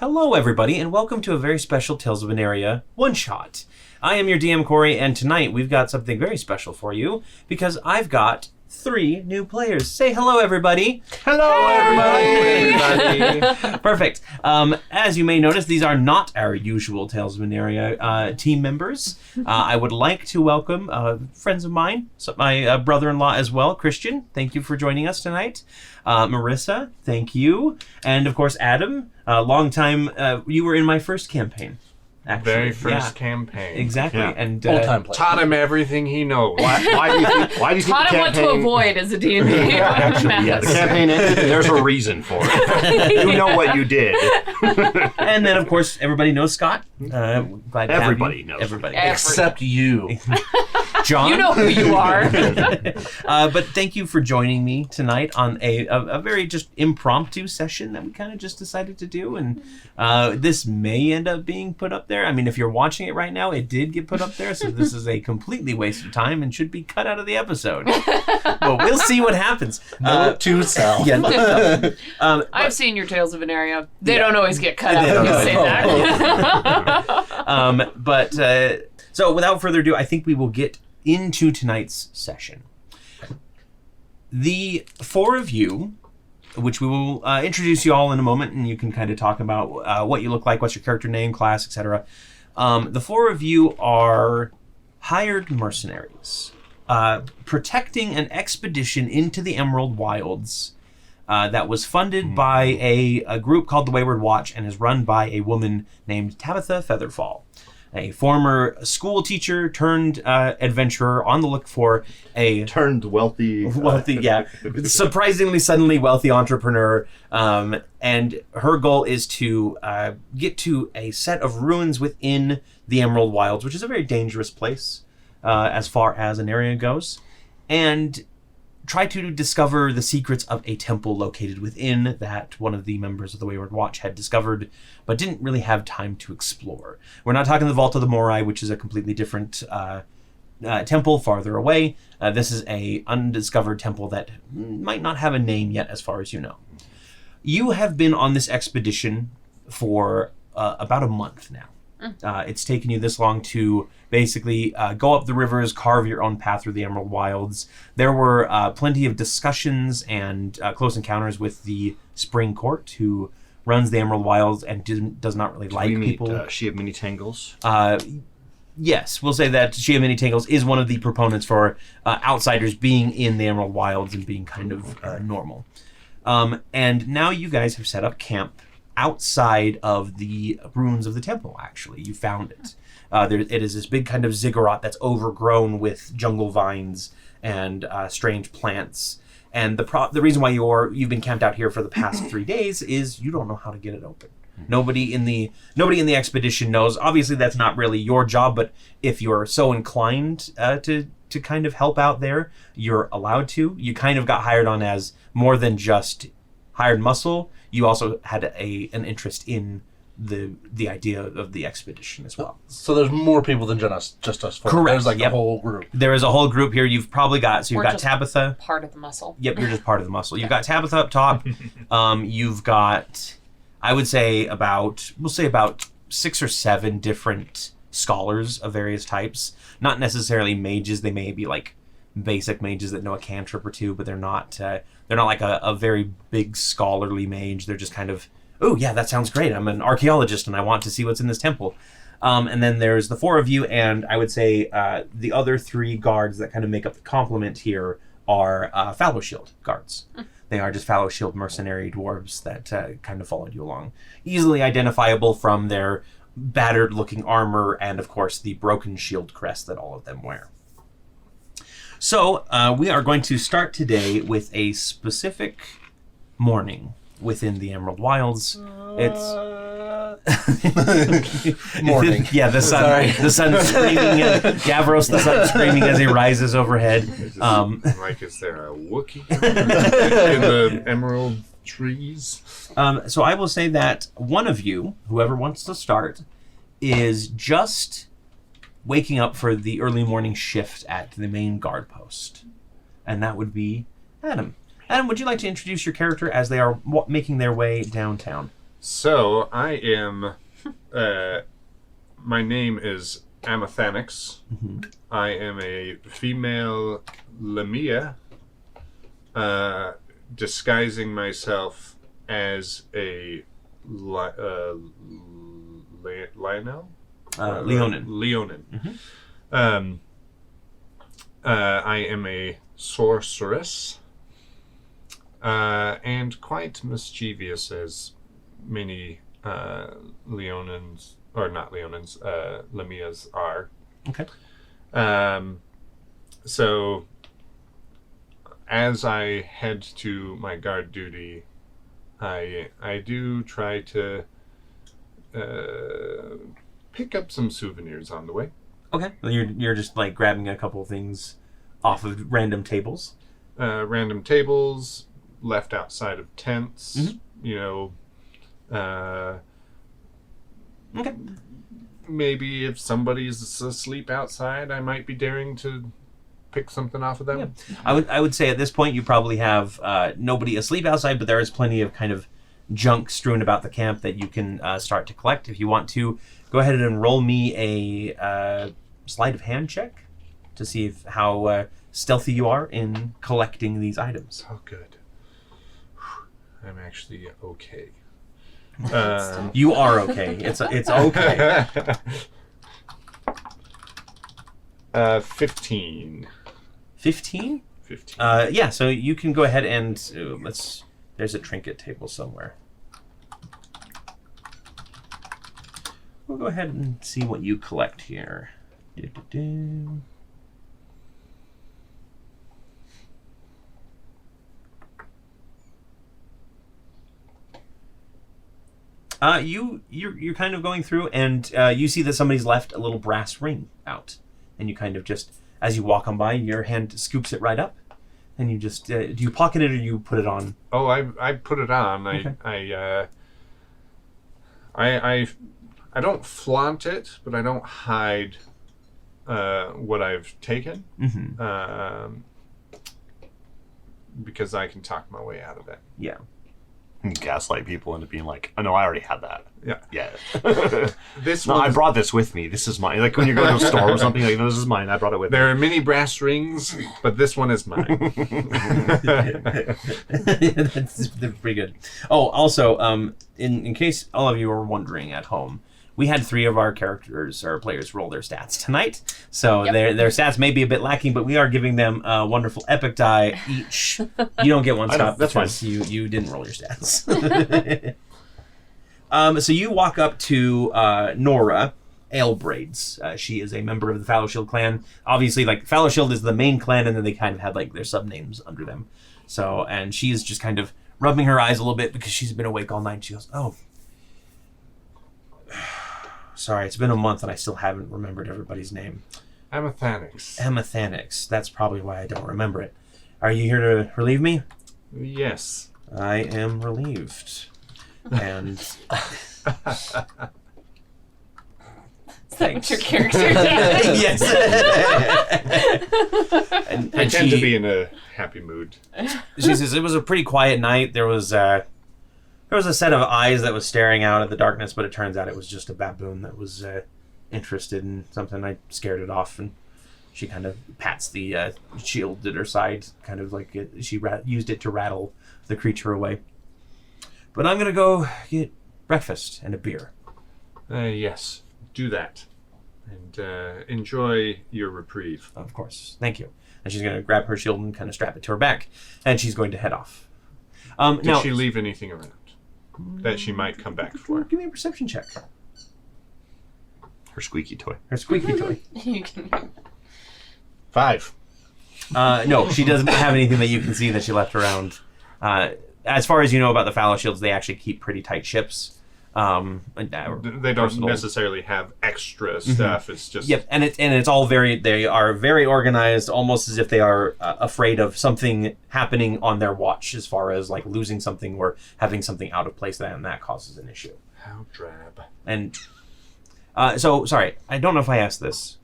Hello, everybody, and welcome to a very special Tales of Aneria one-shot. I am your DM, Corey, and tonight we've got something very special for you because I've got 3 new players. Say hello, everybody. Hello, everybody. Perfect. As you may notice, these are not our usual Tales of Aneria team members. I would like to welcome friends of mine, my brother-in-law as well, Christian. Thank you for joining us tonight. Marissa, thank you. And, of course, Adam, long time. You were in my first campaign. Actually. Very first campaign. Exactly. Yeah. And All-time player. Taught him everything he knows. Why do you think Taught the him what campaign... to avoid as a D&D. Actually, yes. The campaign ended, there's a reason for it. You know what you did. And then, of course, everybody knows Scott. Glad to have Everybody you. knows. Everybody. Except you. John. You know who you are. But thank you for joining me tonight on a very just impromptu session that we kind of just decided to do. And this may end up being put up there. I mean, if you're watching it right now, it did get put up there. So this is a completely waste of time and should be cut out of the episode. But we'll see what happens. Note to self. Yeah, I've seen your Tales of Aneria. They don't always get cut out when you say that. So without further ado, I think we will get into tonight's session. The 4 of you, which we will introduce you all in a moment, and you can kind of talk about what you look like, what's your character name, class, etc. The 4 of you are hired mercenaries, protecting an expedition into the Emerald Wylds that was funded by a group called the Wayward Watch and is run by a woman named Tabitha Featherfall, a former school teacher turned adventurer on the look for a Turned wealthy. surprisingly suddenly wealthy entrepreneur. And her goal is to get to a set of ruins within the Emerald Wylds, which is a very dangerous place as far as an area goes, and try to discover the secrets of a temple located within that one of the members of the Wayward Watch had discovered, but didn't really have time to explore. We're not talking the Vault of the Morai, which is a completely different temple farther away. This is a undiscovered temple that might not have a name yet, as far as you know. You have been on this expedition for about a month now. It's taken you this long to basically go up the rivers, carve your own path through the Emerald Wylds. There were plenty of discussions and close encounters with the Spring Court, who runs the Emerald Wylds and does not really like people. She of Many Tangles. Yes, we'll say that She of Many Tangles is one of the proponents for outsiders being in the Emerald Wylds and being kind of normal. And now you guys have set up camp outside of the ruins of the temple. Actually, you found it. It is this big kind of ziggurat that's overgrown with jungle vines and strange plants. And the reason why you've been camped out here for the past 3 days is you don't know how to get it open. Nobody in the expedition knows. Obviously, that's not really your job, but if you're so inclined to kind of help out there, you're allowed to. You kind of got hired on as more than just hired muscle. You also had an interest in the idea of the expedition as well. So there's more people than just us four. Correct. There's a whole group. There is a whole group here. You've probably got, so you've got Tabitha. Part of the muscle. Yep, you're just part of the muscle. You've got Tabitha up top. You've got, I would say about 6 or 7 different scholars of various types. Not necessarily mages. They may be like basic mages that know a cantrip or two, but they're not like a very big scholarly mage. They're just kind of, oh yeah, that sounds great. I'm an archaeologist and I want to see what's in this temple. And then there's the 4 of you, and I would say the other 3 guards that kind of make up the complement here are Fallow Shield guards. They are just Fallow Shield mercenary dwarves that kind of followed you along. Easily identifiable from their battered looking armor and, of course, the broken shield crest that all of them wear. So we are going to start today with a specific morning within the Emerald Wilds. It's Morning. Yeah, the sun screaming at Gavros, the sun screaming as he rises overhead. Is there a Wookiee in the emerald trees? So I will say that one of you, whoever wants to start, is just waking up for the early morning shift at the main guard post. And that would be Adam. Adam, would you like to introduce your character as they are making their way downtown? So I am. My name is Amethanix. I am a female Lamia, disguising myself as a Lionel? Leonin. Leonin. I am a sorceress, and quite mischievous, as many Leonins, or not Leonins, Lamias are. Okay. So, as I head to my guard duty, I do try to pick up some souvenirs on the way. Okay. Well, you're just like grabbing a couple of things off of random tables. Random tables left outside of tents. Okay. Maybe if somebody's asleep outside, I might be daring to pick something off of them. Yeah. I would say at this point you probably have nobody asleep outside, but there is plenty of kind of junk strewn about the camp that you can start to collect. If you want to, go ahead and roll me a sleight of hand check to see how stealthy you are in collecting these items. Oh, good. I'm actually okay. You are okay. It's okay. 15. 15? 15. Yeah, so you can go ahead and there's a trinket table somewhere. We'll go ahead and see what you collect here. Do-do-do. You're kind of going through, and you see that somebody's left a little brass ring out, and you kind of just, as you walk on by, your hand scoops it right up, and you just do you pocket it or you put it on? Oh, I put it on. Okay. I don't flaunt it, but I don't hide what I've taken. Because I can talk my way out of it. Yeah. Gaslight people into being like, oh no, I already had that. Yeah. This no, I brought this with me. This is mine. Like when you're going to a store or something, like, this is mine. I brought it with me. There are many brass rings, but this one is mine. That's pretty good. Oh, also, in case all of you are wondering at home, we had 3 of our characters, our players, roll their stats tonight. So their stats may be a bit lacking, but we are giving them a wonderful epic die each. You don't get one stop. That's fine. You didn't roll your stats. So you walk up to Nora Alebraids. She is a member of the Fallowshield clan. Obviously, like Fallowshield is the main clan, and then they kind of had like their sub-names under them. So, and she is just kind of rubbing her eyes a little bit because she's been awake all night. She goes, "Oh, sorry, it's been a month and I still haven't remembered everybody's name." Amethanix. Amethanix. That's probably why I don't remember it. Are you here to relieve me? Yes. I am relieved. And Thanks. Your character does. yes. I tend to be in a happy mood. She says, it was a pretty quiet night. There was a set of eyes that was staring out at the darkness, but it turns out it was just a baboon that was interested in something. I scared it off, and she kind of pats the shield at her side, kind of like she used it to rattle the creature away. But I'm going to go get breakfast and a beer. Yes, do that. And enjoy your reprieve. Of course. Thank you. And she's going to grab her shield and kind of strap it to her back, and she's going to head off. Did she leave anything around that she might come back for? Give me a perception check. Her squeaky toy. Her squeaky toy. You can... 5. No, she doesn't have anything that you can see that she left around. As far as you know about the Fallowshields, they actually keep pretty tight ships. They don't necessarily have extra stuff. It's just and it's all they are very organized, almost as if they are afraid of something happening on their watch, as far as like losing something or having something out of place, and that causes an issue. How drab. And so sorry, I don't know if I asked this,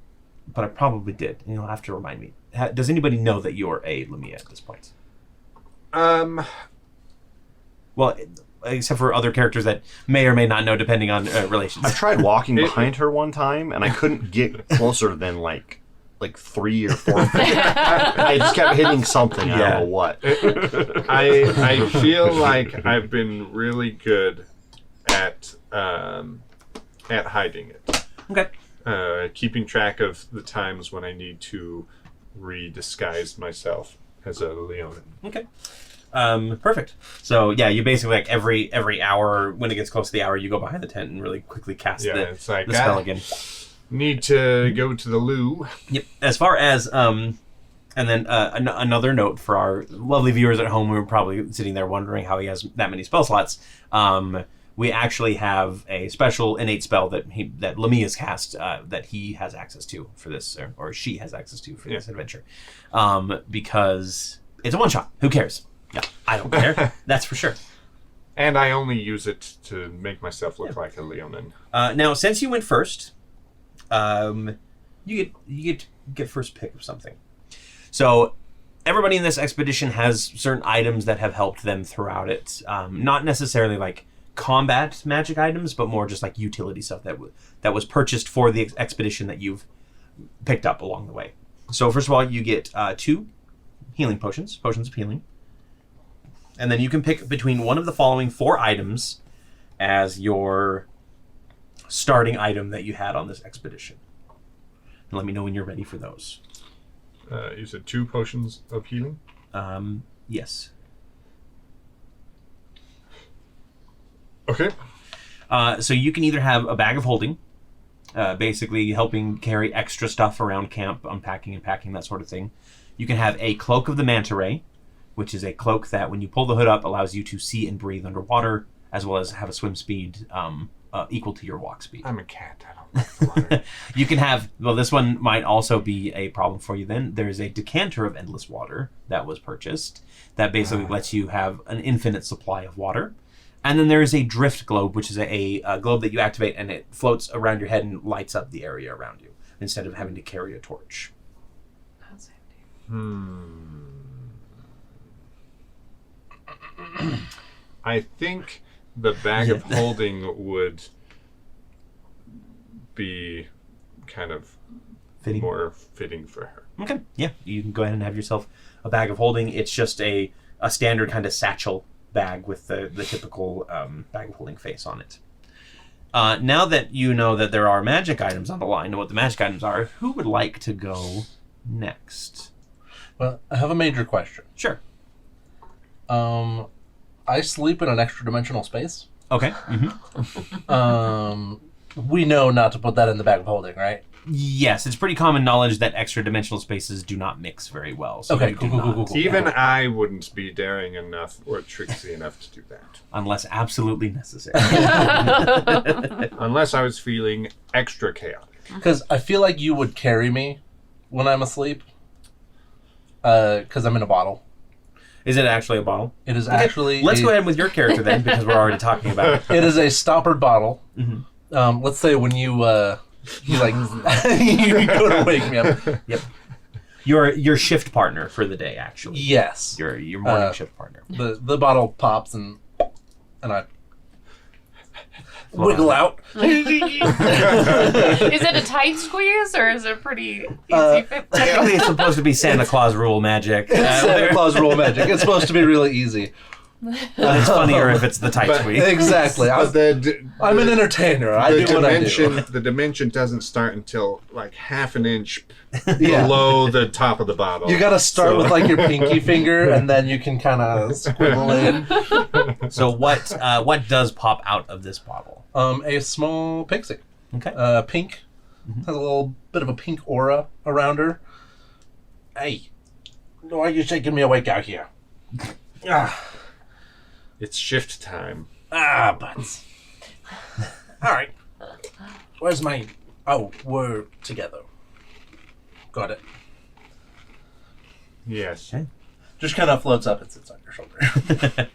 but I probably did. You'll have to remind me. Does anybody know that you're a Lamia at this point? Um. Well, except for other characters that may or may not know, depending on relations. I tried walking behind her one time, and I couldn't get closer than like 3 or 4 feet. I just kept hitting something. I don't know what. I feel like I've been really good at hiding it. Okay. Keeping track of the times when I need to redisguise myself as a Leonin. Okay. Perfect. So yeah, you basically like every hour when it gets close to the hour, you go behind the tent and really quickly cast the spell again. Need to go to the loo. Yep. As far as and then another note for our lovely viewers at home who are probably sitting there wondering how he has that many spell slots. We actually have a special innate spell that Lamia's cast that he has access to for this, or she has access to for this adventure, because it's a one shot. Who cares? Yeah, I don't care. That's for sure. And I only use it to make myself look like a Leonin. Now, since you went first, you get first pick of something. So everybody in this expedition has certain items that have helped them throughout it. Not necessarily like combat magic items, but more just like utility stuff that was purchased for the expedition that you've picked up along the way. So first of all, you get 2 healing potions of healing. And then you can pick between one of the following 4 items as your starting item that you had on this expedition. And let me know when you're ready for those. You said 2 potions of healing? Yes. Okay. So you can either have a bag of holding, basically helping carry extra stuff around camp, unpacking and packing, that sort of thing. You can have a cloak of the manta ray, which is a cloak that when you pull the hood up allows you to see and breathe underwater, as well as have a swim speed equal to your walk speed. I'm a cat. I don't like the water. You can have, well, this one might also be a problem for you then. There's a decanter of endless water that was purchased that basically lets you have an infinite supply of water. And then there is a drift globe, which is a globe that you activate and it floats around your head and lights up the area around you instead of having to carry a torch. That's handy. I think the bag of holding would be kind of more fitting for her. Okay, yeah, you can go ahead and have yourself a bag of holding. It's just a standard kind of satchel bag with the typical bag of holding face on it. Now that you know that there are magic items on the line and what the magic items are, who would like to go next? Well, I have a major question. Sure. I sleep in an extra dimensional space. Okay. We know not to put that in the bag of holding, right? Yes, it's pretty common knowledge that extra dimensional spaces do not mix very well. So okay, cool. Even I wouldn't be daring enough or tricksy enough to do that. Unless absolutely necessary. Unless I was feeling extra chaotic. Because I feel like you would carry me when I'm asleep. Because I'm in a bottle. Is it actually a bottle? It is actually... Let's go ahead with your character then, because we're already talking about it. It is a stoppered bottle. Mm-hmm. Let's say when you like you go to wake me up. Yep. Your shift partner for the day, actually. Yes. Your morning shift partner. The bottle pops and I wiggle out. Is it a tight squeeze or is it pretty easy fit? Technically, it's supposed to be Santa Claus rule magic. It's Santa Claus rule magic. It's supposed to be really easy. But it's funnier if it's the tight squeeze. Exactly. I'm an entertainer. I do what I do. The dimension doesn't start until like half an inch below the top of the bottle. You got to start with like your pinky finger, and then you can kind of squiggle in. So what does pop out of this bottle? A small pixie. Okay. Pink. Has a little bit of a pink aura around her. Hey, why are you shaking me awake out here? It's shift time. But... All right. Where's my... Oh, we're together. Got it. Yes. Okay. Just kind of floats up and sits on your shoulder.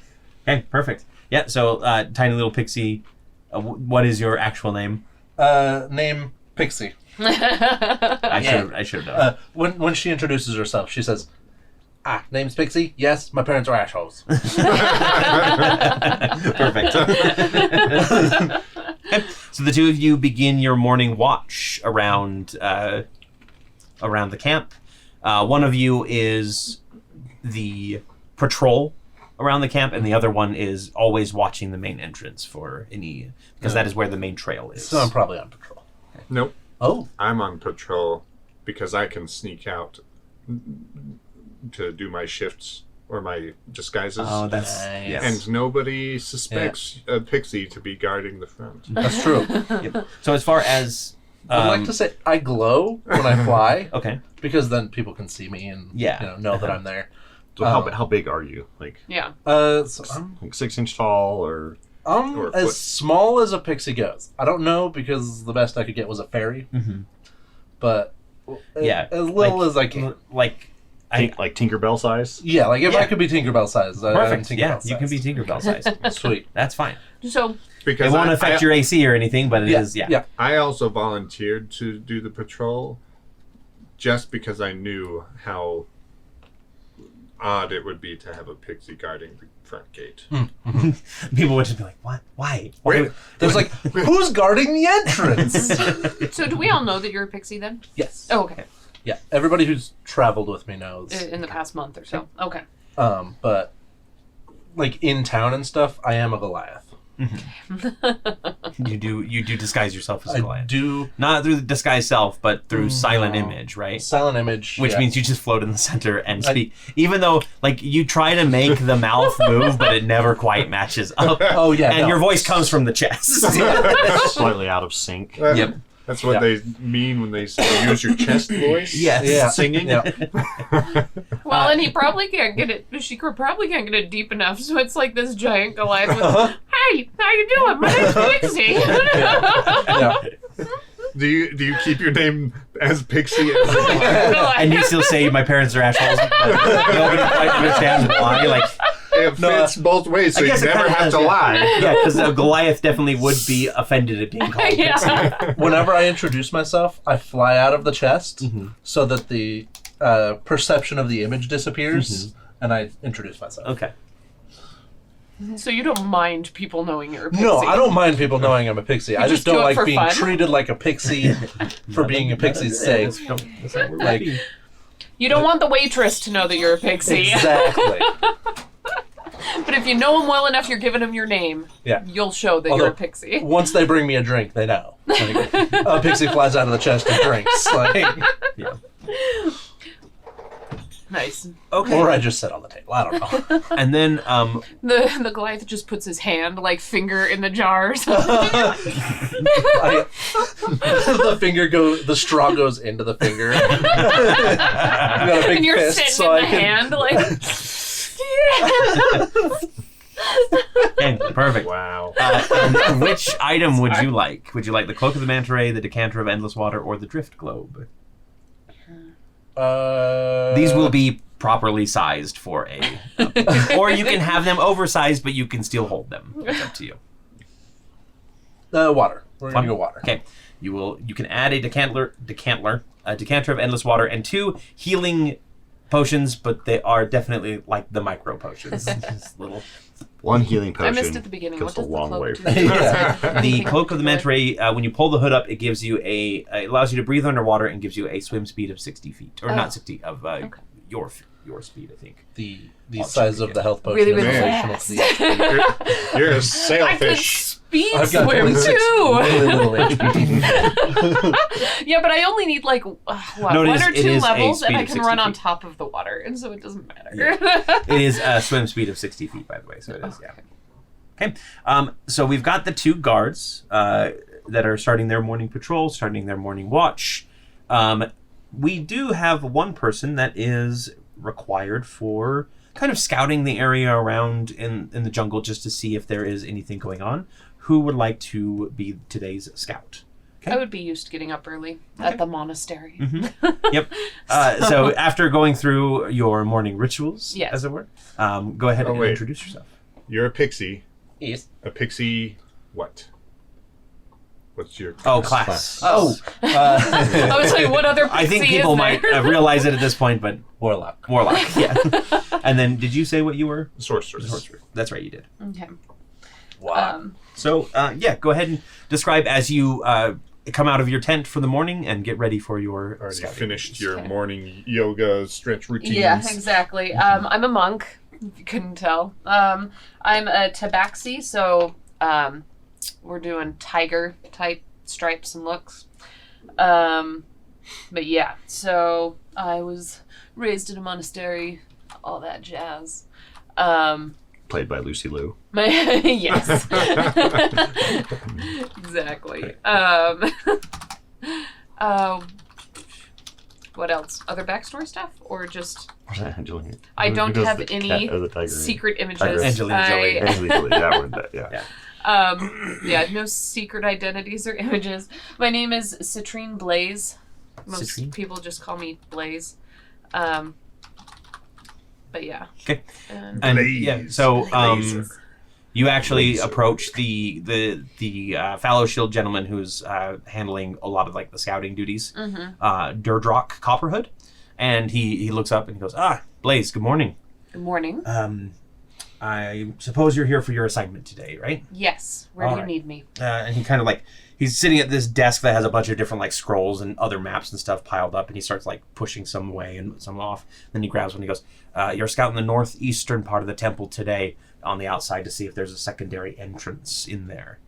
Okay, perfect. Yeah, so tiny little pixie. What is your actual name? Name Pixie. I should have known. When she introduces herself, she says, Name's Pixie? Yes, my parents are assholes. Perfect. So the two of you begin your morning watch around the camp. One of you is the patrol around the camp, and the other one is always watching the main entrance for any, because that is where the main trail is. So I'm probably on patrol. Nope. Oh. I'm on patrol because I can sneak out to do my shifts or my disguises. Oh, that's Nice. yes. And nobody suspects a pixie to be guarding the front. That's true. Yep. So as far as I'd like to say I glow when I fly, okay, because then people can see me and know that I'm there. So how big are you? Like Yeah. So I'm like 6 inch tall or? Or a as foot. small as a pixie goes. I don't know because the best I could get was a fairy, but yeah, as little as I can. like Like Tinkerbell size? Yeah, like if Yeah. I could be Tinkerbell size, I'm perfect. Tinkerbell Yeah, size. you can be Tinkerbell size. Sweet. That's fine. So Because It won't affect your AC or anything, but it is. Yeah. I also volunteered to do the patrol just because I knew how odd it would be to have a pixie guarding the front gate. People would just be like, "What? Why?" Wait. There's like, who's guarding the entrance? so do we all know that you're a pixie then? Yes. Oh, okay. Yeah. Everybody who's traveled with me knows. In the past month or so. Okay. But like in town and stuff, I am a Goliath. You do disguise yourself as a I Goliath. do Not through the disguise self, but through silent No. image, right? silent image, Which yeah. means you just float in the center and speak. Even though, like, you try to make the mouth move, but it never quite matches up. Oh yeah, And no. your voice comes from the chest. Slightly out of sync. Yep. That's what Yeah. they mean when they say use your chest voice. Yes. Yeah. Singing. Yeah. Well, and he probably can't get it. She probably can't get it deep enough, so it's like this giant Goliath with, "Hey, how you doing? My name's Pixie." Yeah. Do you keep your name as Pixie? And you still say my parents are assholes, but nobody quite understands why. Like, It fits both ways, so I you guess it never kinda have has, to yeah. lie. yeah, because a Goliath definitely would be offended at being called. Yeah. Whenever I introduce myself, I fly out of the chest so that the perception of the image disappears, and I introduce myself. Okay. So you don't mind people knowing you're a pixie? No, I don't mind people knowing I'm a pixie. I just just do don't it like for being fun? treated like a pixie for being a pixie's sake. That's not what we're Like- being. You don't want the waitress to know that you're a pixie. Exactly. But if you know him well enough, you're giving him your name. Yeah. You'll show that Although- you're a pixie. Once they bring me a drink, they know. Like, a pixie flies out of the chest and drinks. Like, Yeah. Nice. Okay. or I just sit on the table. I don't know. And then The Goliath just puts his hand, like, finger in the jars. The straw goes into the finger. I got a big and you're fist, sitting so in I the can. hand, like... okay, perfect. Wow. And which item would you like? Would you like the Cloak of the Manta Ray, the Decanter of Endless Water, or the Drift Globe? These will be properly sized for a... or you can have them oversized, but you can still hold them. It's up to you. Water. We're gonna go water. Okay. You can add a decanter of Endless Water, and 2 healing potions, but they are definitely like the micro potions. Just little... One healing I potion missed at the beginning. goes What a does long the way. cloak do? Yeah. The Cloak of the Manta Ray, when you pull the hood up, it gives you it allows you to breathe underwater and gives you a swim speed of 60 feet, or not 60 of your speed, I think. The I'll size check of the health potion Really, is really relational to fast. the HP. You're a I can sailfish. speed I've got swim 26 too. really little HP. Yeah, but I only need like No, it one is- or it 2 is a levels, and speed I of can 60 run on feet. top of the water, and so it doesn't matter. It is a swim speed of 60 feet, by the way, so it is, yeah. Okay, so we've got the 2 guards that are starting their morning patrol, starting their morning watch. We do have one person that is required for kind of scouting the area around in the jungle just to see if there is anything going on. Who would like to be today's scout? I would be used to getting up early at the monastery. Yep. So after going through your morning rituals, Yes. as it were, go ahead and wait. introduce yourself. You're a pixie. Yes. A pixie what? What's your class. Oh. I was like, what other I think pixie people is might there? realize it at this point, but Warlock. yeah. And then, did you say what you were? sorceress? Sorcerer. That's right, you did. Okay. Wow. So, go ahead and describe as you come out of your tent for the morning and get ready for your Already scouting. finished your Okay. morning yoga stretch routines. Yeah, exactly. I'm a monk, if you couldn't tell. I'm a tabaxi, so we're doing tiger type stripes and looks. But yeah, so I was raised in a monastery, all that jazz. Played by Lucy Liu. Yes. Exactly. What else? Other backstory stuff? Or just... Angelina. I Who don't does have the any cat or the tiger? secret images. Angelina Jolie. Angelina Jolie, that one, yeah. Yeah. No secret identities or images. My name is Citrine Blaze. Most Citrine? people just call me Blaze. But yeah. Okay. And And Blaze. yeah, so Blaze. you actually approach the fallow shield gentleman who's handling a lot of like the scouting duties, Durdrock Copperhood, and he looks up and he goes, Blaze, good morning. Good morning. I suppose you're here for your assignment today, right? Yes. Where do All you right. need me? And he kind of like, he's sitting at this desk that has a bunch of different like scrolls and other maps and stuff piled up, and he starts like pushing some away and some off. Then he grabs one and he goes, you're scouting the northeastern part of the temple today on the outside to see if there's a secondary entrance in there.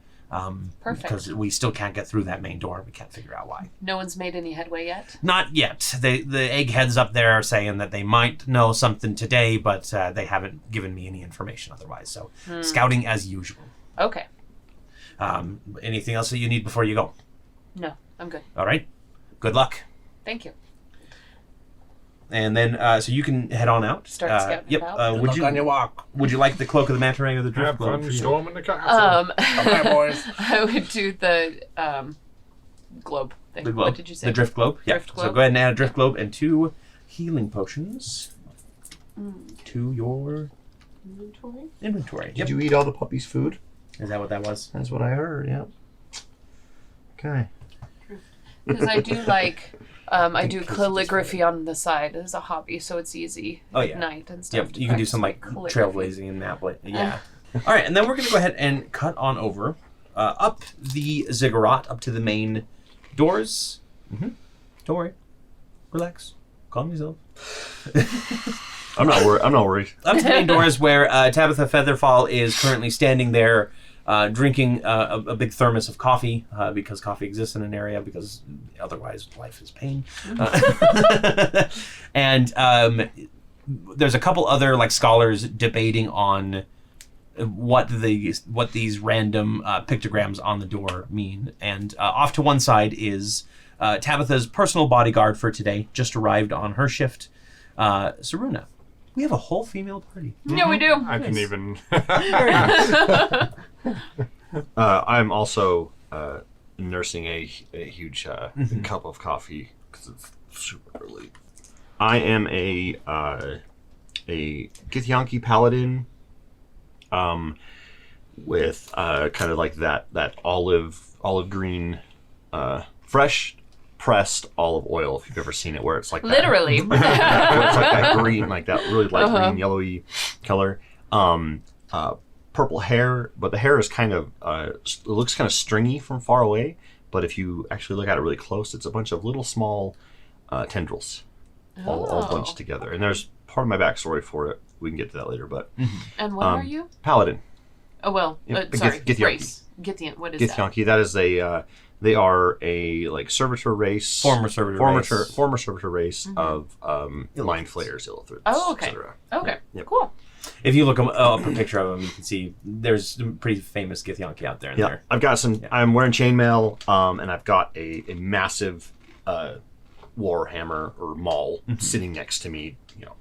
Perfect. Because we still can't get through that main door. We can't figure out why. No one's made any headway yet? Not yet. The eggheads up there are saying that they might know something today, but they haven't given me any information otherwise. So scouting as usual. Okay. Anything else that you need before you go? No, I'm good. All right. Good luck. Thank you. And then, so you can head on out. Start scouting Yep. about. Would Look on your walk. you like the cloak of the manta ray or the drift Have globe? fun storming the castle. Come on, boys. I would do the globe thing. The globe. What did you say? The drift globe. Yeah. Drift So globe. go ahead and add a drift globe and 2 healing potions to your Inventory? inventory. Did you eat all the puppy's food? Is that what that was? That's what I heard, yeah. Okay. Because I do like, I do Because it's calligraphy on the side as a hobby, so it's easy Oh, at yeah. night and stuff. Yep. to You can do practice some my like calligraphy. trailblazing and map. Yeah. All right, and then we're gonna go ahead and cut on over up the ziggurat up to the main doors. Don't worry. Relax. Calm yourself. I'm not worried. Up to the main doors where Tabitha Featherfall is currently standing there drinking a big thermos of coffee because coffee exists in an area because otherwise life is pain. And there's a couple other like scholars debating on what these random pictograms on the door mean. And off to one side is Tabitha's personal bodyguard for today, just arrived on her shift, Saruna. We have a whole female party. Yeah, we do. I can even. I'm also nursing a huge cup of coffee because it's super early. I am a Githyanki paladin, with kind of like that olive green, fresh pressed olive oil. If you've ever seen it, where it's like that, Literally. where it's like that green, like that really light green, yellowy color. Purple hair, but the hair is kind of it looks kind of stringy from far away. But if you actually look at it really close, it's a bunch of little small tendrils, all bunched together. And there's part of my backstory for it. We can get to that later. But And what are you? paladin, Oh, well, Yep, sorry. Githyanki. Race. Githyan, what is that? Githyanki. That is a they are a like servitor race, Former servitor race. former servitor race of mind flayers, illithrids, Oh, okay. etc. Okay, Yep. cool. If you look up a picture of him, you can see there's some pretty famous Githyanki out there. Yeah, I've got some. Yeah. I'm wearing chainmail, and I've got a massive war hammer or maul sitting next to me.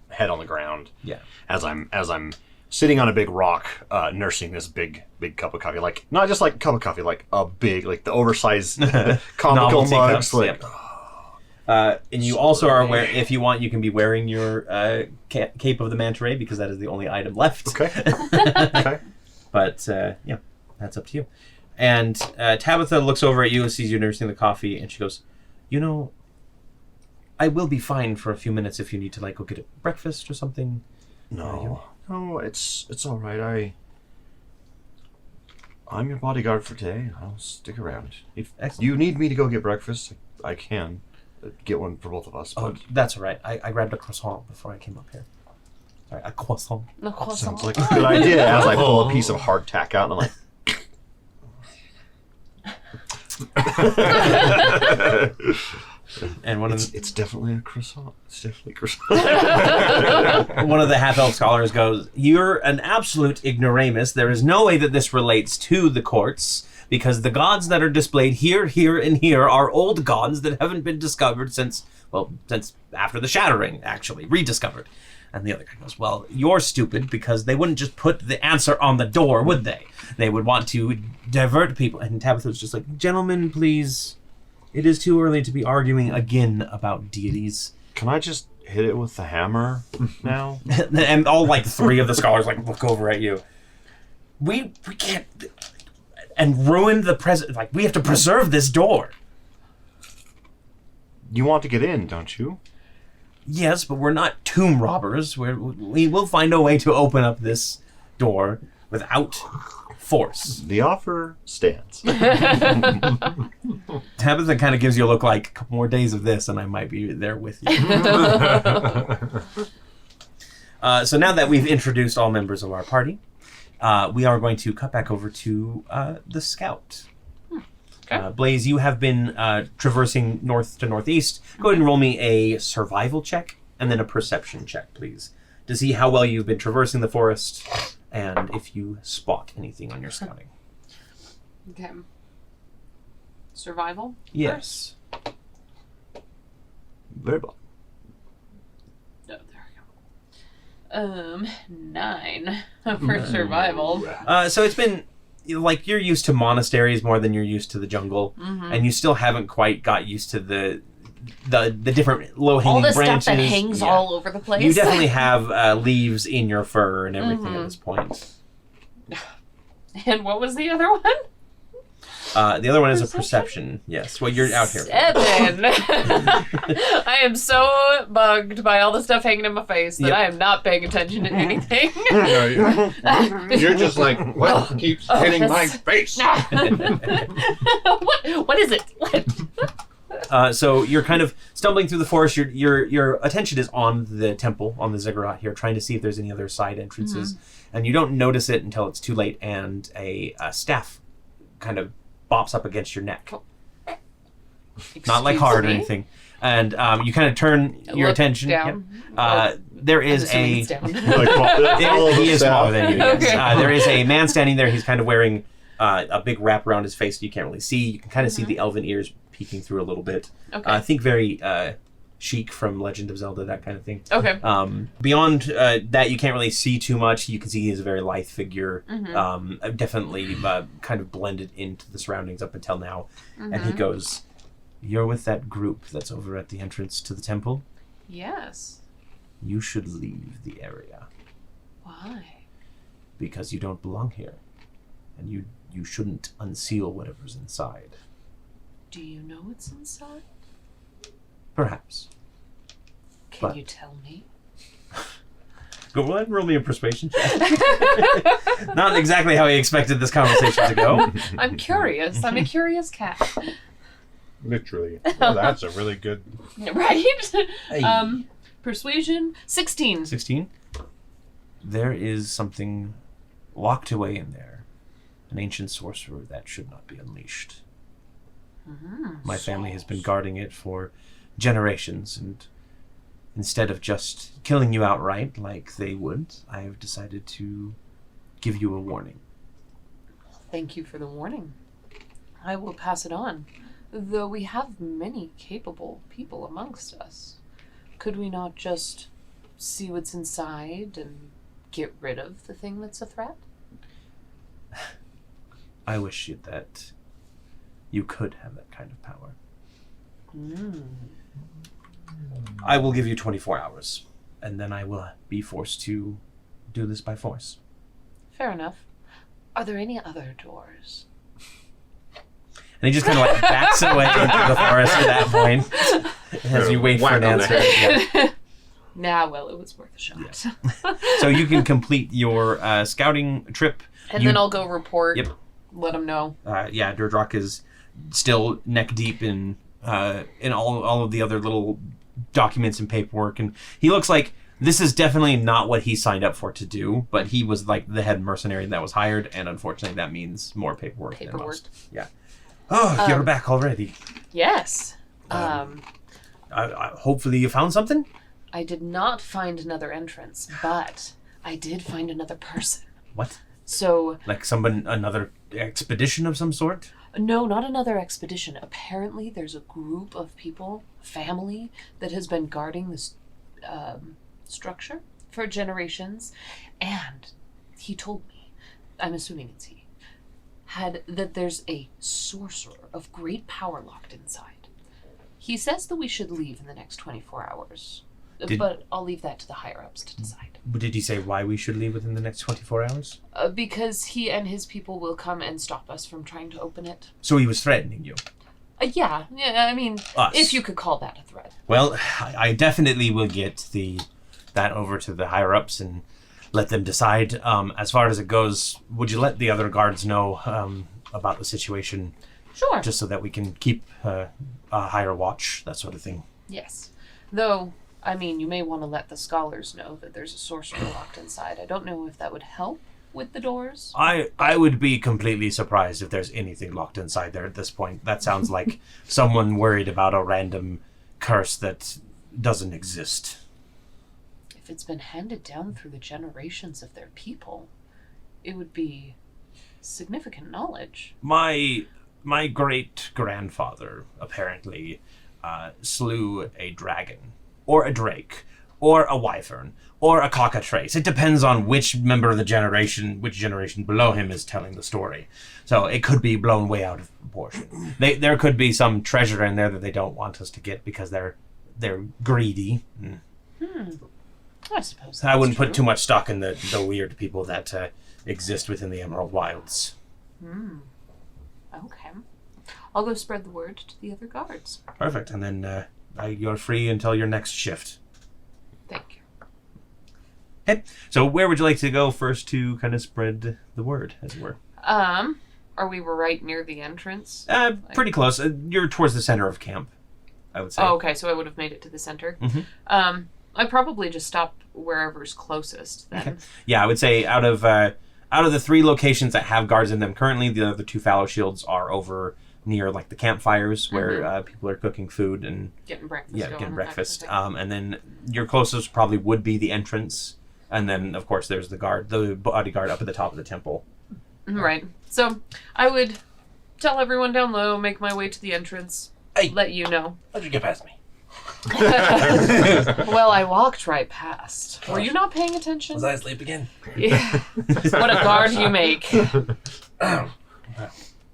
Head on the ground. Yeah. As I'm sitting on a big rock, nursing this big cup of coffee. Like not just like a cup of coffee, like a big, like the oversized comical Novelty mugs. cups, Like and you also are aware, if you want, you can be wearing your cape of the manta ray because that is the only item left. okay, okay. But yeah, that's up to you. And Tabitha looks over at you and sees you nursing the coffee, and she goes, "You know, I will be fine for a few minutes if you need to like go get a breakfast or something." No, it's all right. I'm your bodyguard for today. I'll stick around. If Excellent. you need me to go get breakfast, I can get one for both of us. Oh, But that's all right. I grabbed a croissant before I came up here. Sorry, a croissant. No croissant. sounds like a good idea. As I pull a piece of hardtack out, and I'm like, And one of the, it's definitely a croissant. It's definitely a croissant. one of the half-elf scholars goes, "You're an absolute ignoramus. There is no way that this relates to the courts, because the gods that are displayed here, here, and here are old gods that haven't been discovered since after the Shattering, actually, rediscovered." And the other guy goes, "Well, you're stupid, because they wouldn't just put the answer on the door, would they? They would want to divert people." And Tabitha was just like, "Gentlemen, please. It is too early to be arguing again about deities." Can I just hit it with the hammer now? And all like three of the scholars like look over at you. We can't and ruin the present. Like, we have to preserve this door. You want to get in, don't you? Yes, but we're not tomb robbers. We will find a way to open up this door without force. The offer stands. Tabitha kind of gives you a look like, a couple more days of this and I might be there with you. So now that we've introduced all members of our party, we are going to cut back over to the scout. Okay. Blaze, you have been traversing north to northeast. Go ahead and roll me a survival check and then a perception check, please, to see how well you've been traversing the forest and if you spot anything on your scouting. Okay. Survival? Yes. Very well. Oh, there we go. 9 for survival. So it's been, like, you're used to monasteries more than you're used to the jungle, and you still haven't quite got used to the different low-hanging All the branches. stuff that hangs Yeah. all over the place. You definitely have leaves in your fur and everything at this point. And what was the other one? The other one is a perception. Yes. Well, you're out here. 7. I am so bugged by all the stuff hanging in my face that Yep. I am not paying attention to anything. You're just like, what keeps hitting my that's- face? What is it? What? So you're kind of stumbling through the forest. Your attention is on the temple, on the ziggurat here, trying to see if there's any other side entrances. And you don't notice it until it's too late, and a staff kind of bops up against your neck. Not like Excuse hard or me? anything. And you kind of turn your Look attention. down. Yep. There is Assuming a... it's down. He is smaller than you. Yes. Okay. There is a man standing there. He's kind of wearing a big wrap around his face. You can't really see. You can kind of see the elven ears peeking through a little bit. Okay. I think very Sheik from Legend of Zelda, that kind of thing. Okay. Beyond that, you can't really see too much. You can see he's a very lithe figure. Definitely kind of blended into the surroundings up until now. And he goes, "You're with that group that's over at the entrance to the temple? Yes. You should leave the area, Why? because you don't belong here. And you shouldn't unseal whatever's inside." Do you know what's inside? Perhaps. Can But- you tell me? Go ahead and roll me a persuasion check. Not exactly how he expected this conversation to go. I'm curious. I'm a curious cat. Literally. Well, that's a really good... Right? Hey. Persuasion 16. 16. There is something locked away in there. An ancient sorcerer that should not be unleashed. My family has been guarding it for generations, and instead of just killing you outright like they would, I have decided to give you a warning. Thank you for the warning. I will pass it on. Though we have many capable people amongst us, could we not just see what's inside and get rid of the thing that's a threat? I wish that you could have that kind of power. I will give you 24 hours, and then I will be forced to do this by force. Fair enough. Are there any other doors? And he just kind of like backs away into the forest at that point as you wait for an answer. Yeah. Nah, well, it was worth a shot. So you can complete your scouting trip. And then I'll go report. Yep. Let him know. Durdrock is still neck deep in all of the other little documents and paperwork, and he looks like this is definitely not what he signed up for to do, but he was like the head mercenary that was hired, and unfortunately that means more paperwork than most. Yeah. Oh, you're back already. Yes. Hopefully you found something? I did not find another entrance, but I did find another person. What? So... Like another expedition of some sort? No, not another expedition. Apparently there's a group of people, family, that has been guarding this structure for generations. And he told me, I'm assuming it's he, that there's a sorcerer of great power locked inside. He says that we should leave in the next 24 hours. But I'll leave that to the higher-ups to decide. Did he say why we should leave within the next 24 hours? Because he and his people will come and stop us from trying to open it. So he was threatening you? Yeah, I mean, Us. if you could call that a threat. Well, I definitely will get that over to the higher-ups and let them decide. As far as it goes, would you let the other guards know about the situation? Sure. Just so that we can keep a higher watch, that sort of thing. Yes. Though... I mean, you may want to let the scholars know that there's a sorcerer locked inside. I don't know if that would help with the doors. I would be completely surprised if there's anything locked inside there at this point. That sounds like someone worried about a random curse that doesn't exist. If it's been handed down through the generations of their people, it would be significant knowledge. My great-grandfather apparently slew a dragon. Or a drake, or a wyvern, or a cockatrice. It depends on which member of the generation, which generation below him is telling the story. So it could be blown way out of proportion. There could be some treasure in there that they don't want us to get because they're greedy. I suppose I wouldn't put too much stock in the weird people that exist within the Emerald Wylds. Okay. I'll go spread the word to the other guards. Perfect. And then you're free until your next shift. Thank you. Okay. So where would you like to go first to kind of spread the word, as it were? We were right near the entrance? Pretty close. You're towards the center of camp, I would say. Oh, okay. So I would have made it to the center. I'd probably just stop wherever's closest then. Okay. Yeah, I would say out of the 3 locations that have guards in them currently, the other 2 fallow shields are over near like the campfires where people are cooking food and getting breakfast. Yeah, getting breakfast. And then your closest probably would be the entrance, and then of course there's the bodyguard up at the top of the temple. Right. So I would tell everyone down low, make my way to the entrance, let you know. How'd you get past me? Well, I walked right past. Were you not paying attention? Was I asleep again? Yeah. What a guard you make.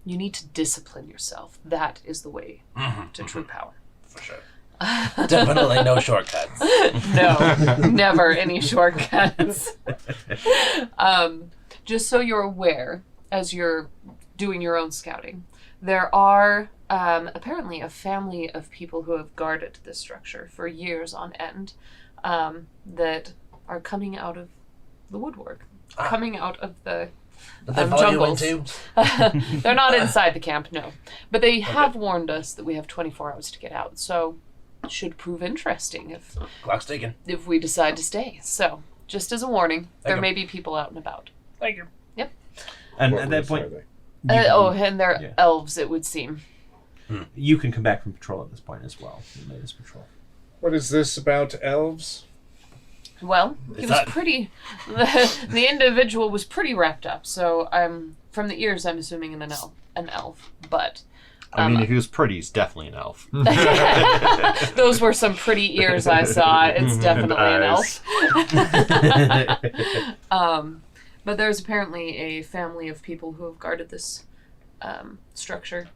You need to discipline yourself. That is the way to true power. For sure. Definitely no shortcuts. No, never any shortcuts. Just so you're aware, as you're doing your own scouting, there are apparently a family of people who have guarded this structure for years on end that are coming out of the woodwork, coming out of the Did they follow you jungles. into? They're not inside the camp, no. But they have warned us that we have 24 hours to get out, so it should prove interesting Clock's ticking. if we decide to stay. So, just as a warning, there you. may be people out and about. Thank you. Yep. And What at that race point, are they? And they're elves, it would seem. you can come back from patrol at this point as well. The latest patrol. What is this about elves? Well, he was pretty... The individual was pretty wrapped up, so from the ears, I'm assuming an elf. But... I mean, if he was pretty, he's definitely an elf. Those were some pretty ears I saw. It's definitely an elf. But there's apparently a family of people who have guarded this structure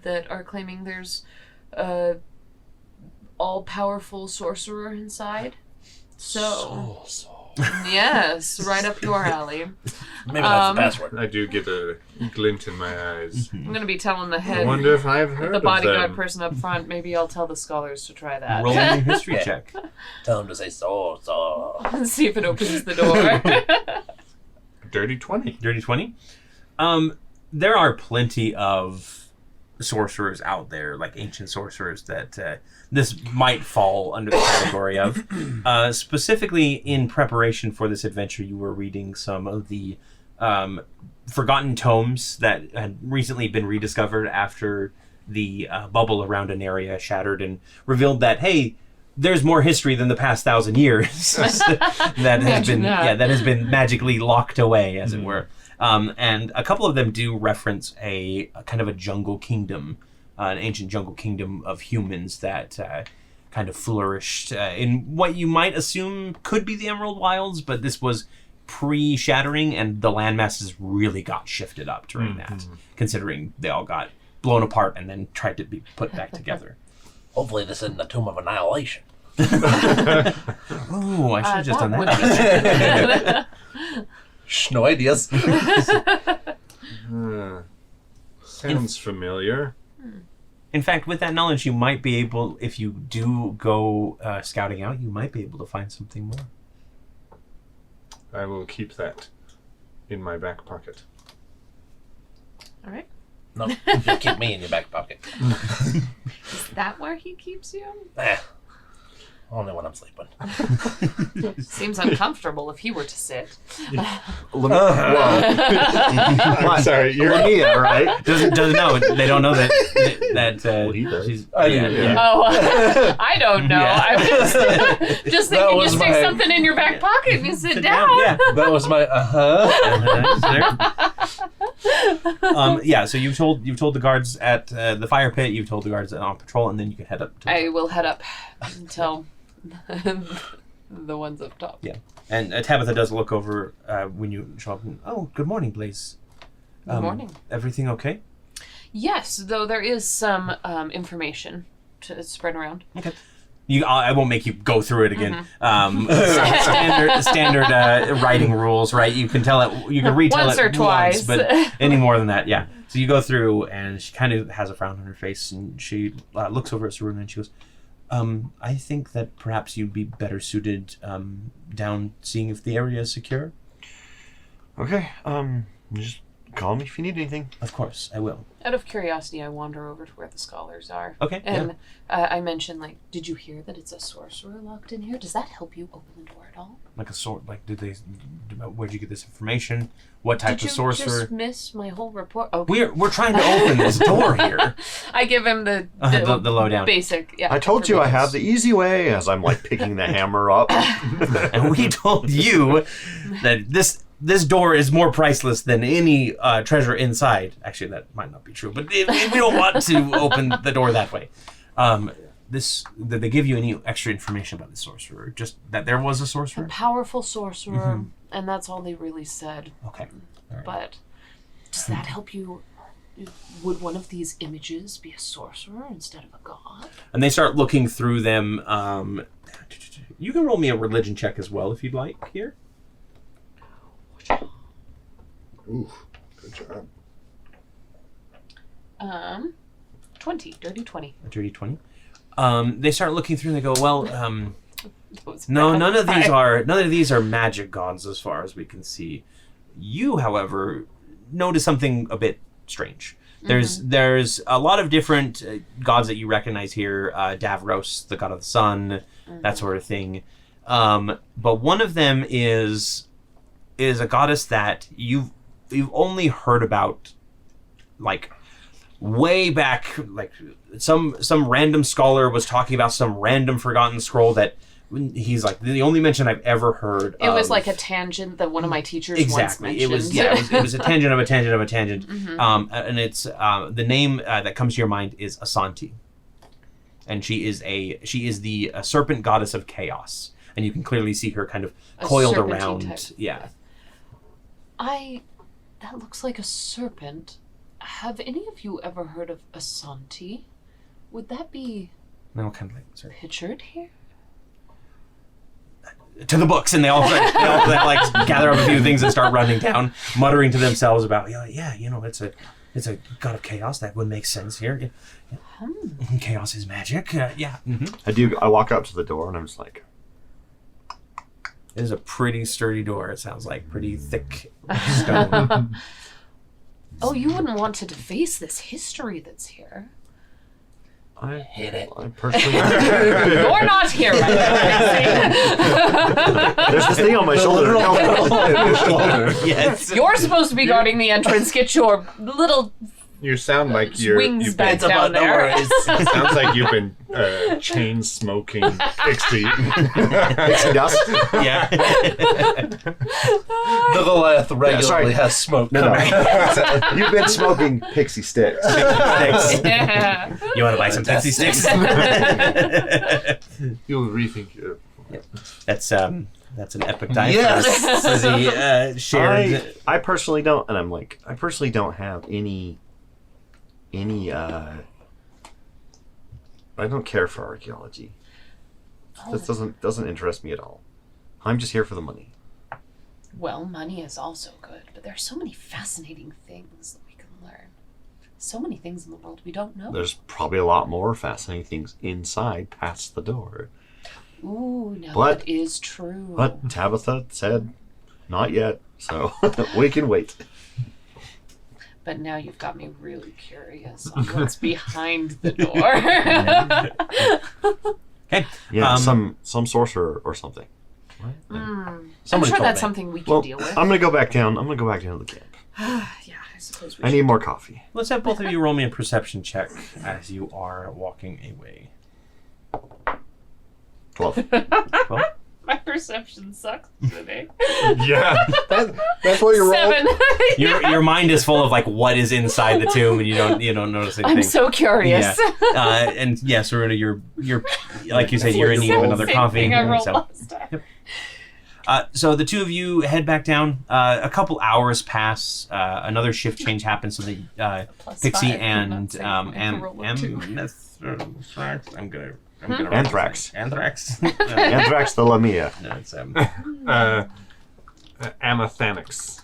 that are claiming there's a all-powerful sorcerer inside. So Yes, right up your alley. Maybe that's the password. I do get a glint in my eyes. I'm gonna be telling the I head, wonder if I've heard the of bodyguard them. person up front. Maybe I'll tell the scholars to try that. Roll me a history Yeah. check. Tell him to say so. See if it opens the door. Dirty 20. Dirty 20. There are plenty of sorcerers out there, like ancient sorcerers, that this might fall under the category of. Specifically, in preparation for this adventure, you were reading some of the forgotten tomes that had recently been rediscovered after the bubble around Aneria shattered and revealed that, hey, there's more history than the past 1,000 years that has been magically locked away, as it were. And a couple of them do reference a kind of a jungle kingdom, an ancient jungle kingdom of humans that kind of flourished in what you might assume could be the Emerald Wylds, but this was pre-shattering, and the landmasses really got shifted up during that, considering they all got blown apart and then tried to be put back together. Hopefully this isn't the Tomb of Annihilation. Oh, I should have just done that. No ideas. Sounds familiar. In fact, with that knowledge, you might be able, if you do go scouting out, you might be able to find something more. I will keep that in my back pocket. All right. No, you keep me in your back pocket. Is that where he keeps you? Only when I'm sleeping. Seems uncomfortable if he were to sit. Well, I'm sorry, you're Lamia, right? Doesn't know. They don't know that Well, he does. she's. I do, yeah. Oh, I don't know. Yeah. I was just That thinking you was stick my- something in your back pocket and you sit down. Yeah. That was my Yeah. So you've told the guards at the fire pit. You've told the guards on patrol, and then you can head up. To I will head up until the ones up top. Yeah. And Tabitha does look over when you show up. And, oh, good morning, Blaze. Good morning. Everything okay? Yes, though there is some information to spread around. Okay. I won't make you go through it again. Mm-hmm. Standard writing rules, right? You can tell it. You can retell Once it or twice. but any more than that, yeah. So you go through, and she kind of has a frown on her face, and she looks over at Saruna, and she goes, I think that perhaps you'd be better suited down seeing if the area is secure. Okay. Just call me if you need anything. Of course, I will. Out of curiosity, I wander over to where the scholars are. Okay. And I mention, like, did you hear that it's a sorcerer locked in here? Does that help you open the door at all? Like a sword. Like, where'd you get this information? What type Did of you sorcerer? just miss my whole report? Oh, We're trying to open this door here. I give him the lowdown. basic. Yeah. I told you I have the easy way as I'm like picking the hammer up. And we told you that this door is more priceless than any treasure inside. Actually, that might not be true, but we don't want to open the door that way. Did they give you any extra information about the sorcerer? Just that there was a A sorcerer? powerful sorcerer, Mm-hmm. and that's all they really said. Okay. All right. But does that help you? Would one of these images be a sorcerer instead of a god? And they start looking through them. You can roll me a religion check as well if you'd like here. Ooh, good job. 20, dirty 20. A dirty 20. They start looking through and they go, well, That was no, bad. none of these are magic gods as far as we can see. You, however, notice something a bit strange. There's a lot of different gods that you recognize here. Davros, the god of the sun, that sort of thing. But one of them is a goddess that you've only heard about, like, way back. Like some random scholar was talking about some random forgotten scroll that he's like, the only mention I've ever heard. It was like a tangent that one of my teachers once Exactly. mentioned. It was a tangent of a tangent of a tangent. And it's the name that comes to your mind is Asanti, and she is the serpent goddess of chaos, and you can clearly see her kind of A coiled serpentine around. type. Yeah. That looks like a serpent. Have any of you ever heard of Asanti? Would that be No, kind of like sorry. pictured here? to the books, and they all like gather up a few things and start running down, muttering to themselves about, yeah, it's a god of chaos. That would make sense here. Yeah. Chaos is magic. Yeah. Mm-hmm. I walk up to the door and I'm just like, it is a pretty sturdy door. It sounds like pretty thick stone. Oh, you wouldn't want to deface this history that's here. I hate it. I personally. You're not here, my There's this thing on my shoulder. Yes. You're supposed to be guarding the entrance. Get your little You sound like wings you've back been, down there. it sounds like you've been chain smoking pixie. Pixie dust. Yeah. The Goliath regularly has smoke coming. You've been smoking pixie sticks. You want to buy some Pepsi sticks? You'll rethink it. That's an epic dive. Yes. For the shared. I personally don't, and I'm like, I personally don't have any. I don't care for archaeology. This doesn't interest me at all. I'm just here for the money. Well, money is also good, but there are so many fascinating things that we can learn. So many things in the world we don't know. There's probably a lot more fascinating things inside past the door. Ooh, no, But- that is true. But Tabitha said, not yet, so we can wait. But now you've got me really curious on what's behind the door. Okay. Yeah, some sorcerer or something. Right? I'm Somebody sure told that's me. something we can Well, deal with. I'm gonna go back down. I'm gonna go back down to the camp. Yeah, I suppose we I need more coffee. Let's have both of you roll me a perception check as you are walking away. 12. Well, My perception sucks today. Yeah. That's what you're 7. your mind is full of like what is inside the tomb, and you don't notice anything. I'm so curious. Yeah. And yeah, Saruna, you're like you said, you're in need of another Same coffee. thing I rolled So, last time. so the two of you head back down. A couple hours pass. Another shift change happens. So the Pixie +5, and I'm not saying I can roll a 2. I'm gonna Anthrax. Anthrax. Anthrax the Lamia. No, it's Amathanix.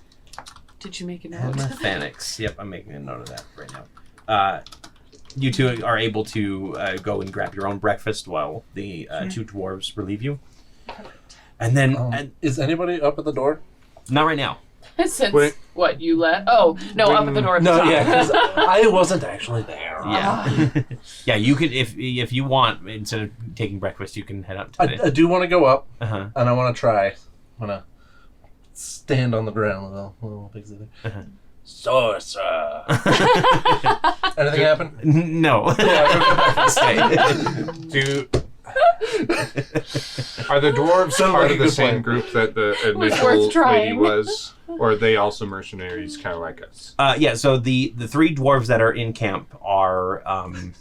Did you make a note? Thanix. Yep, I'm making a note of that right now. You two are able to go and grab your own breakfast while the two dwarves relieve you. And then, Is anybody up at the door? not right now. Since Wait. what you let? Oh no, up at the door. At the No, top. yeah, because I wasn't actually there. Yeah, yeah. You could, if you want, instead of taking breakfast, you can head up to I do want to go up, Uh-huh. and I want to try. I want to stand on the ground with a little pixie there. Uh-huh. Sorcerer. Anything happen? No. Stay. Are the dwarves Sounds part like of a the good same plan. group that the worth initial lady trying. was? Or are they also mercenaries, kind of like us? Yeah. So the three dwarves that are in camp are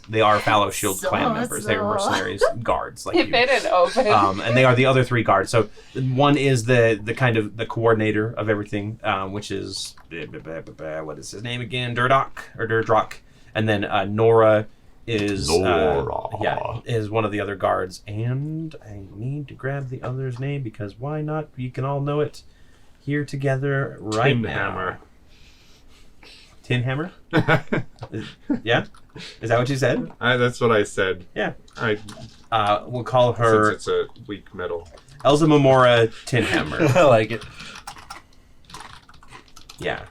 they are Fallow Shield clan members. They are mercenaries, guards like If you. it had opened. And they are the other three guards. So one is the kind of the coordinator of everything, which is what is his name again? Durdrock. And then Nora is is one of the other guards. And I need to grab the other's name because why not? You can all know it here together right Tin now. Hammer. Tin Hammer? Yeah? Is that what you said? That's what I said. Yeah. I We'll call her since it's a weak metal. Elsa Momora Tin Hammer. I like it. Yeah.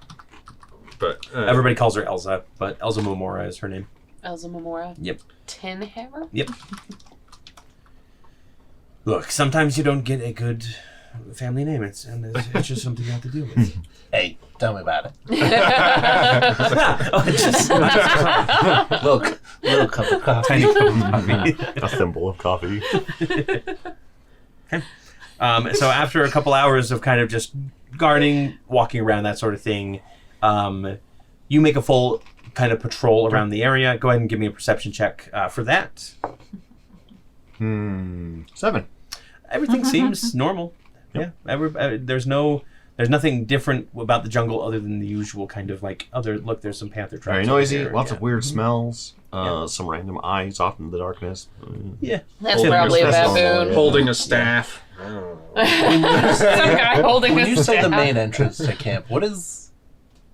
But Everybody calls her Elsa, but Elsa Momora is her name. Elsa Memora. Yep. Tin Hammer. Yep. Look, sometimes you don't get a good family name. It's just something you have to deal with. Hey, tell me about it. Oh, just Little cup of coffee. tiny cup of coffee. A thimble of coffee. So after a couple hours of kind of just guarding, walking around, that sort of thing, you make a full kind of patrol around the area. Go ahead and give me a perception check for that. 7. Everything seems normal. Yep. Yeah, there's nothing different about the jungle other than the usual kind of like look. There's some panther tracks. Very over noisy. there, Lots yeah. of weird smells. Yeah. Some random eyes off in the darkness. Yeah. That's probably a That's baboon. normal, holding a staff. Some guy holding When a you say the staff. main entrance to camp, what is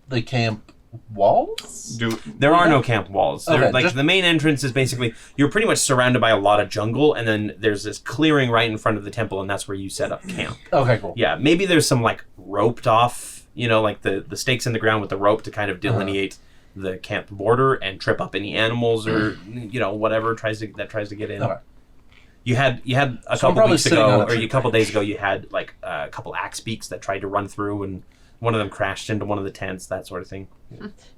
the camp walls? There are no camp walls. Okay, Like just- the main entrance is basically you're pretty much surrounded by a lot of jungle, and then there's this clearing right in front of the temple, and that's where you set up camp. Okay, cool. Yeah, maybe there's some like roped off, like the stakes in the ground with the rope to kind of delineate the camp border and trip up any animals or whatever tries to get in. Okay. You had a So I'm couple probably weeks sitting on ago, a or tree a couple days ago, you had like a couple axe beaks that tried to run through, and one of them crashed into one of the tents, that sort of thing.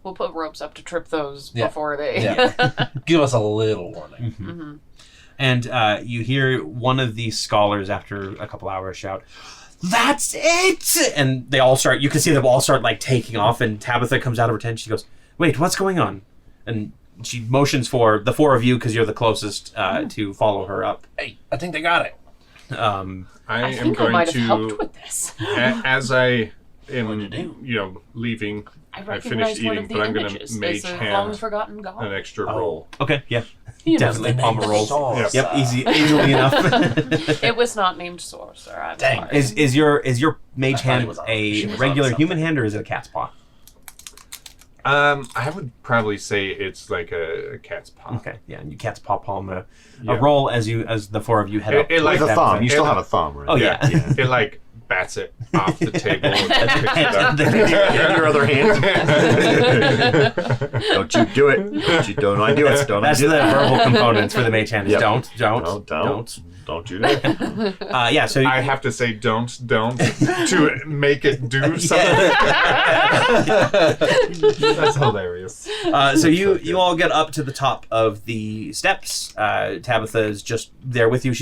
We'll put ropes up to trip those Yeah. before they. Yeah. Give us a little warning. Mm-hmm. And you hear one of these scholars after a couple hours shout, "That's it!" And they all start, you can see them all start like taking off, and Tabitha comes out of her tent. She goes, "Wait, what's going on?" And she motions for the four of you, because you're the closest, to follow her up. Hey, I think they got it. I am think I going might have helped to, with this. as I am, What'd you do? leaving, I finished recognize one eating, of the but I'm going images. to mage It's a hand long-forgotten an god. extra roll. Okay, yeah. You know, Definitely palm a roll. Yes. Yep, easily enough. it was not named sorcerer. I'm Dang. sorry. Is your mage I thought hand it was on- a she was on regular something. human hand, or is it a cat's paw? I would probably say it's like a cat's paw. Okay, yeah, and you cat's paw palm a Yeah. roll as the four of you head It- up. it like With a Tabitha. thumb. You still have a thumb, right? Oh, yeah. It like bats it off the table and picks it up. In your other hand. Don't you do it. Don't I do it. Don't That's I do the that. verbal components for the mage hand. Is Yep. Don't. No, don't you do that. Yeah, so I have to say don't to make it do something. That's hilarious. so you all get up to the top of the steps. Tabitha is just there with you.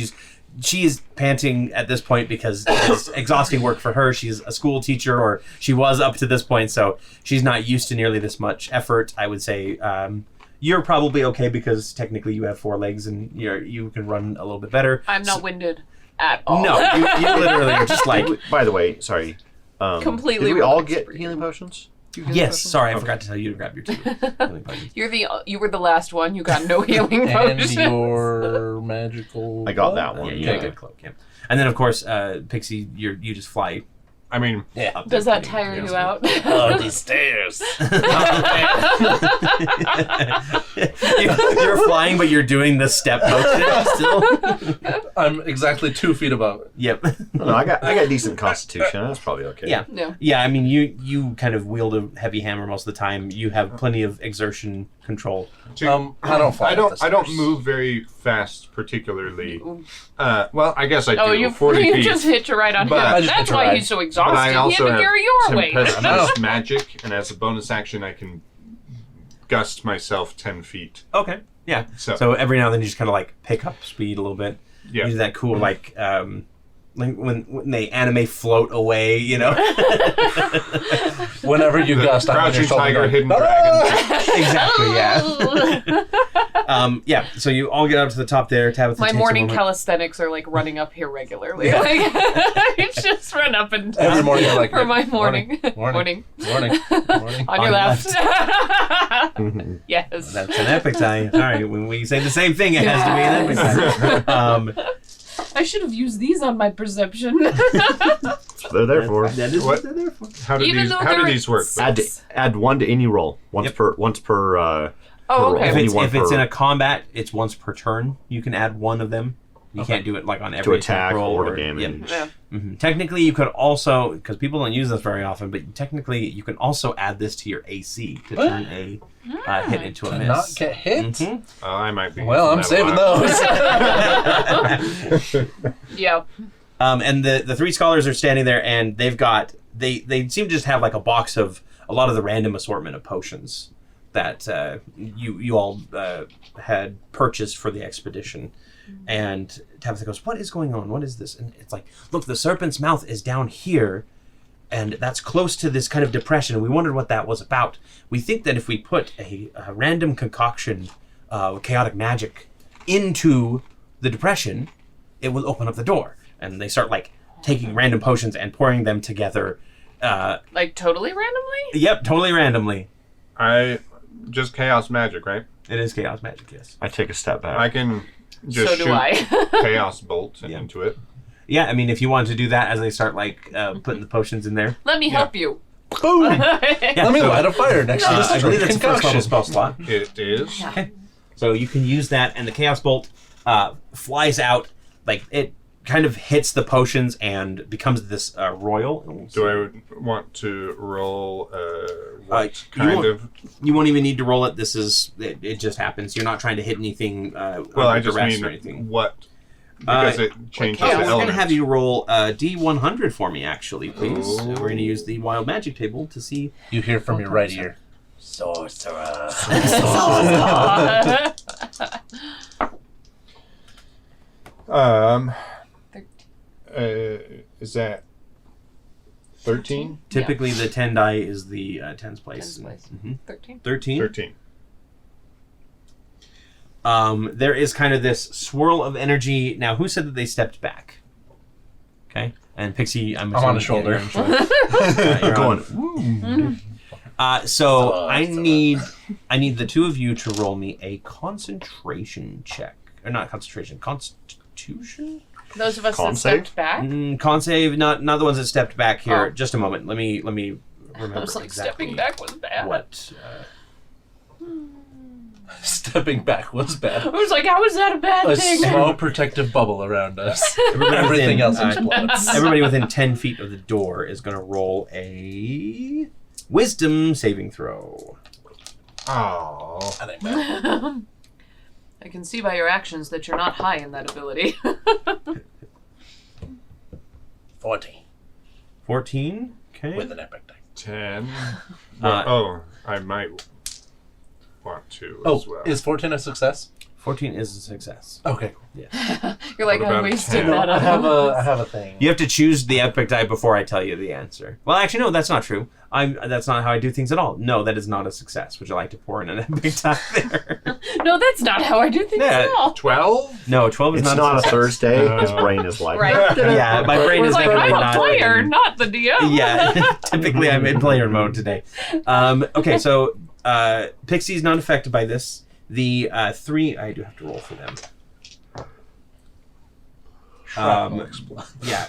She is panting at this point because it's exhausting work for her. She's a school teacher, or she was up to this point, so she's not used to nearly this much effort. I would say you're probably okay because technically you have 4 legs and you can run a little bit better. I'm not winded at all. No, you literally are just like, By the way, sorry. Completely Did we all relaxed get breathing. healing potions? yes, sorry, I forgot to tell you to grab your 2 healing potions. You were the last one. You got no healing And potions. your magical... I got that one. Yeah, you got a good cloak, yeah. And then, of course, Pixie, you just fly. I mean, Yeah. up Does there. that tire you out? Oh, these stairs. You're flying, but you're doing the step motion still. I'm exactly 2 feet above it. Yep. No, I got decent constitution. That's probably okay. Yeah. No. Yeah, I mean, you kind of wield a heavy hammer most of the time. You have plenty of exertion control. I don't fly. I up the don't stairs. move very fast, particularly. Well, I guess I do. Oh, you 40 feet. just hit you right on But- him. I just That's hit you why right. he's so But exhausted. I also He had to have carry your weight. Tempest magic, and as a bonus action, I can gust myself 10 feet. Okay. Yeah. So, So every now and then you just kind of like pick up speed a little bit. yeah. Use that cool like when they anime float away, Whenever you The gust, I'm on your Crouching shoulder Tiger, going, Hidden "Ah!" Dragon. Exactly. Yeah. Yeah. So you all get up to the top there. Tabitha My takes a morning moment. calisthenics are like running up here regularly. Yeah. Like, I just run up and down. Every morning you're like, for my morning. Morning. Morning. Morning. On your On left. Mhm. Yes. That's an epic time. All right, when we say the same thing, it has to be an epic time. I should have used these on my perception. They're there for. That is what they're there for. How do Even these? though How do they're these work? Add 1 to any roll. Once Yep. per. Oh, roll. okay. If Only it's, one if it's per- in a combat, it's once per turn. You can add 1 of them. You can't do it like on every attack roll or to damage. Yeah. Technically, you could also, because people don't use this very often, but technically you can also add this to your AC to turn a hit into a To miss. not get hit? Mhm. Oh, I might be. Well, I'm using that saving a lot. those. Yeah. And the 3 scholars are standing there, and they've got they seem to just have like a box of a lot of the random assortment of potions that you all had purchased for the expedition. And Tabitha goes, "What is going on? What is this?" And it's like, "Look, the serpent's mouth is down here, and that's close to this kind of depression. And we wondered what that was about. We think that if we put a random concoction of chaotic magic into the depression, it will open up the door." And they start like taking random potions and pouring them together. Like totally randomly? Yep, totally randomly. Just chaos magic, right? It is chaos magic, yes. I take a step back. I can just So do shoot I. chaos bolt Yeah. into it. Yeah, I mean, if you want to do that as they start like putting the potions in there. Let me help you. Boom! Let me light a fire next to this I believe that's a first level concoction. spell slot. It is. Yeah. Okay. So you can use that, and the Chaos Bolt flies out, like it kind of hits the potions and becomes this royal. Do I want to roll what you kind won't- of... You won't even need to roll it. This is it just happens. You're not trying to hit anything. Well, I just duress mean or anything. what... Because it changes Yeah, the we're going element. to have you roll D100 for me, actually, please. Oh. We're going to use the Wild Magic table to see. You hear from your right ear. Sorcerer. Is that 13? Typically, the 10 die is the tens place. Tens place. Mhm. 13. 13. 13. There is kind of this swirl of energy. Now, who said that they stepped back? Okay. And Pixie, I'm on a assuming shoulder. you're in charge. You're Going. So I need the two of you to roll me a concentration check. Or not concentration, constitution? Those of us Con that save? stepped back. Con save, not the ones that stepped back here. Oh. Just a moment. Let me remember I was like, exactly stepping back was bad. what. Stepping back was bad. I was like, how is that a bad A thing? small protective bubble around us. Everybody Everything within, else explodes. Everybody within 10 feet of the door is going to roll a wisdom saving throw. Oh. That ain't bad. I can see by your actions that you're not high in that ability. 40 14. Okay. with an epic die. 10. Well, I might want to as well. Is 14 a success? 14 is a success. Okay. You're like, What I'm about wasting 10? that I have on a thing. You have to choose the epic die before I tell you the answer. Well, actually, no, that's not true. That's not how I do things at all. No, that is not a success. Would you like to pour in an epic die there? No, that's not how I do things Yeah. at all. 12? No, 12 is It's not not a success. Thursday. His brain is like. Right. Yeah, my brain It's is like, definitely I'm a not. player, not the DM. Yeah, typically I'm in player mode today. Okay, so Pixie's not affected by this. The 3, I do have to roll for them. Shrapnel explode. Yeah.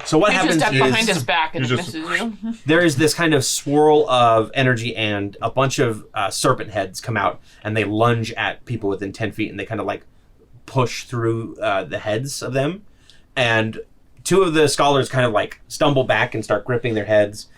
So what You happens just step behind is his back and it you just- misses you. there is this kind of swirl of energy, and a bunch of serpent heads come out, and they lunge at people within 10 feet, and they kind of like push through the heads of them. And two of the scholars kind of like stumble back and start gripping their heads.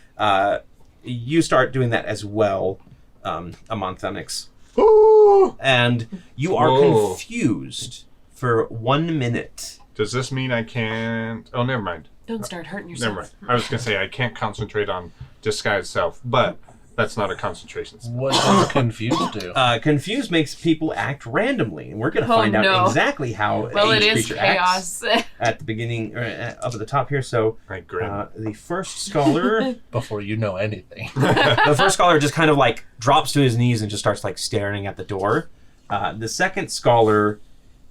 You start doing that as well, Amonthonix. Ooh. And you are Whoa. confused for 1 minute. Does this mean I can't... Oh, never mind. Don't start hurting yourself. Never mind. I was going to say I can't concentrate on disguise self, but that's not a concentration spell. What does confused do? Confused makes people act randomly, and we're going to Oh, find out no. exactly how Well, each it is creature acts chaos. at the beginning, or up at the top here. So I grin. the first scholar, Before you know anything. the first scholar just kind of like drops to his knees and just starts like staring at the door. The second scholar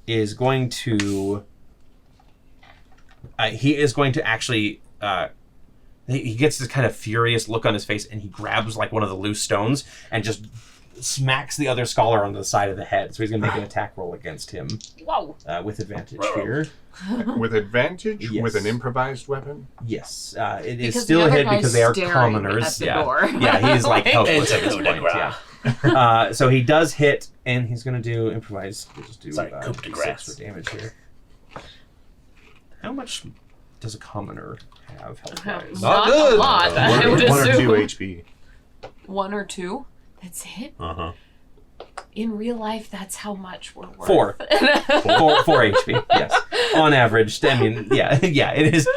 is going to. He is going to actually. He gets this kind of furious look on his face, and he grabs like one of the loose stones and just smacks the other scholar on the side of the head. So he's going to make an attack roll against him Whoa. with advantage here. With advantage? Yes. With an improvised weapon? Yes, it is Because still the a other hit guy's because they are staring commoners. at the yeah, door. yeah, he's like Like- helpless at It's this a point. coup de Yeah. So he does hit, and he's going to do improvise. We'll just do Sorry, coup de D6 grace. for damage here. How much does a commoner have health-wise? Not good. a lot, I would One or two assume. HP. 1 or 2? That's it? Uh-huh. In real life, that's how much we're worth. 4. 4 HP. Yes, on average. I mean, yeah, yeah. It is.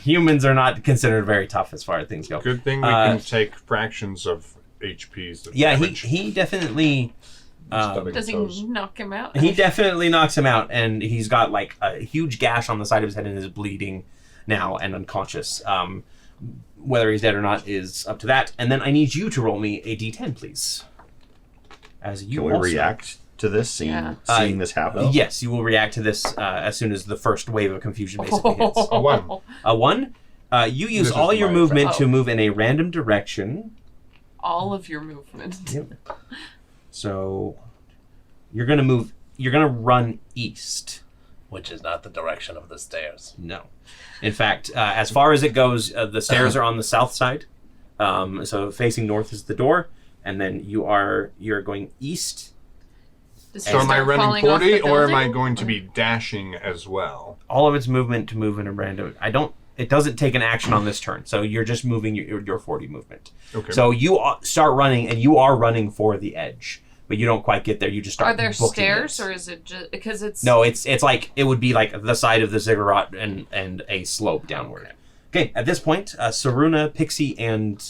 Humans are not considered very tough as far as things go. Good thing we can take fractions of HPs. Of Yeah, damage. he definitely. Stubbing Does he toes. knock him out? He definitely knocks him out, and he's got like a huge gash on the side of his head and is bleeding now and unconscious. Whether he's dead or not is up to that. And then I need you to roll me a d10, please. As you Can we also- react to this, seeing Yeah. this happen? Yes, you will react to this as soon as the first wave of confusion basically hits. A 1. A 1. You use This is all your my movement effect. to move in a random direction. All of your movement. So you're gonna move. You're gonna run east. Which is not the direction of the stairs. No. In fact, as far as it goes, the stairs are on the south side. So facing north is the door, and then you're going east. So am I running 40, or am I going to be dashing as well? All of its movement to move in a random. It doesn't take an action on this turn, so you're just moving your 40 movement. Okay. So you start running, and you are running for the edge, but you don't quite get there. You just start. Are there booking stairs, it. or is it just because it's? No, it's like it would be like the side of the ziggurat and a slope downward. Okay. At this point, Saruna, Pixie, and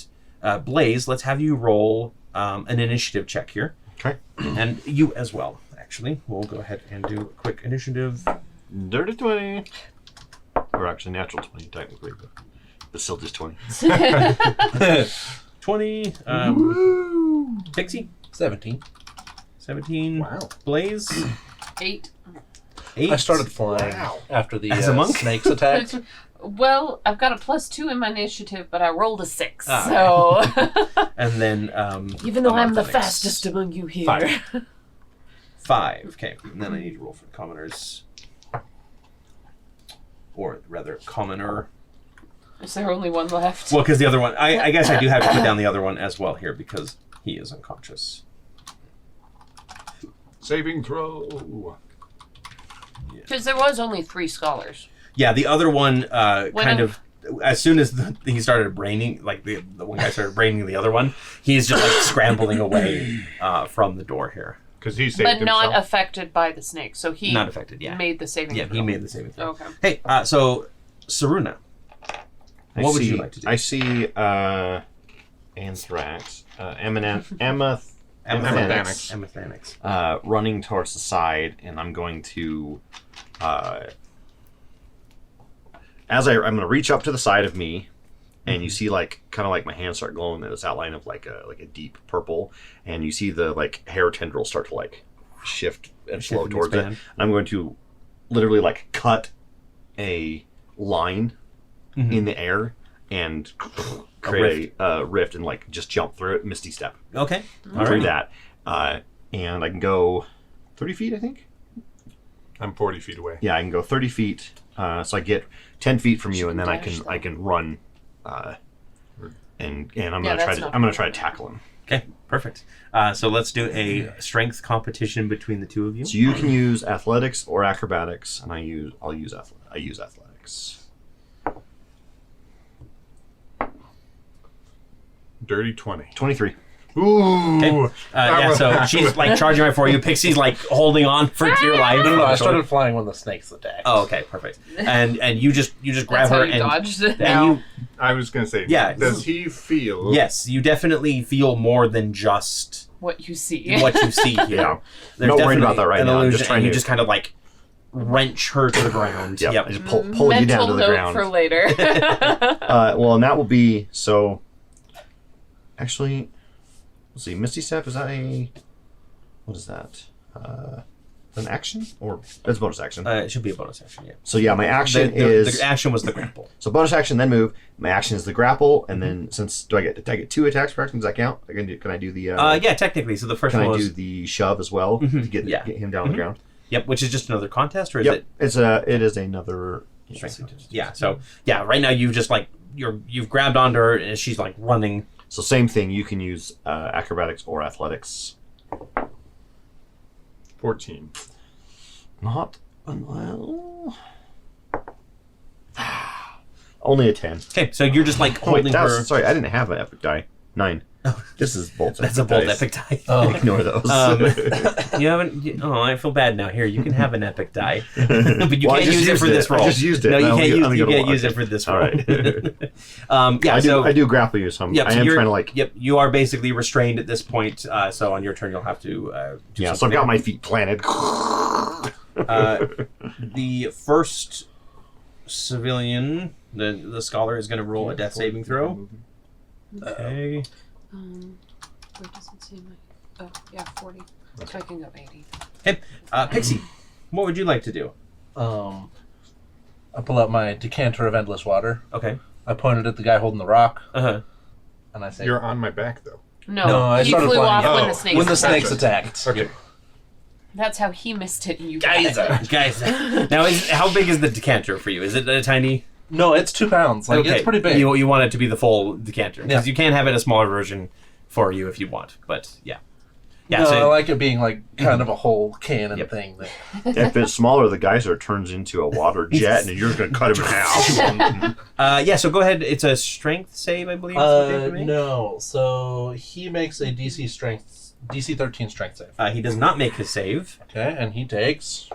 Blaze, let's have you roll an initiative check here. Okay. And you as well, actually. We'll go ahead and do a quick initiative. Dirty 20. Or actually, natural 20, technically. But still just 20. 20. Pixie? 17. 17. Wow. Blaze? 8. 8. I started flying after the As a monk? snakes attacked. Well, I've got a +2 in my initiative, but I rolled a 6. Ah, so And then... even though I'm the athletics. fastest among you here. 5. 5. Okay. And then I need to roll for commoners. Or rather, commoner. Is there only one left? Well, because the other one... I guess I do have to put down the other one as well here, because he is unconscious. Saving throw. Because there was only 3 scholars. Yeah, the other one kind I- of... As soon as he started braining, like the one guy started braining the other one, he's just like scrambling away from the door here. Because he saved But not himself. affected by the snake. So he Not affected, yeah. made the saving Yeah, throw. he made the saving throw. Okay. Hey, so Saruna, what would you like to do? I see Anthrax, Amathanics, Amathanics. running towards the side, and I'm going to, I'm going to reach up to the side of me, and you see kind of like my hands start glowing in this outline of like a deep purple, and you see the like hair tendrils start to like shift and flow and towards it. expand. And I'm going to literally like cut a line in the air and create a rift and like just jump through it, Misty Step Okay. through that, and I can go 30 feet, I think. I'm 40 feet away. Yeah, I can go 30 feet, so I get 10 feet from you, and then dash, I can run, and I'm Yeah, gonna that's try to tackle him. Okay, perfect. So let's do a strength competition between the two of you. So you can use athletics or acrobatics, and I use athletics. Dirty 20. 23. Ooh. Okay. Yeah, so she's like charging right for you. Pixie's like holding on for dear life. No, I started flying when the snakes attacked. Oh, okay, perfect. And you just grab That's how her you and dodged it. and you I was going to say, Yeah. does he feel... yes, you definitely feel more than just What you see. what you see here. Yeah. There's Not worried about definitely that right an now. I'm illusion, just trying and you to- just kind of like wrench her to the ground. Yep. I just pull you down to Mental the note ground. for later. Well, and that will be so. Actually, let's see. Misty Step, is that what is that? An action or that's a bonus action? It should be a bonus action. Yeah. So yeah, my action is the action was the grapple. so bonus action, then move. My action is the grapple, and then since did I get 2 attacks per action? Does that count? Can I do the? Yeah, technically. So the first Can one I was do the shove as well to get him down on the ground? yep, which is just another contest, or is Yep, it it is another strength contest? Yeah. So yeah, right now you've just like you've grabbed onto her and she's like running. So same thing. You can use acrobatics or athletics. 14. Not well. Only a 10. Okay, so you're just like holding her. Sorry, I didn't have an epic die. 9. This is Bolt's That's a bold dice. epic die. Oh. Ignore those. You haven't. Oh, I feel bad now. Here, you can have an epic die, but you Well, I can't just use it used for this roll. I just used it. No, you Now can't I'm use. gonna You go to can't walk. use it for this All roll. right. Yeah. I do grapple you some. Yep, I so am you're- trying to like. Yep, you are basically restrained at this point. So on your turn, you'll have to. Do Yeah, so I've something. got my feet planted. The first civilian, the scholar, is going to roll a death saving throw. Okay. Where does it say my... Oh, yeah, 40. So I can go 80. Okay. Pixie, what would you like to do? I pull out my decanter of endless water. Okay. I point it at the guy holding the rock, Uh-huh. and I say, You're on my back, though. No, No, I he started flew flying off when out. the snakes when the attacked. snakes attacked. Okay. That's how he missed it and you got it. Guys, now how big is the decanter for you? Is it a tiny? No, it's 2 pounds. Like, it's pretty big. You want it to be the full decanter. Because Yeah. you can have it a smaller version for you if you want. But, yeah. Yeah, No, so, I like it being like kind of a whole cannon Yep. thing. That, If it's smaller, the geyser turns into a water jet, and you're just going to cut him in half. so go ahead. It's a strength save, I believe. is what they have to make. no, so he makes a DC 13 strength save. He does not make his save. Okay, and he takes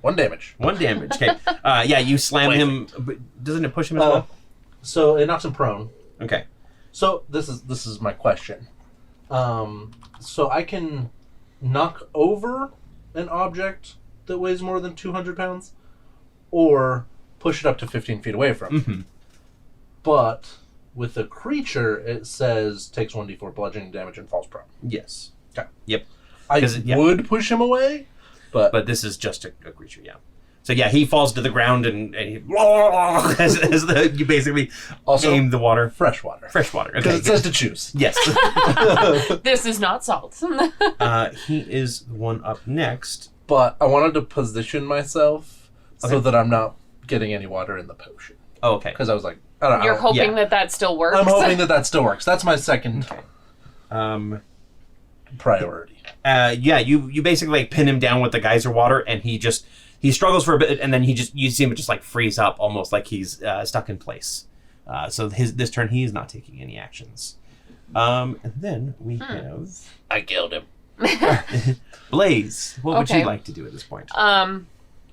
1 damage. 1 damage. Okay. You slam him. But doesn't it push him as well? So it knocks him prone. Okay. So this is my question. So I can knock over an object that weighs more than 200 pounds, or push it up to 15 feet away from. Mhm. But with a creature, it says takes 1d4 bludgeoning damage and falls prone. Yes. Okay. Yep. I 'Cause it- yeah. would push him away, but This is just a creature, yeah. So yeah, he falls to the ground and he, you basically also aim the water. fresh water. Fresh water. Because Okay. it says to choose. Yes. This is not salt. He is the one up next. But I wanted to position myself so Okay. that I'm not getting any water in the potion. Oh, okay. Because I was like, I don't know. You're hoping Yeah. that still works. I'm hoping that still works. That's my second priority. You basically like pin him down with the geyser water, and he struggles for a bit, and then you see him just like freeze up, almost like he's stuck in place. So this turn he is not taking any actions. And then we have I killed him. Blaze. What would Okay. you like to do at this point?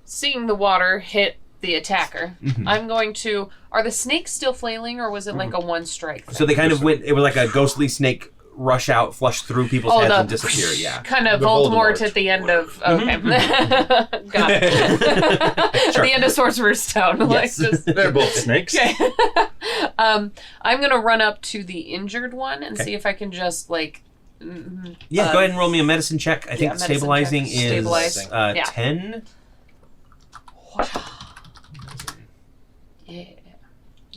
Seeing the water hit the attacker, I'm going to. Are the snakes still flailing, or was it like a one strike? So they kind of went. It was like a ghostly snake rush out, flush through people's heads, and disappear. Yeah. Kind of The Voldemort Voldemort. at the end of. Okay. Got it. Sure. The end of Sorcerer's Stone. Yes. Like just, They're both snakes. okay. I'm gonna run up to the injured one and see if I can just like. Yeah, go ahead and roll me a medicine check. I think medicine stabilizing check. is Stabilizing. Yeah. 10. Yeah.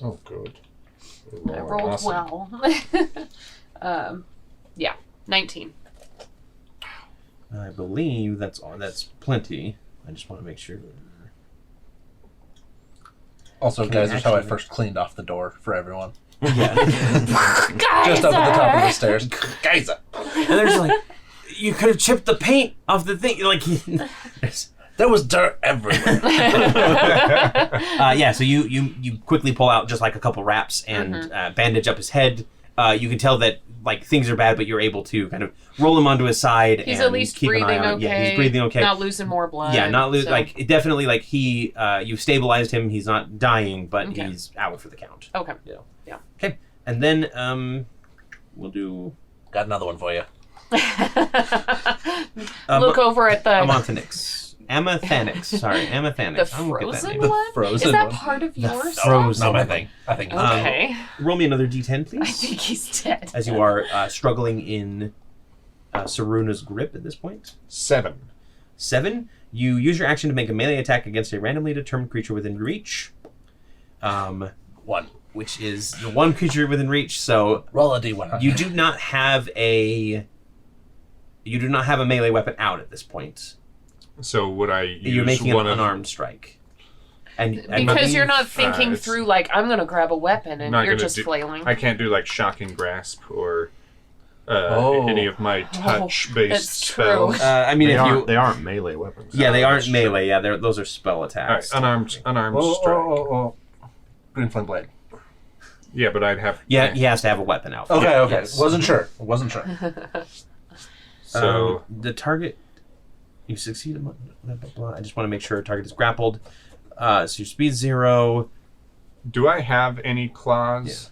Oh, good. I rolled Awesome. well. 19. I believe that's plenty. I just want to make sure. Also, Can guys, I that's how I actually- first cleaned off the door for everyone. Yeah. Just up at the top of the stairs. Guys, And they're just like, you could have chipped the paint off the thing. Like, there was dirt everywhere. so you quickly pull out just like a couple wraps and bandage up his head. You can tell that like things are bad, but you're able to kind of roll him onto his side. He's and at least keep an eye breathing on okay. it. Yeah, he's breathing okay. Not losing more blood. Yeah, not lose. so- Like it definitely, like he, you've stabilized him. He's not dying, but Okay. he's out for the count. Okay. Yeah. Okay, and then we'll do. Got another one for you. Look over at the I'm on to Nyx. Amathanix. Sorry, Amathanix. the I'm gonna get that frozen name. one. Frozen Is that one. part of yours? Frozen. Not my thing. I think it's Okay. Roll me another d10, I please. think he's dead. As you are struggling in Saruna's grip at this point. 7. 7. You use your action to make a melee attack against a randomly determined creature within reach. 1. Which is the one creature within reach. So Roll a d100. you do not have a melee weapon out at this point. So would I use You're making an one of unarmed strike. And Because you're not thinking it's- through like I'm gonna grab a weapon and Not you're gonna just do- flailing. I can't do like shocking grasp or Oh. any of my touch-based that's true. spells. I mean, They aren't melee weapons. yeah, they aren't that's melee. Yeah, those are spell All right, attacks. unarmed strike. Green flame blade. Yeah, but I'd have. Yeah, he has to have a weapon out. Okay, okay. Yes. Wasn't sure. So the target, you succeed. Blah, blah, blah. I just want to make sure target is grappled. So your speed 0. do I have any claws?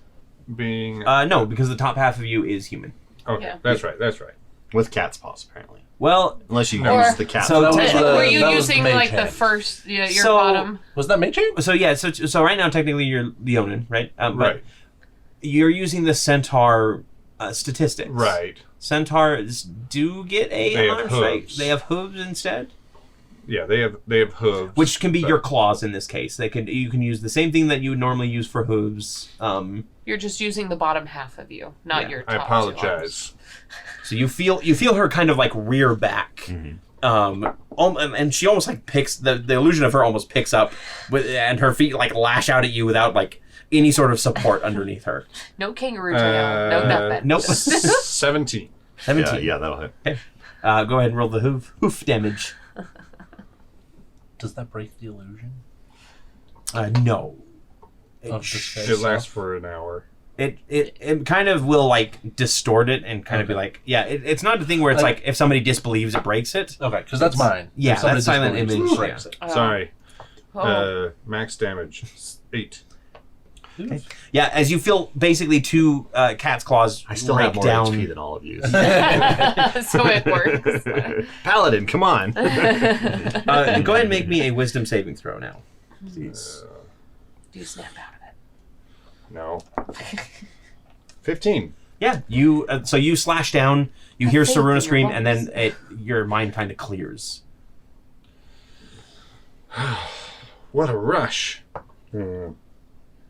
Being No, because the top half of you is human. okay, Yeah. that's right. That's right. With cat's paws, apparently. Well, Unless you Or- use the cat's So paws. that was Were the- you that was the using mage like the hand. first your So- bottom? Was that mage hand? so yeah, so right now technically you're Leonin, right? But Right. you're using the centaur statistics. Right. Centaurs do get a They have unarmed strike. hooves. They have hooves instead, Yeah, they have hooves, which can be but- your claws in this case. You can use the same thing that you would normally use for hooves. You're just using the bottom half of you, not Yeah, your I top two apologize. So you feel her kind of like rear back, And she almost like picks the illusion of her almost picks up and her feet like lash out at you without like any sort of support underneath her. No kangaroo tail. No nothing. Nope. 17. 17. Yeah, that'll hit. Okay. Go ahead and roll the hoof damage. Does that break the illusion? No. Of the space It lasts off? for an hour. It kind of will like distort it and kind of be like, yeah, it's not the thing where it's like if somebody disbelieves it breaks it. Okay, because that's mine. Yeah, If somebody that's silent disbelieves, image, it breaks it. Sorry. Oh. Max damage 8. Okay. Yeah, as you feel basically two cat's claws I still have rake more down. HP than all of you. So it works. Paladin, come on. Go ahead and make me a wisdom saving throw now. Please. Do you snap out of it? No. 15. Yeah, you. So you slash down. You hear faith in Saruna your scream, and bones. then your mind kind of clears. What a rush.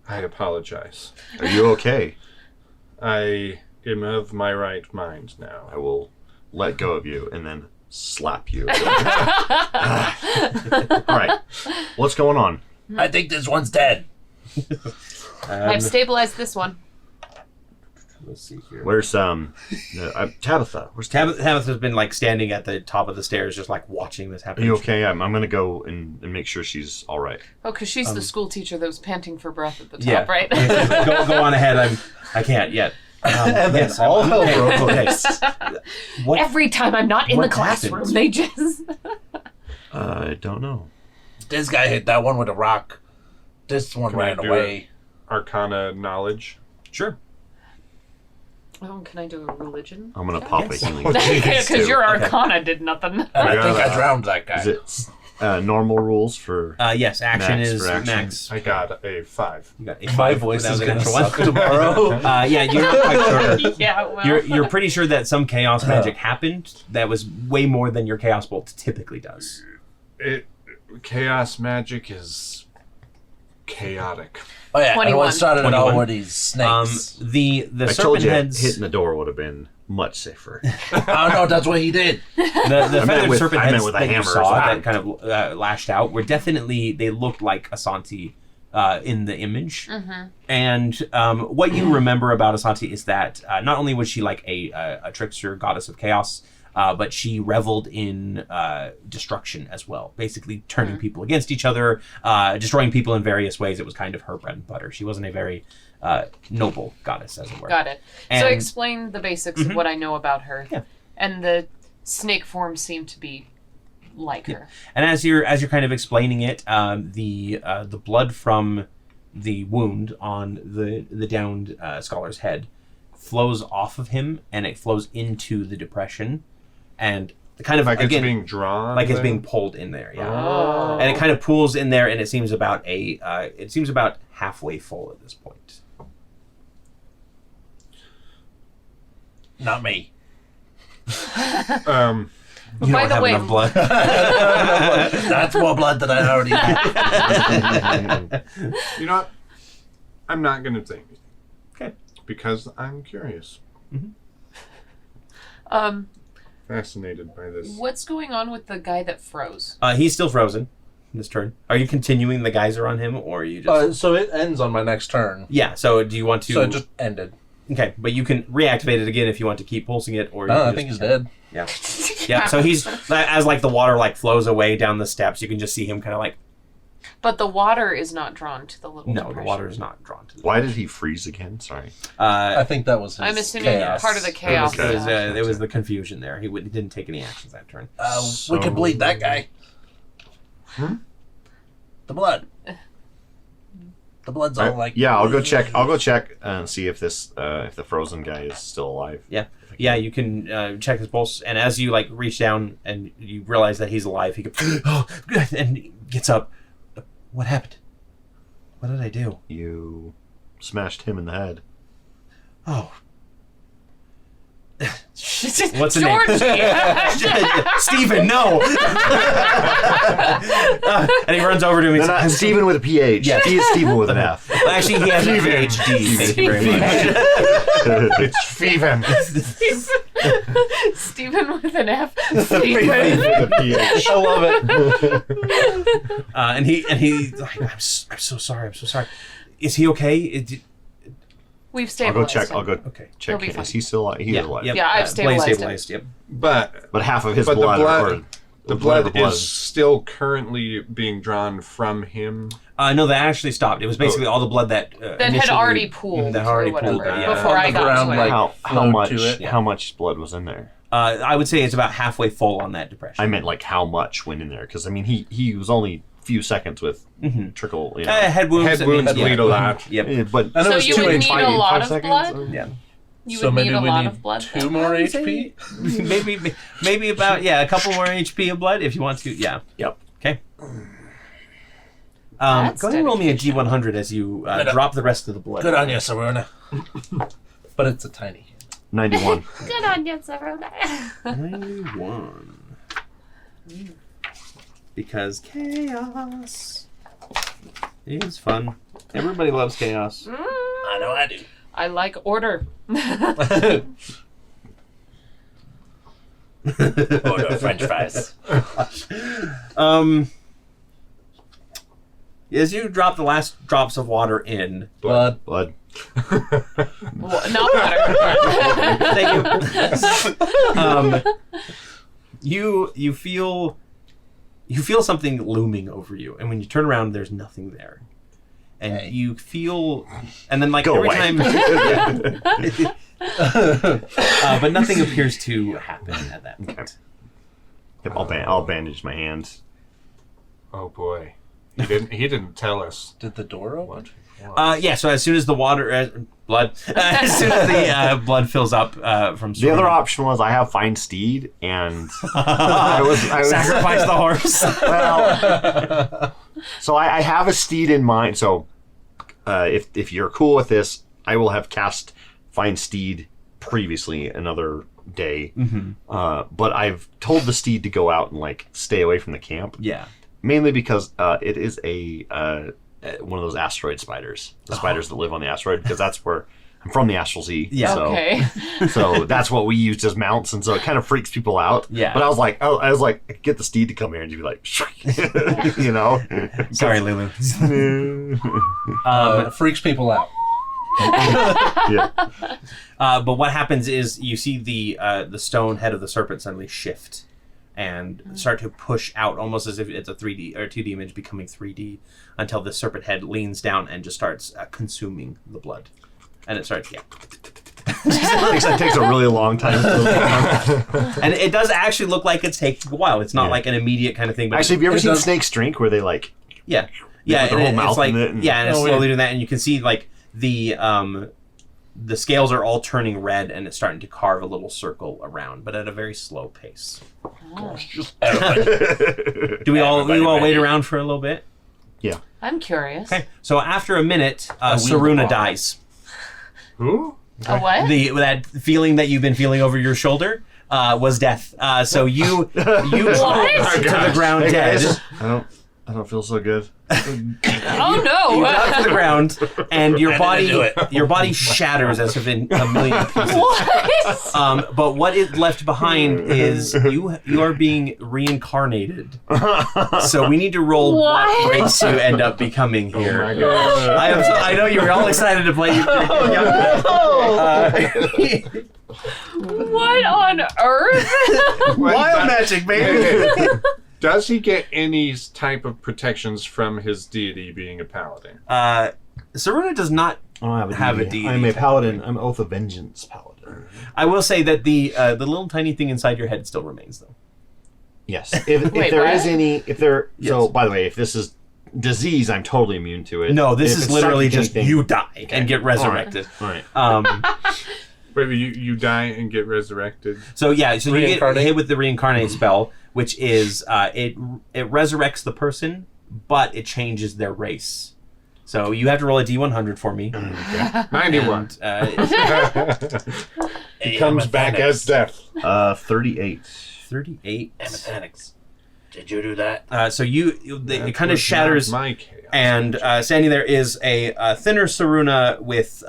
I apologize. Are you okay? I am of my right mind now. I will let go of you and then slap you. All right. What's going on? I think this one's dead. I've stabilized this one. Let's see here. Where's Tabitha? Where's Tabitha? Tabitha's been like standing at the top of the stairs, just like watching this Are happen. you okay? I'm gonna go and make sure she's all right. Oh, because she's the school teacher that was panting for breath at the top, Yeah. right? go on ahead. I can't yet. Yes, all I'm- hell okay, broke okay. loose. What? Every time I'm not in the What classroom, happened? they just... I don't know. This guy hit that one with a rock. This one Can I ran do away. Arcana knowledge. Sure. Oh, can I do a religion? I'm gonna pop Yes. a healing. Because your Okay. Arcana did nothing. And I think Yeah. I drowned that guy. Is it normal rules for? Yes, action Max is for action. max. I got a 5. You got a My 5 voice without is the gonna extra suck one. tomorrow. Yeah, you're not quite sure. Yeah, well... You're pretty sure that some chaos magic happened that was way more than your chaos bolt typically does. Chaos magic is chaotic. Oh yeah, and 21. what started it all 21. were these snakes. The I told serpent you heads. hitting the door would have been much safer. Oh no, that's what he did. The feathered with- serpent I meant heads with a that you hammer saw as well. that kind of lashed out were definitely, they looked like Asanti in the image. And what you remember about Asanti is that not only was she like a trickster goddess of chaos, but she reveled in destruction as well, basically turning people against each other, destroying people in various ways. It was kind of her bread and butter. She wasn't a very noble goddess, as it were. Got it. So And- explain the basics of what I know about her. Yeah. And the snake forms seem to be like her. And as you're kind of explaining it, the blood from the wound on the downed scholar's head flows off of him, and it flows into the depression, and kind of Like again, it's being drawn. like it's there? being pulled in there. Yeah. Oh. And it kind of pools in there, and it seems about halfway full at this point. Not me. You By don't the have way- enough blood. That's more blood than I already had. You know what? I'm not going to say anything. Okay. Because I'm curious. Fascinated by this. What's going on with the guy that froze? He's still frozen. This turn. Are you continuing the geyser on him, or are you just? So it ends on my next turn. Yeah. So do you want to? So it just ended. Okay, but you can reactivate it again if you want to keep pulsing it, or you No, can I just- think he's dead. Yeah, yeah. So he's as like the water like flows away down the steps. You can just see him kind of like But the water is not drawn to the little no, depression. the water is not drawn to. Why did he freeze again? Sorry. I think that was his I'm assuming chaos. part of the chaos. Okay. It was the confusion there. He didn't take any actions that turn. We could bleed that guy. The blood. The blood's all like... Yeah, I'll go check. I'll go check and see if this if the frozen guy is still alive. Yeah, yeah. You can check his pulse, and as you like reach down and you realize that he's alive, he goes, oh, good, and he gets up. What happened? What did I do? You smashed him in the head. Oh. What's the Georgie! name? Stephen, no! And he runs over to him. No, not Stephen with a PH. Yes. He is Stephen with an F. Actually, he has a PhD. Thank you very much. It's Feven. Stephen with an F. With Stephen. a PH. I love it. And he's like, I'm so sorry. Is he okay? We've I'll stabilized go check. him. I'll go Okay. check. He'll be Is fine. he still alive? He is alive. Yep. Yeah, I've Blaine stabilized him. Yep. But But half of his But the blood, blood- or the whatever blood is still currently being drawn from him. No, that actually stopped. It was basically all the blood that That had initially- already pooled That already or whatever pooled. Yeah. before I On the got ground, to it. like- how flowed much to it. how much blood was in there? I would say it's about halfway full on that depression. I meant like how much went in there, because I mean he was only a few seconds with trickle. You know. head wounds. Head I wounds mean, bleed a lot. Yep. Yeah, but And it So was you 2 would HP. need a lot 5 of seconds? blood? Yeah. You So would maybe need a we lot need of blood. 2 more HP. maybe about a couple more HP of blood if you want to. Yeah. Yep. Okay. That's Go ahead and roll me a dedication. G100 as you drop the rest of the blood. Good on you, Saruna. But it's a tiny hand. 91. Good on you, Sarona. 91. Because chaos is fun. Everybody loves chaos. I know I do. I like order. Order French fries. As you drop the last drops of water in, Blood. Blood. Not water. thank you. You feel something looming over you, and when you turn around, there's nothing there, and Hey. you feel, and then like Go every away. time, but nothing appears to happen at that point. Yep, I'll bandage my hands. Oh boy, he didn't tell us. Did the door open? So as soon as the water, blood, as soon as the blood fills up from The other option was I have fine steed, and I was sacrifice the horse. Well, so I have a steed in mind. So if you're cool with this, I will have cast Find Steed previously another day. But I've told the steed to go out and like stay away from the camp, Yeah. mainly because it is a one of those asteroid spiders, the spiders that live on the asteroid, because that's where I'm from, the Astral Sea. Yeah. So, Okay. so that's what we used as mounts, and so it kind of freaks people out. Yeah. But I was like, get the steed to come here and you'd be like, you know. Sorry, Lulu. Freaks people out. Yeah. But what happens is you see the stone head of the serpent suddenly shift and start to push out, almost as if it's a 3D or 2D image becoming 3D, until the serpent head leans down and just starts consuming the blood, and it starts It takes a really long time. and it does actually look like it's taking a while. It's not Yeah. like an immediate kind of thing. But Actually, have you ever It seen does- snakes drink where they like? yeah, put yeah, their and whole it's mouth like in it and- and it's Oh, slowly weird. doing that, and you can see like the scales are all turning red, and it's starting to carve a little circle around, but at a very slow pace. Do we all wait around for a little bit? I'm curious. Okay, so after a minute, Saruna dies. Who? A what? That feeling that you've been feeling over your shoulder was death. So you drop What? to the ground Hey, dead. guys, I don't feel so good. Oh no! You drop to the ground, and your I didn't do body it. shatters as if in a million pieces. What? But what is left behind is you are being reincarnated. So we need to roll what What? race you end up becoming here. Oh my gosh. I know you were all excited to play. What on earth? Wild magic, baby. Does he get any type of protections from his deity being a paladin? Saruna does not. I don't Have a deity. I'm a paladin. I'm Oath of Vengeance paladin. I will say that the little tiny thing inside your head still remains, though. Yes. If Wait, there what? is any, so Yes. by the way, if this is disease, I'm totally immune to it. No, this If is it's literally psychic just anything- you die and get resurrected. All right. Wait, you die and get resurrected? So you get Reincarnate? hit with the reincarnate spell, which is it resurrects the person, but it changes their race. So you have to roll a D100 for me. 91. And, He comes back as death. 38. 38. Mechanics. Did you do that? It kind of shatters. My chaos. And standing there is a thinner Saruna with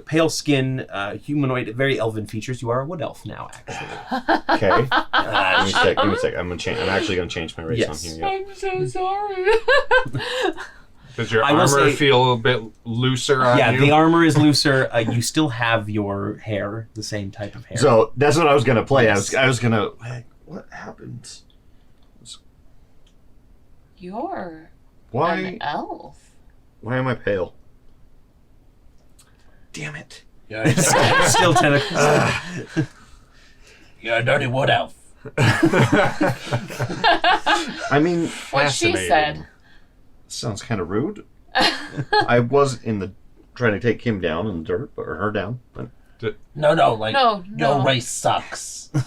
pale skin, humanoid, very elven features. You are a wood elf now, actually. Okay. Give me a sec. Give me a sec. I'm actually gonna change my race Yes. on here. Yeah. I'm so sorry. Does your I will armor say- feel a bit looser on Yeah, you? the armor is looser. You still have your hair, the same type of hair. So that's what I was gonna play. Yes. I was gonna. Hey, what happened? You're Why? an elf. Why am I pale? Damn it. Yeah, Still tentacles. you're a dirty wood elf. I mean, What she Fascinating. said. sounds kind of rude. I was trying to take him down in the dirt, or her down. But No, like No. your race sucks. okay.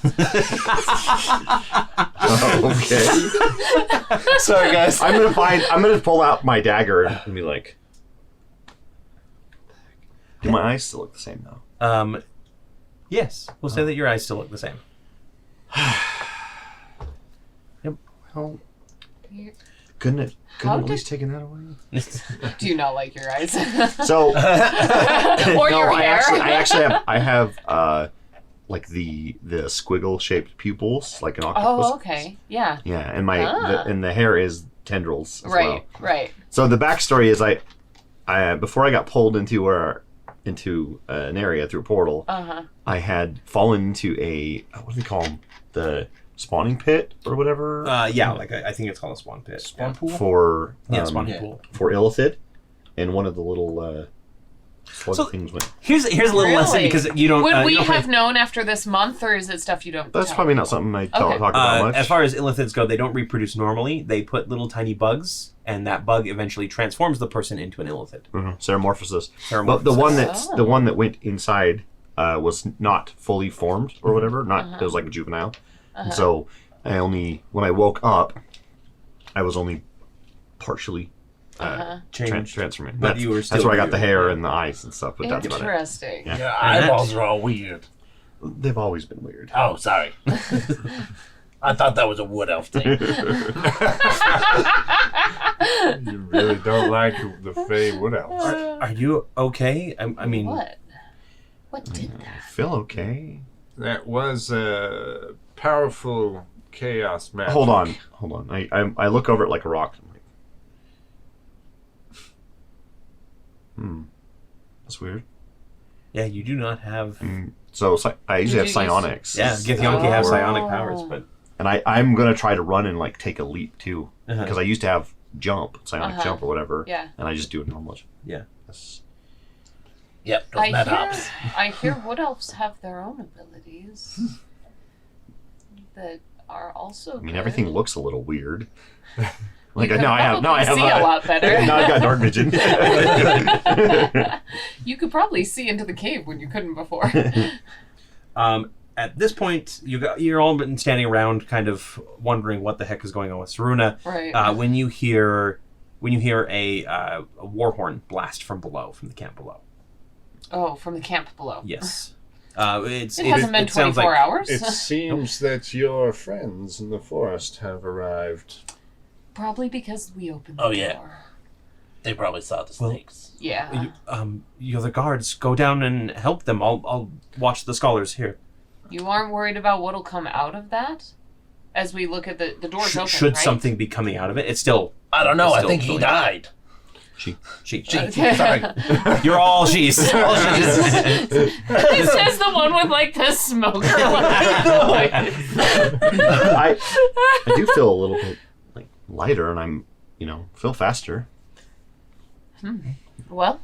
Sorry, guys. I'm gonna pull out my dagger and be like, do my eyes still look the same though? Yes, we'll say that your eyes still look the same. Well, You- couldn't How at did- least taken that away? Do you not like your eyes? So, Or your hair? I have like the squiggle shaped pupils, like an octopus. Oh, okay. Yeah. Yeah, and and the hair is tendrils as well. Right. So the backstory is I before I got pulled into an area through a portal, I had fallen into a what do they call them? The spawning pit or whatever. Yeah, like I think it's called a spawn pit. Spawn pool? For Spawning pool. for Illithid, and one of the little slug things went. Here's a little lesson Really? because you don't. Would we you don't play- have known after this month, or is it stuff you don't? That's tell probably not people? something I Okay. talk about much. As far as illithids go, they don't reproduce normally. They put little tiny bugs, and that bug eventually transforms the person into an illithid. Ceramorphosis. But Metamorphosis. the one that went inside was not fully formed or whatever. It was like a juvenile. And so when I woke up, I was only partially transforming. But you were That's still where I got the weird, hair yeah. and the eyes and stuff. But that's about it. Interesting. Yeah. Your eyeballs are all weird. They've always been weird. Oh, sorry. I thought that was a wood elf thing. You really don't like the Fey Wood Elves. Are you okay? I mean, What? What did I that? feel okay. That was a powerful chaos magic. Hold on. I look over it like a rock. I'm like, that's weird. yeah, you do not have. So I usually have Did you use- psionics. Yeah, Githyanki have Oh. psionic powers, but And I'm gonna try to run and like take a leap too, Uh-huh. because I used to have psionic jump or whatever. Yeah. And I just do it normally. yeah. That's, Yep, I those med hops. hear wood elves have their own abilities that are also. I mean, everything looks a little weird. Like You now I have see a lot better. now I've got dark vision. You could probably see into the cave when you couldn't before. At this point, you're all been standing around, kind of wondering what the heck is going on with Saruna. Right. When you hear a war horn blast from below, from the camp below. Oh, from the camp below. Yes. It hasn't been it sounds 24 like, hours. It seems that your friends in the forest have arrived. Probably because we opened the Oh, yeah. door. They probably saw the Well, snakes. Yeah. You're the guards. Go down and help them. I'll watch the scholars here. You aren't worried about what'll come out of that? As we look at the doors open, Should right? something be coming out of it? It's still. I don't know. It's I still think he really- died. She. Sorry. You're all she's. All she's. It says the one with like the smoker. I do feel a little bit like lighter, and I'm feel faster. Well,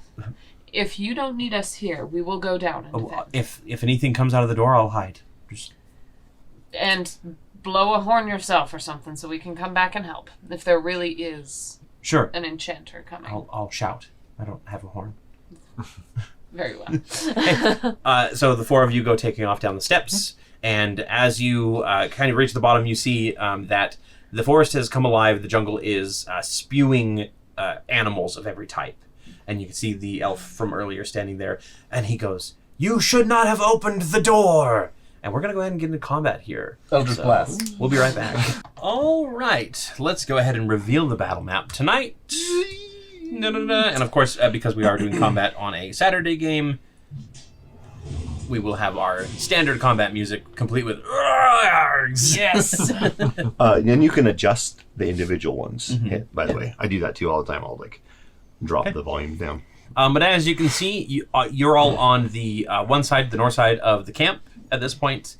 if you don't need us here, we will go down and defend. If anything comes out of the door, I'll hide. Just And blow a horn yourself or something so we can come back and help. If there really is sure. an enchanter coming. I'll shout. I don't have a horn. Very well. So the four of you go taking off down the steps, and as you kind of reach the bottom, you see that the forest has come alive. The jungle is spewing animals of every type, and you can see the elf from earlier standing there, and he goes, "You should not have opened the door." And we're going to go ahead and get into combat here. Eldritch Blast. We'll be right back. All right. Let's go ahead and reveal the battle map tonight. And of course, because we are doing combat on a Saturday game, we will have our standard combat music complete with Yes. Then you can adjust the individual ones. Hit, by the way, I do that too all the time. I'll like drop the volume down. But as you can see, you're all on the one side, the north side of the camp at this point.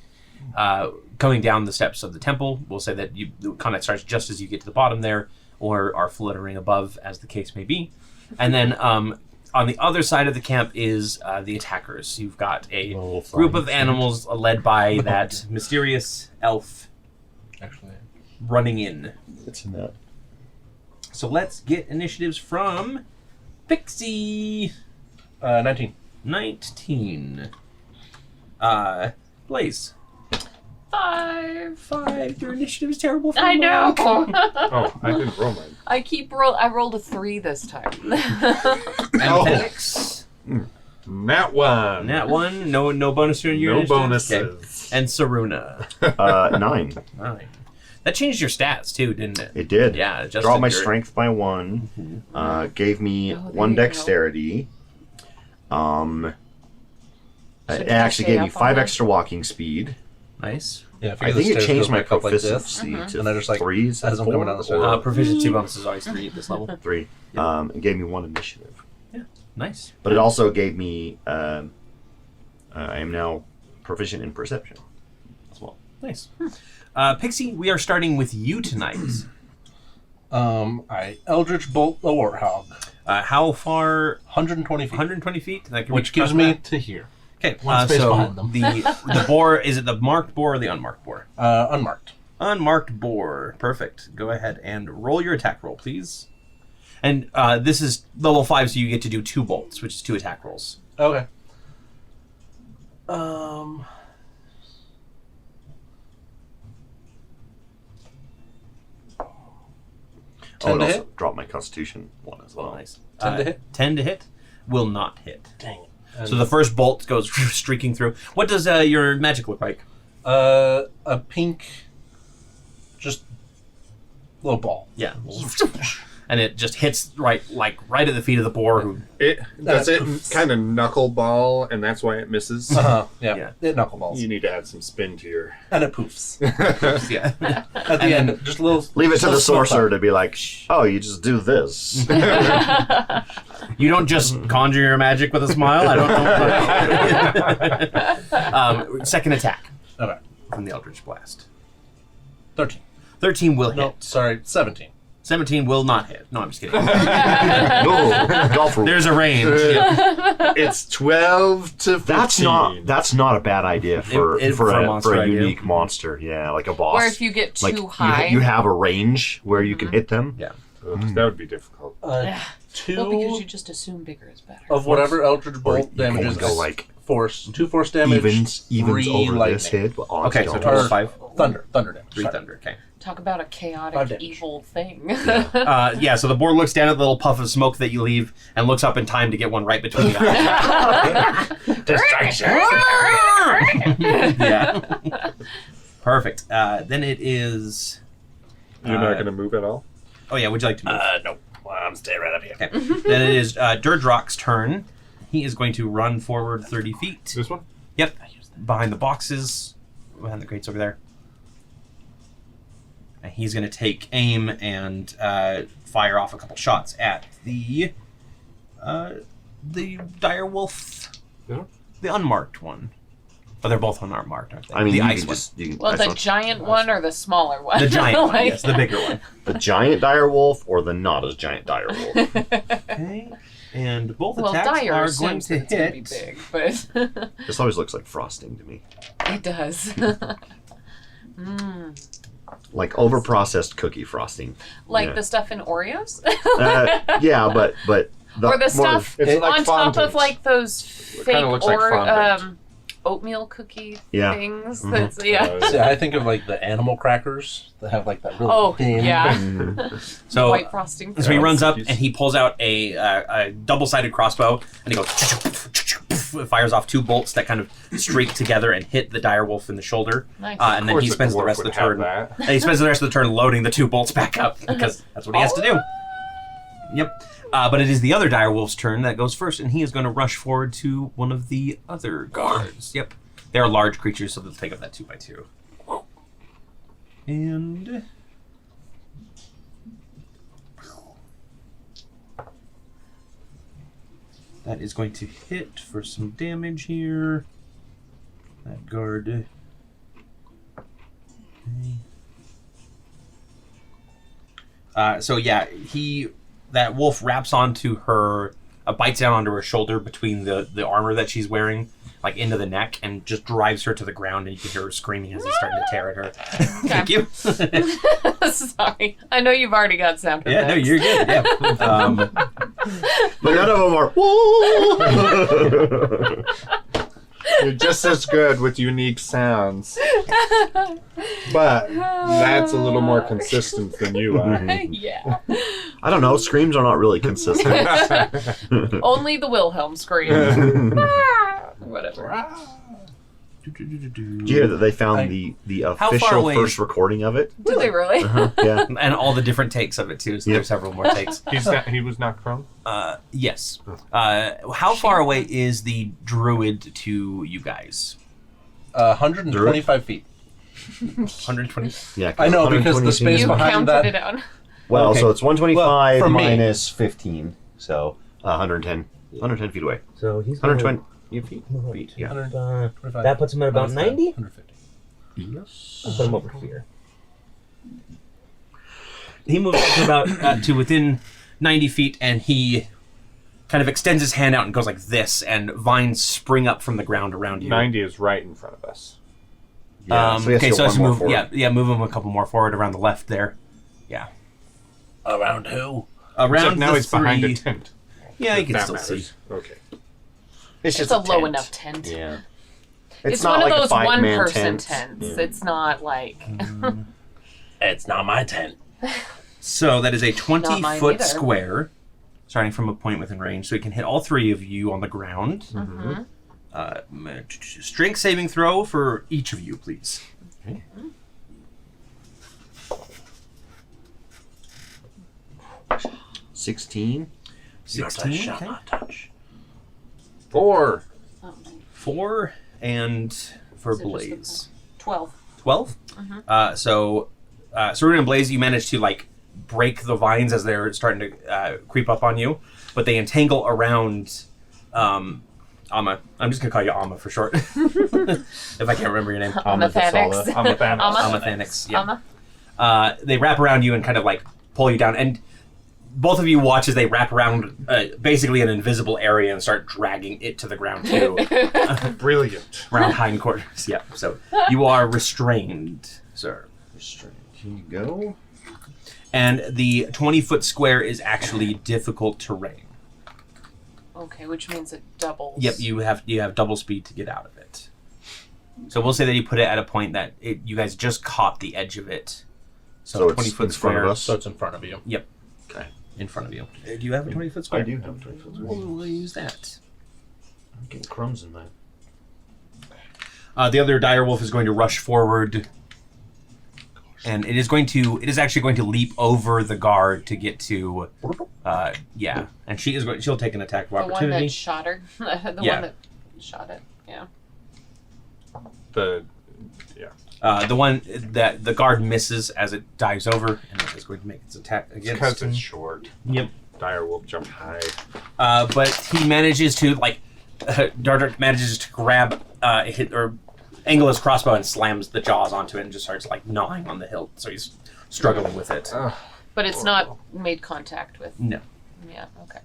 Coming down the steps of the temple, we'll say that the combat starts just as you get to the bottom there, or are fluttering above, as the case may be. And then on the other side of the camp is the attackers. You've got a group of animals led by that mysterious elf running in. It's in that. So let's get initiatives from Pixie. 19. 19. Blaze. 5. Your initiative is terrible for I know. Oh, I didn't roll mine. I rolled a 3 this time. And Felix. Nat 1. Nat 1. No bonus to your No initiative? bonuses. Okay. And Saruna. 9. 9. That changed your stats too, didn't it? It did. Yeah, it adjusted Dropped my your- strength by 1. Gave me Oh, there 1 you go. dexterity. It Should actually stay gave me up on 5 that? extra walking speed. Nice. Yeah, I think it changed my up like this. proficiency to And I just, like, 3. as I'm coming down the stairs. Proficiency bonus is always 3 at this level. 3. It gave me 1 initiative. Nice. But it also gave me, I am now proficient in perception as well. Nice. Pixie, we are starting with you tonight. I Eldritch Bolt the Warthog. How far? 120 feet. 120 feet? That can Which reach gives across me that? to here. Okay, one space so behind them. the boar, is it the marked boar or the unmarked boar? Unmarked. Unmarked boar. Perfect. Go ahead and roll your attack roll, please. And this is level 5, so you get to do 2 bolts, which is 2 attack rolls. Okay. 10 to also hit? drop my constitution 1 as well. Nice. 10 to hit? 10 to hit. Will not hit. Dang it. And, So the first bolt goes streaking through. What does your magic look like? a pink, just little ball. Yeah. And it just hits right at the feet of the boar. Who, Does it kind of knuckleball, and that's why it misses? Yeah. Yeah. It knuckleballs. You need to add some spin to your... And it poofs. yeah. At the end, just a little... Leave it to the little smoke sorcerer up. to be like, oh, you just do this. You don't just conjure your magic with a smile. I don't know. Second attack Okay. from the Eldritch Blast. 13. 13 will No, hit. sorry, 17. 17 will not hit. No, I'm just kidding. No, golf rule. There's a range. Yeah. It's 12 to 15. That's not a bad idea for For a monster for a idea. unique monster. Yeah, like a boss. Or if you get too like high. you have a range where you can hit them. Yeah. Oops, that would be difficult. 2 Well, because you just assume bigger is better. of whatever Eldritch Or Bolt you can damages go like force. 2 force damage. evens 3 over lightning. this hit. But odds Okay, so don't. total Or 5. Thunder damage. 3 sorry. thunder. Okay. Talk about a 5 chaotic, damage. evil thing. Yeah, so the boar looks down at the little puff of smoke that you leave and looks up in time to get one right between the eyes. Yeah. Perfect. Then it is... You're not going to move at all? Oh, yeah, would you like to move? No. Well, I'm staying right up here. Okay. Then it is Durdrock's turn. He is going to run forward 30 feet. This one? Yep. Behind the boxes. Behind the crates over there. And he's going to take aim and fire off a couple shots at the direwolf. Yeah. The unmarked one. But they're both unmarked, aren't they? I mean, the you ice can one. just you can, Well, that's the not- giant one or the smaller one? The giant one, Like- yes, the bigger one. the giant direwolf or the not as giant direwolf. Okay. And both Well, attacks Dyer are going assumes to that it's going to be hit. big, but This always looks like frosting to me, it does. like over-processed cookie frosting. Like Yeah. the stuff in Oreos? Yeah, but Or the stuff It's like on top of fondant. like those fake kinda looks like fondant. oatmeal cookie Yeah. things. Mhm. That's, yeah. See, I think of like the animal crackers that have like that really Oh, thin. yeah. So, White frosting. so he runs up Cookies. and he pulls out a double-sided crossbow and he goes it fires off 2 bolts that kind of streak together and hit the direwolf in the shoulder. Nice. And then he spends the rest of the turn. And he spends the rest of the turn loading the 2 bolts back up because that's what he has to do. Yep. But it is the other direwolf's turn that goes first, and he is going to rush forward to one of the other guards. Yep. They are large creatures, so they'll take up that 2x2. And that is going to hit for some damage here. That guard. Okay. So yeah, that wolf wraps onto her, bites down onto her shoulder between the armor that she's wearing, like into the neck, and just drives her to the ground, and you can hear her screaming as he's starting to tear at her. Thank you. Sorry. I know you've already got sound effects. Yeah, no, you're good. Yeah. But none of them are. Whoa! You're just as good with unique sounds. But that's a little more consistent than you are. Yeah. I don't know. Screams are not really consistent. Only the Wilhelm scream. Whatever. Did you hear that they found the How far official away first is- recording of it? Do they really? Yeah. And all the different takes of it, too, so there's several more takes. He was not prone? Yes. How far away is the druid to you guys? 125 feet. 120? Yeah. I know, because 120 the space You behind counted that. it down. Well, Okay. so it's 125 Well, from me. minus 15, so 110. 110 feet away. So he's 120 feet. Yeah. 125 That puts him at about minus 90? 150. Yes. I'll put him over here. He moves up to about to within 90 feet, and he kind of extends his hand out and goes like this, and vines spring up from the ground around you. 90 is right in front of us. Yeah, so he has to Okay, go so one let's more move. forward. Yeah, move him a couple more forward around the left there. Yeah, Around who? around Except now the he's behind a three- tent. Yeah, you can That still matters. see. Okay. It's It's just a low tent. enough tent. Yeah. It's not one like of a those five-man one-person tent. tents. Yeah. It's not like... It's not my tent. So that is a Not mine 20-foot either. square, starting from a point within range, so he can hit all 3 of you on the ground. Strength saving throw for each of you, please. Okay. 16. 16. Okay. touch. 4. 4 and for Is it just the Blaze. 12. 12? So Saruman and Blaze, you manage to like break the vines as they're starting to creep up on you, but they entangle around Amma. I'm just gonna call you Amma for short, if I can't remember your name. Amathanix. Amathanix. Yeah. They wrap around you and kind of like pull you down, and both of you watch as they wrap around basically an invisible area and start dragging it to the ground too, Brilliant. around hindquarters. Yeah. So you are restrained, sir. Restraint. Here you go. And the 20-foot square is actually difficult terrain. Okay, which means it doubles. Yep, you have double speed to get out of it. So we'll say that you put it at a point that you guys just caught the edge of it. So it's 20-foot in square. front of us? So it's in front of you. Yep. Okay. In front of you. Do you have a 20-foot square? I do have a 20-foot square. We'll use that. I'm getting crumbs in that. The other direwolf is going to rush forward, and it is actually going to leap over the guard to get to, yeah. And she'll take an attack of The one opportunity. that shot her. The Yeah. one that shot it. Yeah. The one that the guard misses as it dives over, and it is going to make its attack against because him. it's short. Yep. Direwolf jump high. But he manages to Dardar manages to grab angle his crossbow and slams the jaws onto it and just starts like gnawing on the hilt. So he's struggling with it. But it's not made contact with. No. Yeah, okay.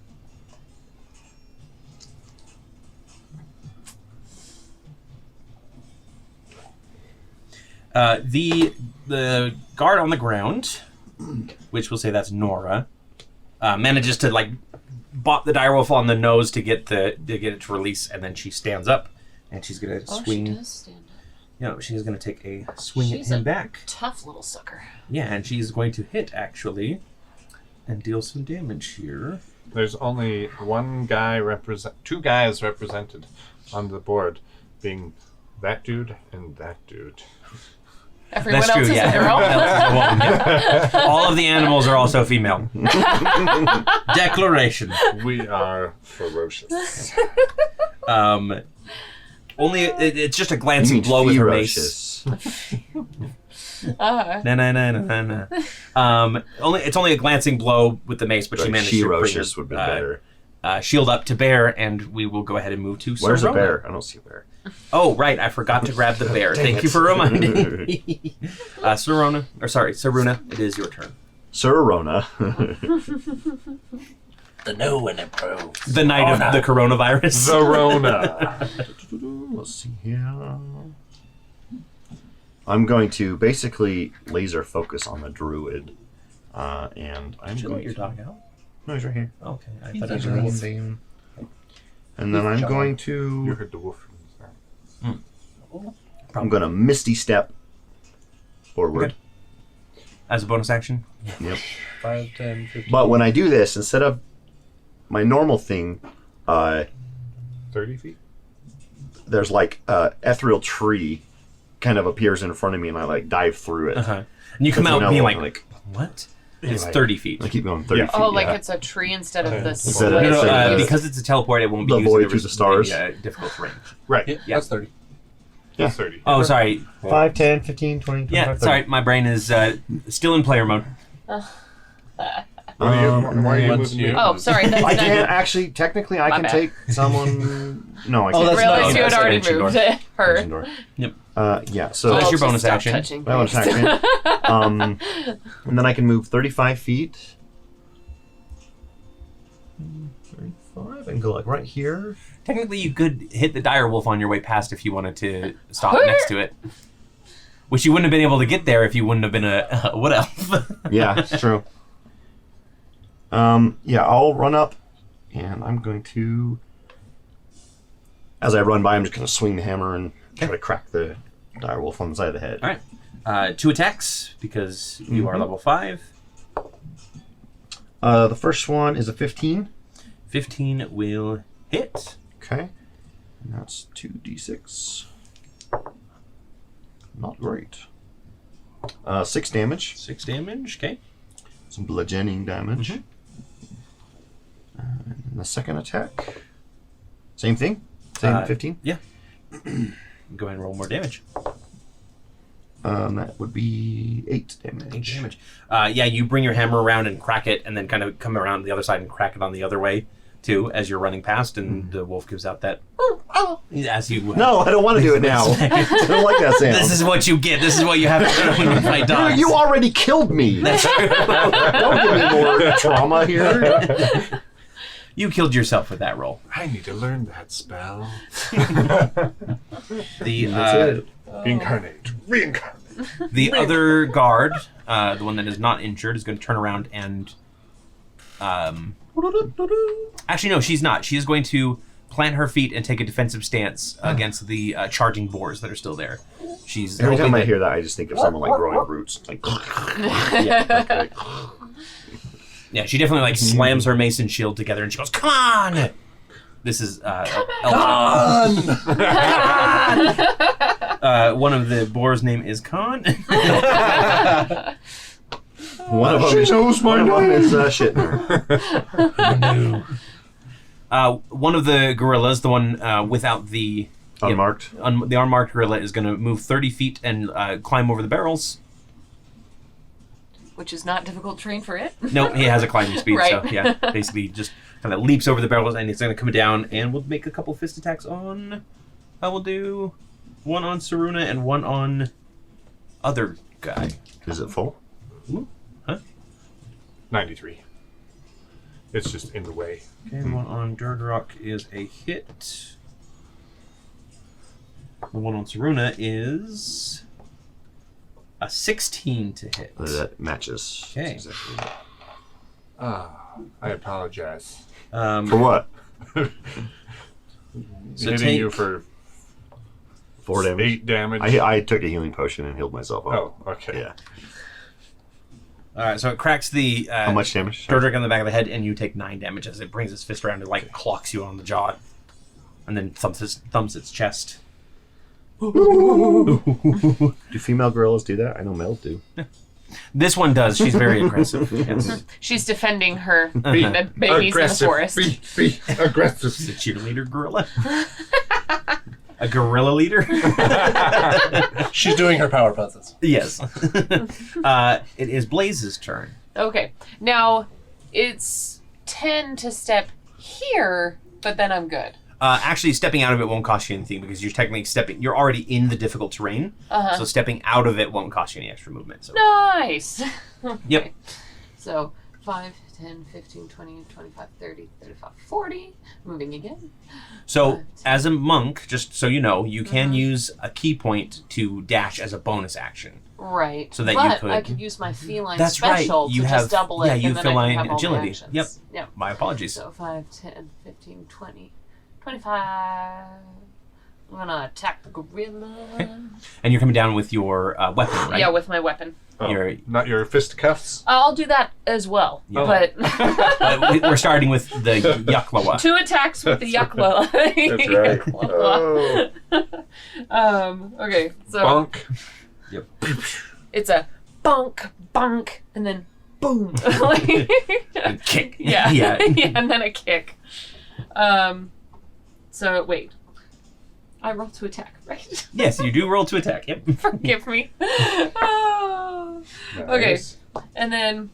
The guard on the ground, which we'll say that's Nora, manages to like bop the direwolf on the nose to get it to release, and then she stands up and she's gonna swing. She does stand up. No, she's gonna take a swing She's at him a back. tough little sucker. Yeah, and she's going to hit actually, and deal some damage here. There's only two guys represented on the board, being that dude and that dude. Everyone That's else true, is yeah. a girl. Everyone else is a woman, yeah. All of the animals are also female. Declaration. We are ferocious. Only it's just a glancing blow with her mace. Uh-huh. Na. It's only a glancing blow with the mace, but she managed to bring Ferocious would be better. shield up to bear, and we will go ahead and move to Where's a Sirona. bear? I don't see a bear. Oh, right, I forgot to grab the bear. Thank you for reminding me. Sirona, it is your turn. Sirona. The no one improves. The night of the coronavirus. Verona. Let's see here. I'm going to basically laser focus on the druid, and I'm Did you going let your to... dog out? No, he's right here. Okay, I He's thought it was a a wolf. wolf. And then I'm John. going You to... heard the wolf from the start. I'm going to Misty Step forward. Okay. As a bonus action? Yep. 5, 10, 15. But when I do this, instead of my normal thing, 30 feet? there's like a ethereal tree kind of appears in front of me, and I like dive through it. Uh-huh. And you come That's out another being one, like, what? It's Anyway. 30 feet. I keep going 30 Yeah. feet. Oh, like yeah. it's a tree instead of the Instead No, of- no, Yeah. because it's a teleport, it won't be The using void the through the stars. difficult terrain. Right. Yeah, Yeah. that's 30. Yeah. 30. Oh, sorry. 5, 10, 15, 20, 25, Yeah, 30. sorry, my brain is still in player mode. Why are you once moving you- me? Oh, sorry. That's I not can't actually, technically, I My can bad. take someone. No, I Oh, can't. that's realize not- you had that's already ancient moved door. her. Dungeon door. Yep. Yeah, So so that's I'll your just bonus stop action. touching, my bonus please. action. And then I can move 35 feet. 35 and go like right here. Technically, you could hit the dire wolf on your way past if you wanted to stop next to it. Which you wouldn't have been able to get there if you wouldn't have been a wood elf. Yeah, it's true. Yeah, I'll run up, and I'm going to. As I run by, I'm just going to swing the hammer and try to crack the direwolf on the side of the head. All right. 2 attacks, because you are level 5. The first one is a 15. 15 will hit. Okay. And that's 2d6. Not great. 6 damage. 6 damage, okay. Some bludgeoning damage. Mhm. And the second attack. Same thing? Same 15? Yeah. Go ahead and roll more damage. That would be 8 damage. 8 damage. Yeah, you bring your hammer around and crack it, and then kind of come around the other side and crack it on the other way, too, as you're running past, and the wolf gives out that... As you... No, I don't want to do it now. I don't like that sound. This is what you get. This is what you have to do when you fight dogs. You already killed me. That's true. Don't give me more trauma here. You killed yourself with that roll. I need to learn that spell. The Incarnate. Reincarnate. the other guard, the one that is not injured, is going to turn around and... Actually, no, she's not. She is going to plant her feet and take a defensive stance against the charging boars that are still there. She's Every hoping time I that- hear that, I just think of someone like growing roots. Like, Yeah, yeah, she definitely like slams her mace and shield together, and she goes, "Come on!" This is one of the boars' name is Khan. one of them is, one of them is Shitner. One of the gorillas, the one without the Unmarked. the unmarked gorilla, is going to move 30 feet and climb over the barrels. Which is not difficult terrain for it. No, he has a climbing speed, so Right. yeah, basically just kind of leaps over the barrels, and it's going to come down, and we'll make a couple fist attacks on... I will do one on Siruna and one on other guy. Is it full? 93. It's just in the way. Okay, one on Durdrock is a hit. The one on Siruna is a 16 to hit. That matches. Okay. Exactly. I apologize. For what? So Hitting you for 4 damage? 8 damage. I took a healing potion and healed myself up. Oh, okay. Yeah. So it cracks the How much damage? Dordric on the back of the head, and you take 9 damage as it brings its fist around and like clocks you on the jaw, and then thumps its chest. Do female gorillas do that? I know males do. This one does. She's very aggressive. Yes. She's defending her the babies in the forest. Be aggressive. It's a cheerleader gorilla. A gorilla leader. She's doing her power poses. Yes. It is Blaze's turn. Okay. Now, it's 10 to step here, but then I'm good. Actually, stepping out of it won't cost you anything because you're technically you're already in the difficult terrain. So stepping out of it won't cost you any extra movement. So. Nice. Okay. Yep. So 5, 10, 15, 20, 25, 30, 35, 40. Moving again. So as a monk, just so you know, you can use a key point to dash as a bonus action. Right. So that but you could. I could use my feline That's special right. You to have just double it. Yeah, you and then I feline can have all my agility. actions. Yep. Yep. My apologies. So 5, 10, 15, 20, 25. I'm gonna attack the gorilla. Okay. And you're coming down with your weapon, right? Yeah, with my weapon. Your- Not your fisticuffs. I'll do that as well. Yeah. But we're starting with the Yuklawa. 2 attacks with the Yuckla. That's right. Okay, so Bonk. it's a bonk, bonk, and then boom. And kick. Yeah. Yeah. Yeah, and then a kick. So wait. I roll to attack, right? Yes, you do roll to attack. Yep. Forgive me. Oh. Okay. Nice. And then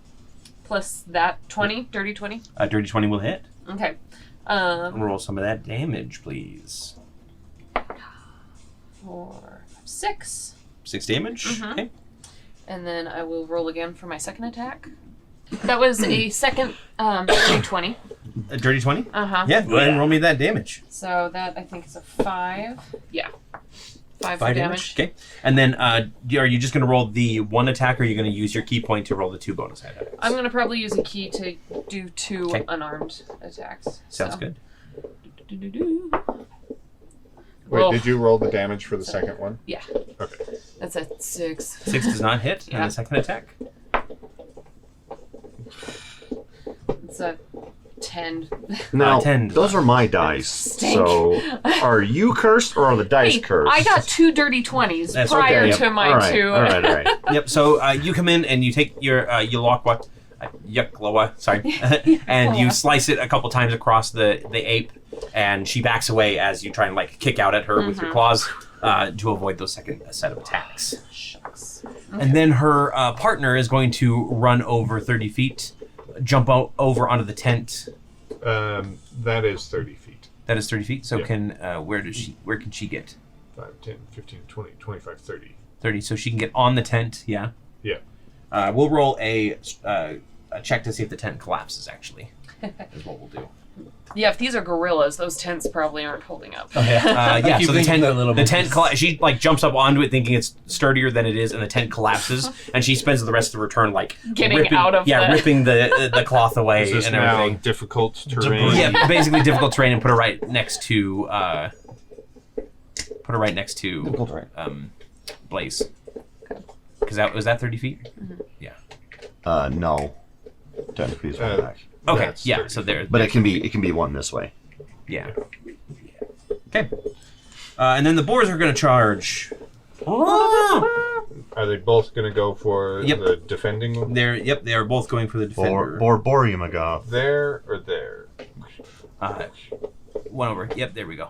plus that 20, dirty 20. Dirty 20 will hit. Okay. Roll some of that damage, please. 4, 6. 6 damage. Mhm. Okay. And then I will roll again for my second attack. That was a second dirty 20. A dirty 20? Uh-huh. Yeah, go ahead and roll me that damage. So that I think is a 5. Yeah. 5 for 5 damage. Okay. And then are you just going to roll the 1 attack, or are you going to use your key point to roll the 2 bonus attacks? I'm going to probably use a key to do 2 Okay. unarmed attacks. Sounds So. good. Do-do-do-do. Wait, Roll. did you roll the damage for the second one? Yeah. Okay. That's a 6. 6 does not hit on Yeah. the second attack. It's a 10. Now, 10. those are my dice. Stink. So, are you cursed or are the dice Hey, cursed? I got 2 dirty 20s That's prior okay. to my all right, 2. All right. Yep. So you come in and you take your Yuklawa, sorry, and you slice it a couple times across the ape, and she backs away as you try and like kick out at her with your claws to avoid those second set of attacks. Shucks. And then her partner is going to run over 30 feet, jump over onto the tent. That is 30 feet. That is 30 feet. So Yeah. where can she get? 5, 10, 15, 20, 25, 30. 30. So she can get on the tent. Yeah. Yeah. We'll roll a check to see if the tent collapses. Actually, is what we'll do. Yeah, if these are gorillas, those tents probably aren't holding up. Yeah. keep So the thinking that little bit. tent she like jumps up onto it, thinking it's sturdier than it is, and the tent collapses, and she spends the rest of her turn like Getting ripping, out of the- ripping the cloth away Is this and now everything. difficult terrain? Debris. Yeah, basically difficult terrain, and put her right next to Difficult terrain. Blaze. Because was that 30 feet? No. Technically, it's one back. Okay, That's yeah. 30 So there, But it can be one this way. yeah. Okay. And then the boars are going to charge. Are they both going to go for Yep. the defending one? They are both going for the defender. Boriumagov. There or there? One over. Yep, there we go.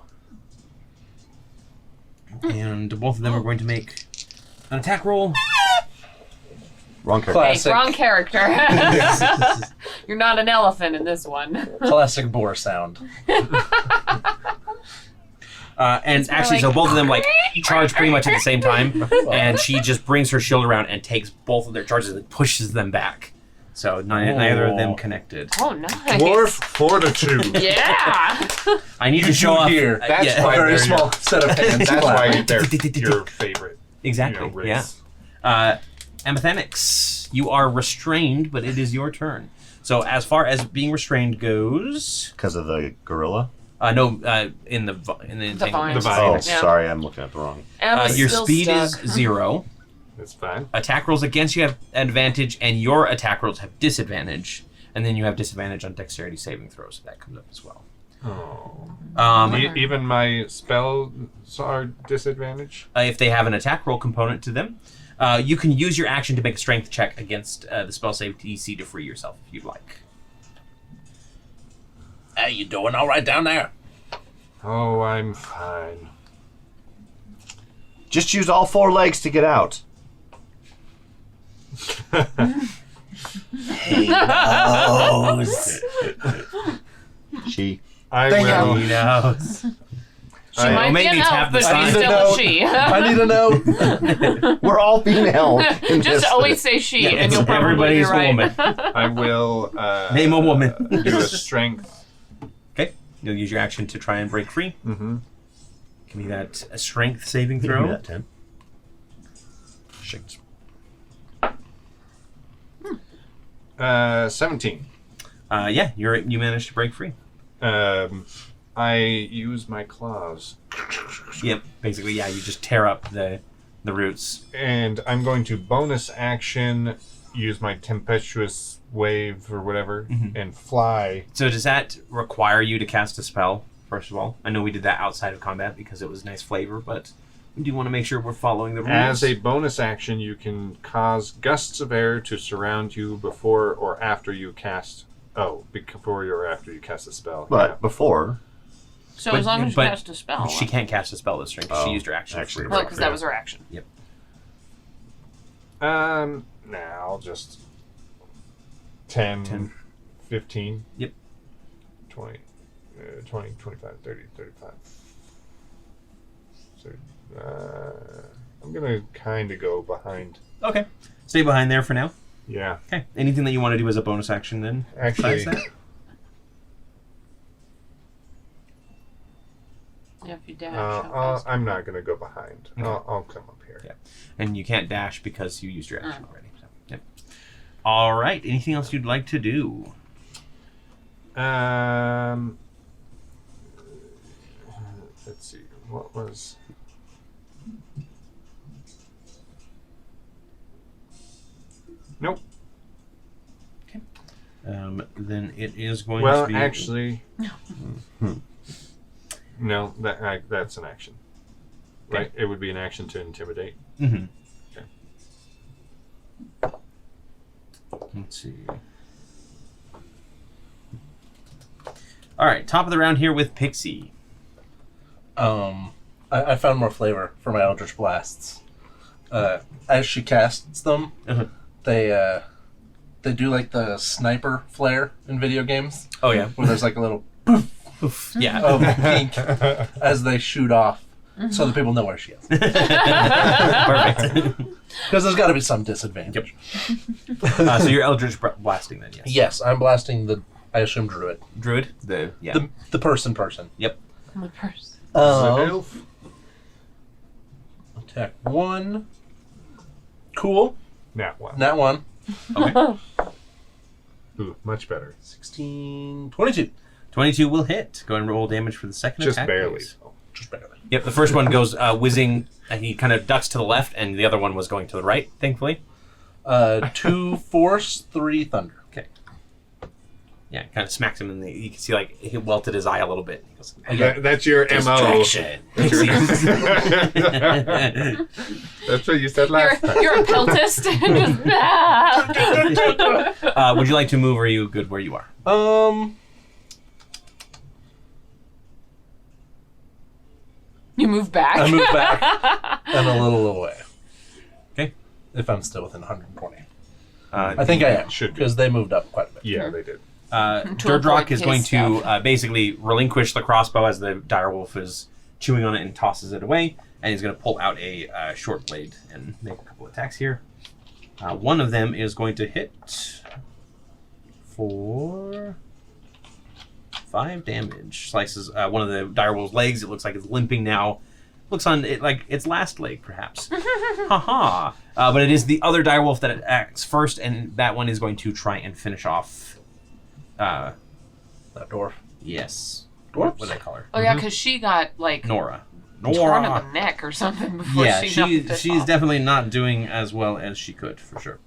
And both of them are going to make an attack roll. Wrong character. Hey, Classic. wrong character. You're not an elephant in this one. Classic boar sound. And actually, like, so both of them like charge pretty much at the same time, and she just brings her shield around and takes both of their charges and pushes them back. So neither of them connected. Oh, nice. Dwarf fortitude. Yeah. I need to show off. Here. That's yeah. why A very they're small set of hands. That's why clapping. they're your favorite. Exactly. Race. Yeah. Amethanix, you are restrained, but it is your turn. So as far as being restrained goes, Because of the gorilla? in the vines. entanglement. The Oh, vines. Yeah. sorry, I'm looking at the wrong. Emma's Your still speed stuck. is 0. It's fine. Attack rolls against you have advantage, and your attack rolls have disadvantage. And then you have disadvantage on dexterity saving throws. So that comes up as well. Oh. Even my spells are disadvantage? If they have an attack roll component to them, you can use your action to make a strength check against the spell save DC to free yourself if you'd like. How you doing? All right down there? Oh, I'm fine. Just use all 4 legs to get out. He knows. She. I Thank will. He knows. She might make be me an tap elf, the but sign. she's I need still to a she. I need to know. We're all being held. In Just this. always say she, Yeah, and you'll probably be everybody's a right. woman. I will Name a woman. do a strength. Okay. You'll use your action to try and break free. Mm-hmm. Give me that a strength saving Give me throw. that 10. Shit. 17. Yeah, you managed to break free. I use my claws. Yep. Basically, yeah, you just tear up the roots. And I'm going to bonus action, use my tempestuous wave or whatever, and fly. So does that require you to cast a spell, first of all? I know we did that outside of combat because it was nice flavor, but we do want to make sure we're following the rules. As a bonus action, you can cause gusts of air to surround you before or after you cast... Oh, before or after you cast a spell. But before, So But- as long as you but cast a spell. She can't cast a spell this turn 'cause she Oh, used her action. actually, for Well, break because free. that was her action. Nah, I'll just... 10, 10. 15. Yep. 20, 25, 30, 35. So, I'm going to kind of go behind. Okay. Stay behind there for now. Yeah. Okay. Anything that you want to do as a bonus action then? Actually, besides that? Yeah, if you dash. how fast? I'm not going to go behind. Okay. I'll come up here. Yeah. And you can't dash because you used your action already. So, yep. All right. Anything else you'd like to do? Let's see. What was... Nope. Then it is going Well, to be... actually... No, that's an action. Right? It would be an action to intimidate. Mm-hmm. Okay. Let's see. All right. Top of the round here with Pixie. I found more flavor for my Eldritch Blasts. As she casts them, Uh-huh. they do like the sniper flare in video games, Oh, yeah. where there's like a little Oof. Yeah. of pink as they shoot off, so that people know where she is. Perfect. Because there's got to be some disadvantage. So you're Eldritch blasting then, yes. Yes, I'm blasting the, I assume, druid. Druid? Yeah. The person. Yep. My purse. Elf? Attack 1. Cool. Nat one. Nat 1. Okay. Ooh, much better. 16. 22. 22 will hit. Go and roll damage for the second Just attack. barely. please. Just barely. Yep, the first one goes whizzing, and he kind of ducks to the left, and the other one was going to the right, thankfully. 2 force, 3 thunder. Yeah, kind of smacks him, and you can see, like, he welted his eye a little bit. He goes, That's your MO. distraction. That's what you said last time. You're a peltist. Just, Would you like to move, or are you good where you are? you move back. I move back and a little away. Okay. If I'm still within 120. I I think I am. Should be. Because they moved up quite a bit. Yeah, they did. Durdrock avoid is going his to stuff. basically relinquish the crossbow as the direwolf is chewing on it and tosses it away, and he's going to pull out a short blade and make a couple attacks here. One of them is going to hit for 5 damage. Slices one of the direwolf's legs. It looks like it's limping now. Looks on it like its last leg, perhaps. Haha. But it is the other direwolf that acts first, and that one is going to try and finish off. That dwarf. Yes. Dwarfs? What do they call her? Oh yeah, because she got like Nora. torn in the neck or something before Yeah, she knocked it she's off. definitely not doing as well as she could, for sure.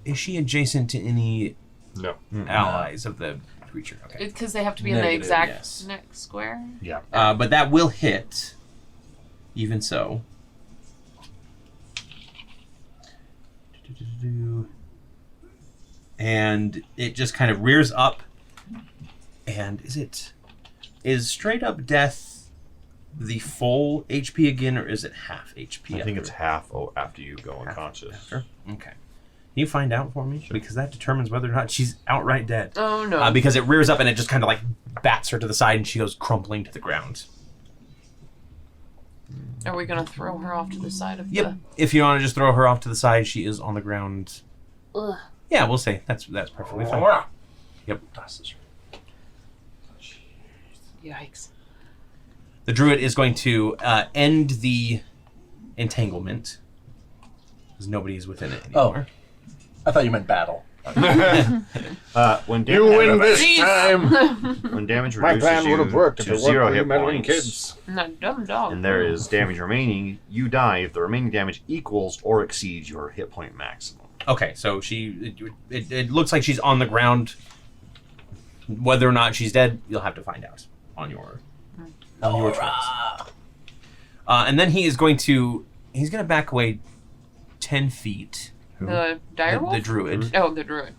Is she adjacent to any No. allies of the creature? Okay. Because they have to be in the Negative, exact yes. next square. Yeah. But that will hit. Even so. And it just kind of rears up. And is straight up death the full HP again, or is it half HP? I think it's half after you go unconscious. After? Okay. Can you find out for me? Sure. Because that determines whether or not she's outright dead. Oh no! Because it rears up and it just kind of like bats her to the side, and she goes crumpling to the ground. Are we gonna throw her off to the side of Yep. If you want to just throw her off to the side, she is on the ground. Ugh. Yeah, we'll say that's perfectly fine. Yep. Yikes! The druid is going to end the entanglement because nobody is within it anymore. I thought you meant battle. When You win this Jeez. time! When damage My reduces plan would have you worked if to it 0 weren't for you hit meddling points, kids. Not dumb dog. and there is damage remaining, you die if the remaining damage equals or exceeds your hit point maximum. Okay, so it looks like she's on the ground. Whether or not she's dead, you'll have to find out on your turns. And then he's going to back away 10 feet. The direwolf? The druid. Oh, the druid.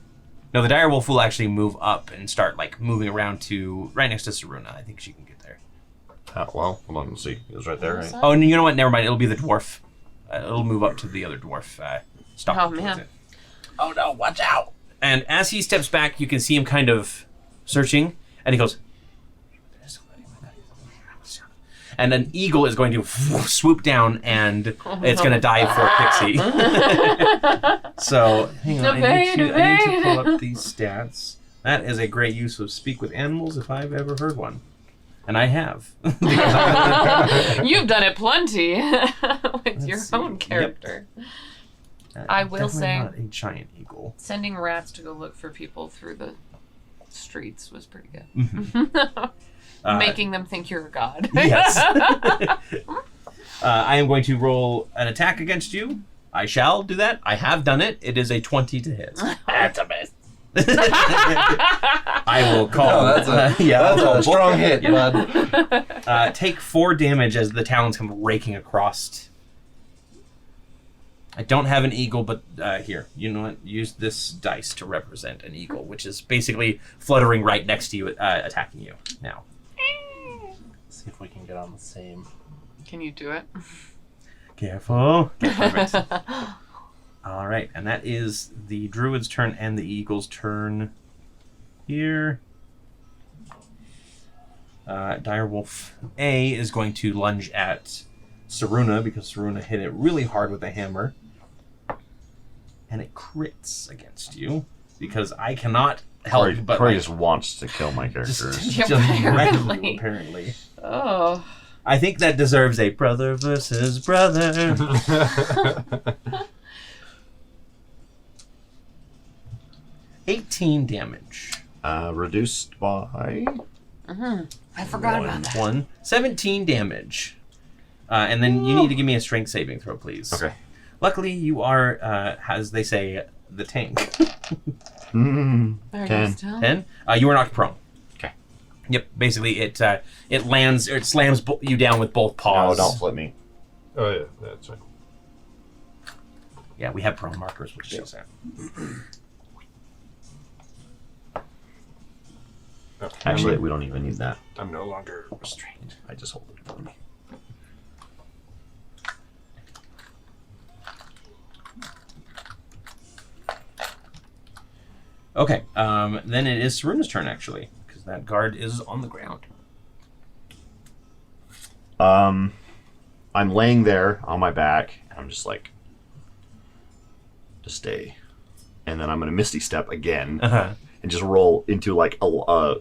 No, the direwolf will actually move up and start like moving around to right next to Saruna. I think she can get there. Well, hold on, let's see. It was right there, right? Oh, and you know what? Never mind. It'll be the dwarf. It'll move up to the other dwarf. Stop. Oh, man. Oh no, watch out! And as he steps back, you can see him kind of searching, and he goes. And an eagle is going to swoop down, and it's going to dive for Pixie. So, hang on. I need to pull up these stats. That is a great use of speak with animals if I've ever heard one. And I have. You've done it plenty with your see. own character. I will Definitely say- not a giant eagle. Sending rats to go look for people through the streets was pretty good. Mhm. Making them think you're a god. Yes. I am going to roll an attack against you. I shall do that. I have done it. It is a 20 to hit. That's a miss. I will call. No, that's a strong hit, bud. Take 4 damage as the talons come raking across. I don't have an eagle, but here, you know what? Use this dice to represent an eagle, which is basically fluttering right next to you, attacking you now. See if we can get on the same. Can you do it? Careful. Okay, perfect. All right, and that is the druid's turn and the eagle's turn here. Direwolf A is going to lunge at Saruna because Saruna hit it really hard with a hammer. And it crits against you because I cannot help but Corey like, just wants to kill my characters. just Apparently. wreck you, apparently. Oh. I think that deserves a brother versus brother. 18 damage. Reduced by... I forgot about that. 17 damage. And then you need to give me a strength saving throw, please. Okay. Luckily, you are, as they say, the tank. Are you 10. still? 10? You are knocked prone. Okay. Yep. Basically, it lands, or it slams you down with both No, paws. don't flip me. Oh, yeah, that's right. Yeah, we have prone markers, which is that. Oh, Actually, we don't even need that. I'm no longer restrained. I just hold it for me. Okay. Then it is Saruna's turn, actually, because that guard is on the ground. I'm laying there on my back, and I'm just like, to stay. And then I'm going to Misty Step again, Uh-huh. and just roll into like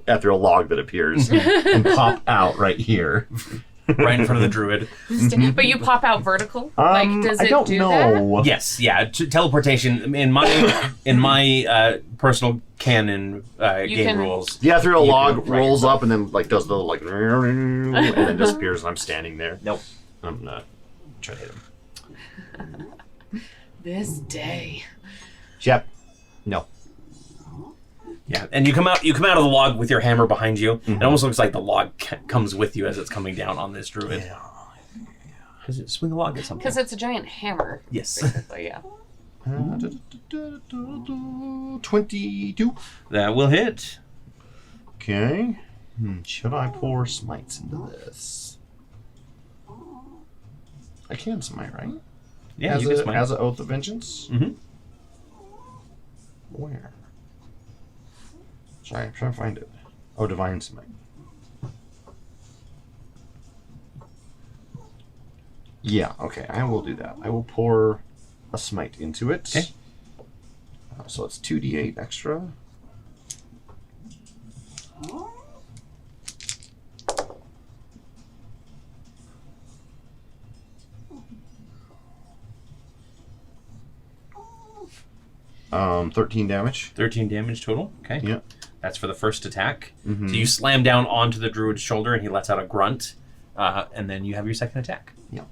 after a log that appears, and pop out right here. right in front of the druid. But you pop out vertical? Like, does I it don't do know. Yes, yeah. Teleportation in my personal canon game can- rules. Yeah, through a You log can- right. rolls up and then like does the like and then disappears and I'm standing there. Nope. I'm not trying to hit him. that? This day. Yep. No. Yeah, and you come out of the log with your hammer behind you. It almost looks like the log comes with you as it's coming down on this druid. Yeah. Does it swing a log at something? Because it's a giant hammer, Yes. basically, yeah. 22. That will hit. Okay. Should I pour smites into this? I can smite, right? Yeah, as you can smite. as an oath of vengeance. Mhm. Where? Sorry, I'm trying to find it. Oh, divine smite. Yeah. Okay, I will do that. I will pour a smite into it. Okay. So it's 2d8 extra. Um, 13 damage. 13 damage total. Okay. Yeah. That's for the first attack. Mhm. So you slam down onto the druid's shoulder and he lets out a grunt. And then you have your second attack. Yeah.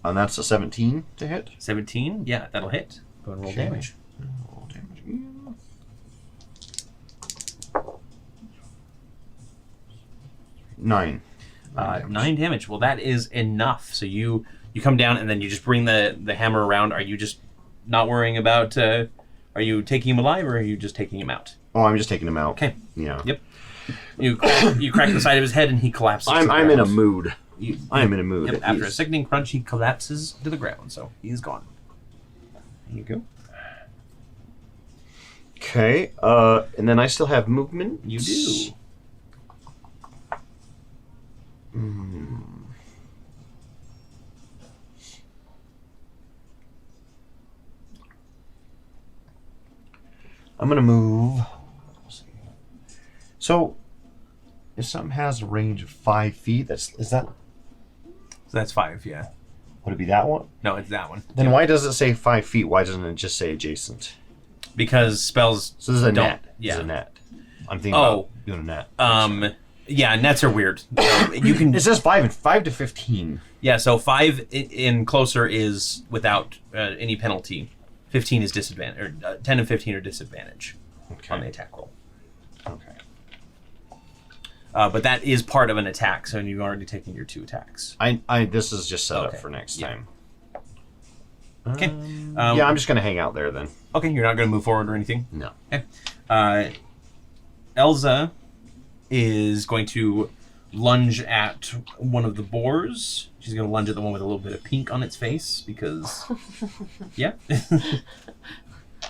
And that's a 17 to hit. 17. Yeah, that'll hit. Go and roll Okay. damage. Roll damage again. 9. 9 damage. Well, that is enough. So you come down and then you just bring the hammer around. Are you just not worrying about... are you taking him alive or are you just taking him out? Oh, I'm just taking him out. Okay. Yeah. Yep. You crack the side of his head and he collapses. to the I'm in a ground. mood. You- I'm in a mood. Yep, It after a is- sickening crunch, he collapses to the ground, so he's gone. There you go. Okay. And then I still have movement. You do. I'm gonna move. So, if something has a range of 5 feet, is that? So that's 5, yeah. Would it be that one? No, it's that one. Then why does it say 5 feet? Why doesn't it just say adjacent? Because spells. So this is a Don't- net. yeah. This is a net. I'm thinking Oh. about doing a net. Yeah, nets are weird. You can. It says 5 to 15. Yeah, so 5 in closer is without any penalty. 15 is disadvantage, or 10 and 15 are disadvantage on the attack roll. Okay. But that is part of an attack, so you've already taken your 2 attacks. This is just set up Okay. for next Yeah. time. Okay. Yeah, I'm just gonna hang out there then. Okay, you're not going to move forward or anything? No. Okay. Elza is going to lunge at one of the boars. She's going to lunge at the one with a little bit of pink on its face because, yeah.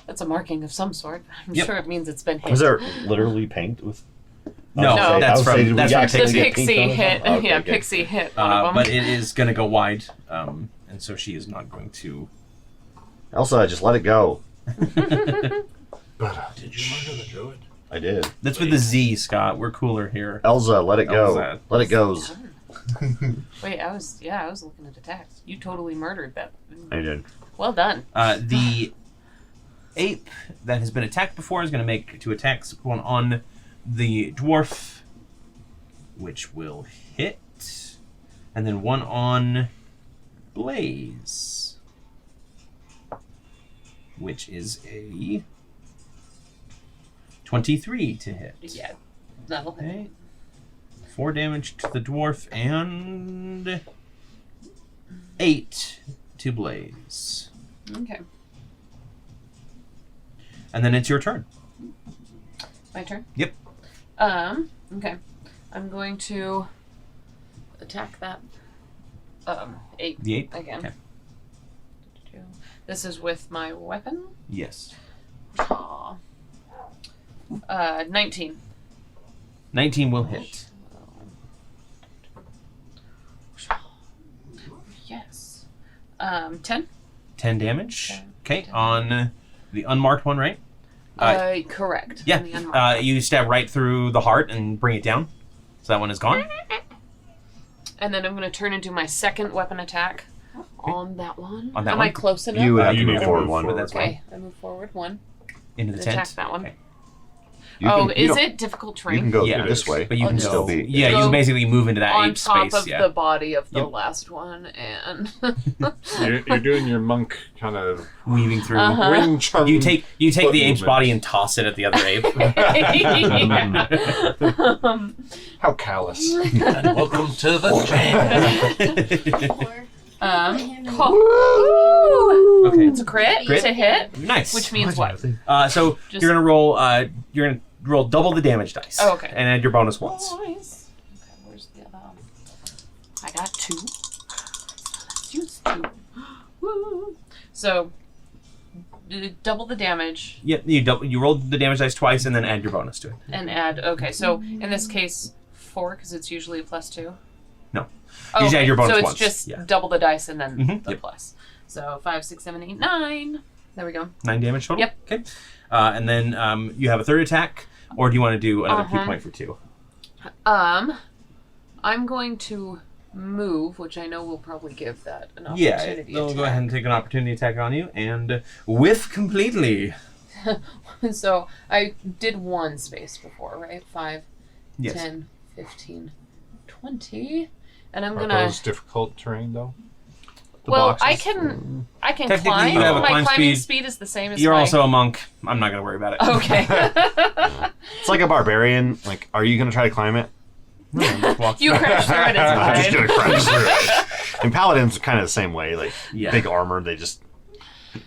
That's a marking of some sort. I'm Yep. sure it means it's been hit. Was there literally paint with? No, No. that's I from would say, that's we from actually the Pixie. get pink pixie on it? hit. Okay, Yeah, good. pixie hit one of them. But it is going to go wide, and so she is not going to. Elsa, just let it go. Did you murder the druid? I did. That's with the Z, Scott. We're cooler here. Elsa, let it go. Elsa. Let it go. Wait, I was looking at attacks. You totally murdered that. I did. Well done. The ape that has been attacked before is going to make 2 attacks. One on the dwarf, which will hit, and then one on Blaze, which is a 23 to hit. Yeah, that'll hit. Okay. 4 damage to the dwarf and 8 to Blaze. Okay, And then it's your turn. my turn. Yep. Okay, I'm going to attack that ape The ape? again. Okay. This is with my weapon. Yes. Aw. 19. 19 will hit. Yes. 10. 10 damage. Okay. Okay, on the unmarked one, right? Correct. Yeah. On the unmarked. You stab right through the heart and bring it down. So that one is gone. And then I'm going to turn into my second weapon attack on that one. On that Am one? I close enough? You would have you to need move to forward move one. forward. That's Okay, I move forward one. Into the Attack tent. that one. Okay. You Oh, can- you is don't- it difficult terrain? You can go Yeah, this way. But you I'll can just still be. Yeah, you go can basically move into that on ape top space. of Yeah. the body of the Yep. last one, and You're doing your monk kind of Weaving through. Uh-huh. Wing Chun. You take the foot ape's movement. body and toss it at the other ape. How callous. And welcome to the jam. Okay. It's a crit to hit, Nice. which means what? So Just- you're gonna roll. You're gonna roll double the damage dice. Oh, okay. And add your bonus once. Nice. Okay, where's the other? I got 2. Let's use 2. Woo. So double the damage Yep. You rolled the damage dice twice and then add your bonus to it. and add. Okay, so in this case 4 because it's usually a +2. No. Oh, You just add your bonus so it's once. just Yeah. double the dice and then Mhm, the yep. plus. So 5, 6, 7, 8, 9. There we go. 9 damage total. Yep. Okay. And then you have a third attack, or do you want to do another key Uh-huh. point for 2? I'm going to move, which I know will probably give that an Yeah. opportunity. They'll go attack. ahead and take an opportunity attack on you and whiff completely. So I did 1 space before, right? 5, Yes. 10, 15, 20. And I'm Are gonna. those difficult terrain though? Well, boxes? I can Technically, climb. you have a My climb climbing speed. speed is the same as You're my... also a monk. I'm not gonna worry about it. Okay. It's like a barbarian. Like, are you going to try to climb it? Just walk You crash through it, I'm just it's going fine. to crash through it. And paladins are kind of the same way. Like, Yeah. big armor, they just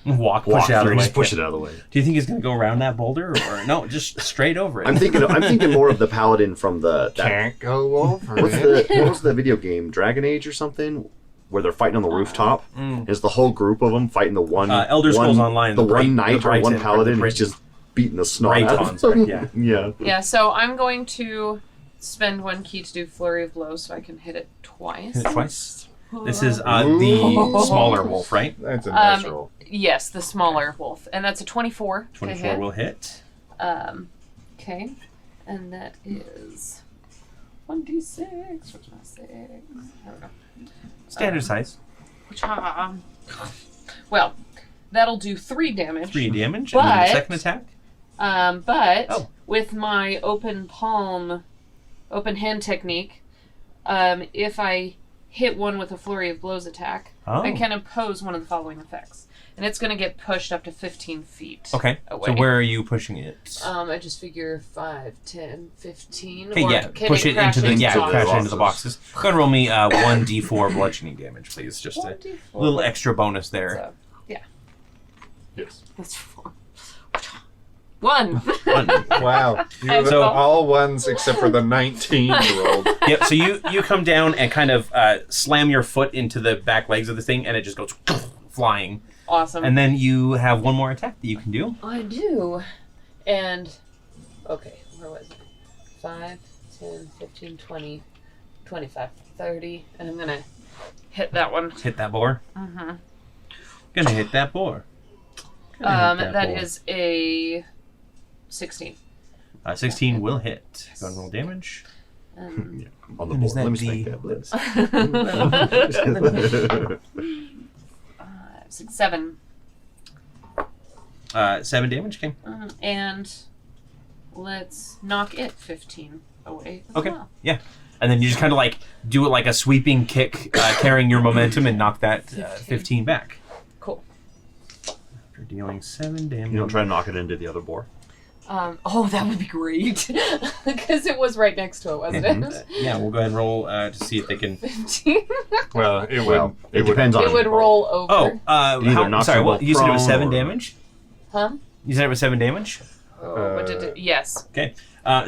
walk, walk push it out of through the and way. just push it out of the way. Do you think he's gonna go around that boulder, or no? Just straight over it. I'm thinking more of the paladin from the Can't go over what it. was the video game, Dragon Age or something, where they're fighting on the rooftop. Mm. Is the whole group of them fighting the one Elder Scrolls Online, the the one Bright- knight the or one Brighton- paladin the who's Brighton- just beating the snot out Raytons, of them. yeah. Yeah. Yeah, so I'm going to spend 1 key to do Flurry of Blows so I can hit it twice. Hit it twice. This is the smaller wolf, right? That's a natural. Yes, the smaller wolf. And that's a 24 to 24 hit. will hit. Okay. And that is 1d6. What's my 6? I don't know. Standard size. Well, that'll do 3 damage. 3 damage. And then the But- second attack. But Oh. with my open hand technique, if I hit one with a Flurry of Blows attack, Oh. I can impose one of the following effects. And it's going to get pushed up to 15 feet. Okay. away. So where are you pushing it? I just figure 5, 10, 15. Okay, or yeah. can Push it crash into the boxes? crash into the boxes. Go ahead and roll me 1d4 bludgeoning damage, please. Just a 1d4. little extra bonus there. So, yeah, Yes. that's 4. 1. Wow. You have So- all ones except for the 19 you rolled. Yep. So you come down and kind of slam your foot into the back legs of the thing, and it just goes flying. Awesome. And then you have one more attack that you can do. I do. And, okay, where was it? 5, 10, 15, 20, 25, 30. And I'm going to hit that one. Hit that boar. Mm-hmm. Gonna hit that boar. Gonna hit That boar. is a 16. 16 will hit. Go and roll damage. Um, On the And is board. that Let me D- spank that, please. 6, 7. 7 damage. Okay. And let's knock it 15 away as Okay. well. Yeah. And then you just kind of like do it like a sweeping kick, carrying your momentum, and knock that 15 back. Cool. After dealing 7 damage. You don't try to knock it into the other boar. Oh, that would be great. Because it was right next to it, wasn't it? Yeah, we'll go ahead and roll to see if they can. 15. Well, it would. Well, it depends on It would roll over. Oh, It either how, knocks sorry. them What both you said it was prone 7 or- damage. Huh? You said it was 7 damage. Oh, what did it? Yes. Okay.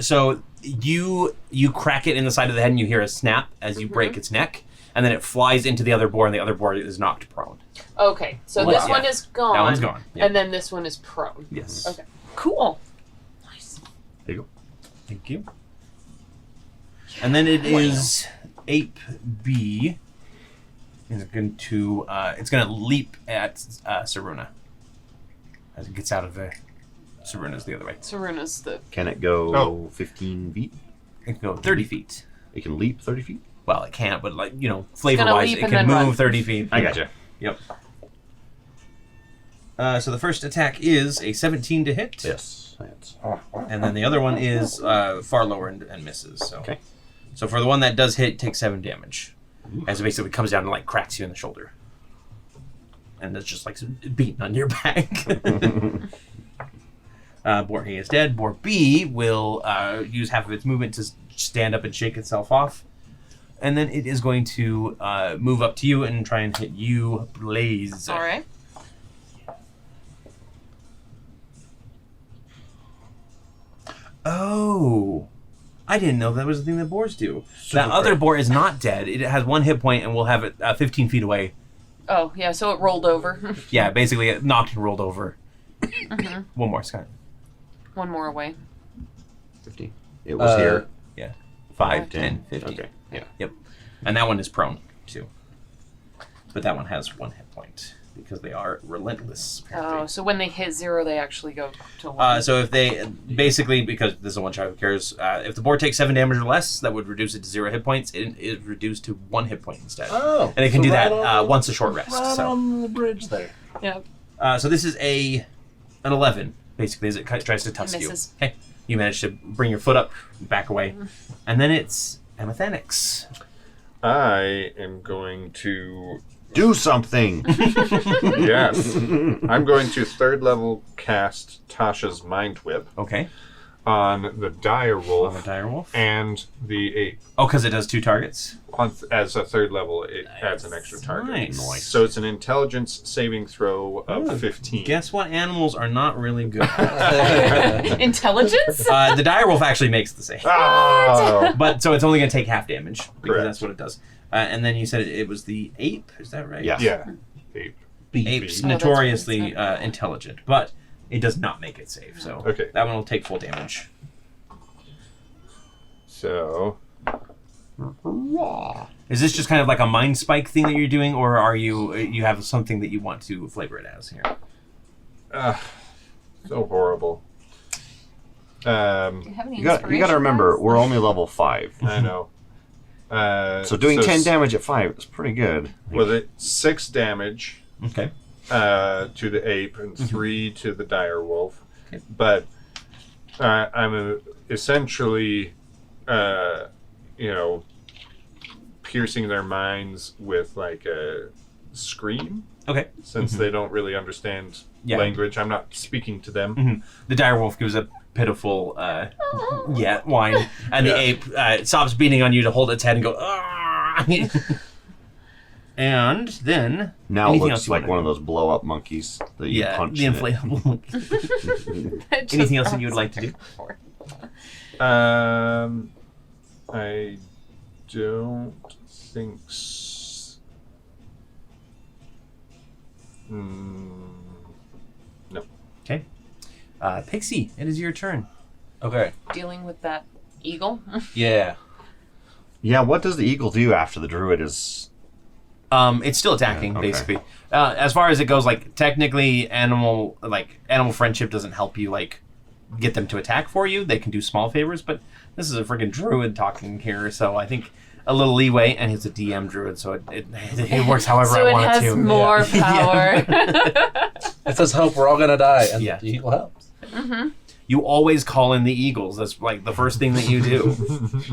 So you crack it in the side of the head, and you hear a snap as you break its neck, and then it flies into the other boar, and the other boar is knocked prone. Okay, so Well, this yeah. one is gone. That one's gone. Yeah. And then this one is prone. Yes. Okay. Cool. Nice. There you go. Thank you. And then it is Ape B. Is going to it's going to leap at Saruna as it gets out of there. Saruna's the other way. Saruna's the. Can it go Oh. 15 feet? It can go 30 feet. It can leap 30 feet? Well, it can't, but flavor-wise, leap it and can then move run. 30 feet. I gotcha. Yep. So the first attack is a 17 to hit. Yes. That's... And then the other one is far lower and misses. So. Okay. So for the one that does hit, it takes 7 damage. As it basically comes down and cracks you in the shoulder. And it's just beating on your back. Boar A is dead. Boar B will use half of its movement to stand up and shake itself off. And then it is going to move up to you and try and hit you, Blaze. All right. Oh. I didn't know that was the thing that boars do. Super That other great. boar is not dead. It has 1 hit point and will have it 15 feet away. Oh, yeah, so it rolled over. Yeah, basically it knocked and rolled over. One more, Scott. One more away. 50. It was here. 5, 10, 15. Okay. Yeah. Yep. And that one is prone, too. But that one has 1 hit point. Because they are relentless, apparently. Oh, so when they hit 0, they actually go to 1. So if they, basically, because this is a one-shot, who cares, if the boar takes 7 damage or less, that would reduce it to 0 hit points. It is reduced to 1 hit point instead. Oh. And it can so do right that on the- once a short rest. Right So. on the bridge there. Yeah. So this is an 11, basically, as it tries to tusk you. misses. Okay. You manage to bring your foot up, back away. And then it's Amethanix. I am going to... Do something! Yes. I'm going to 3rd level cast Tasha's Mind Whip Okay. on the dire On the wolf direwolf. and the ape. Oh, because it does 2 targets? As a 3rd level, it adds an extra target. Nice. So it's an intelligence saving throw of 15. Guess what animals are not really good at? Intelligence? The direwolf actually makes the same. Oh! But so it's only going to take half damage because Correct. that's what it does. And then you said it was the ape, is that right? Yeah. Yeah. Ape. Ape's Oh, that's notoriously right. intelligent, but it does not make it safe. So Okay. that one will take full damage. So... Is this just kind of like a mind spike thing that you're doing, or are you have something that you want to flavor it as here? So horrible. Do you have any You got to remember, inspiration, we're only level 5. I know. So doing 10 damage at 5 is pretty good. Was it 6 damage Okay. to the ape and 3 to the dire wolf? Okay. But I'm essentially, piercing their minds with like a scream. Okay. Since they don't really understand Yeah. language, I'm not speaking to them. Mhm. The direwolf gives a pitiful, whine, and the ape stops beating on you to hold its head and go, "Ah!" And then Now it anything looks else you like wanna one of do? those blow up monkeys that you punch. the and it- inflatable. It just Anything else that you would like to do? I don't think. No. Okay. Pixie, it is your turn. Okay. Dealing with that eagle? Yeah. Yeah, what does the eagle do after the druid is... It's still attacking, Yeah, okay. basically. As far as it goes, technically, animal friendship doesn't help you, get them to attack for you. They can do small favors, but this is a freaking druid talking here, so I think a little leeway, and it's a DM druid, so it works however so I want it has to. more Yeah. power. It says help, we're all gonna die, and Yeah. the eagle helps. You always call in the eagles. That's the first thing that you do.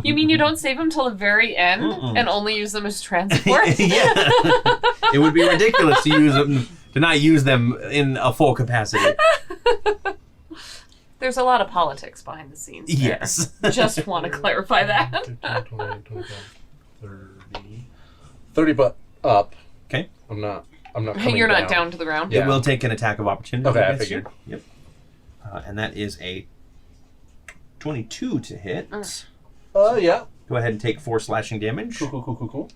You mean you don't save them till the very end and only use them as transport? Yeah. It would be ridiculous to not use them in a full capacity. There's a lot of politics behind the scenes there. Yes. Just want to clarify that. 30 but up. Okay. I'm not coming You're not down to the ground. Yeah. It will take an attack of opportunity. Okay, I against you. figured. Yep. And that is a 22 to hit. Yeah. Go ahead and take 4 slashing damage. Cool.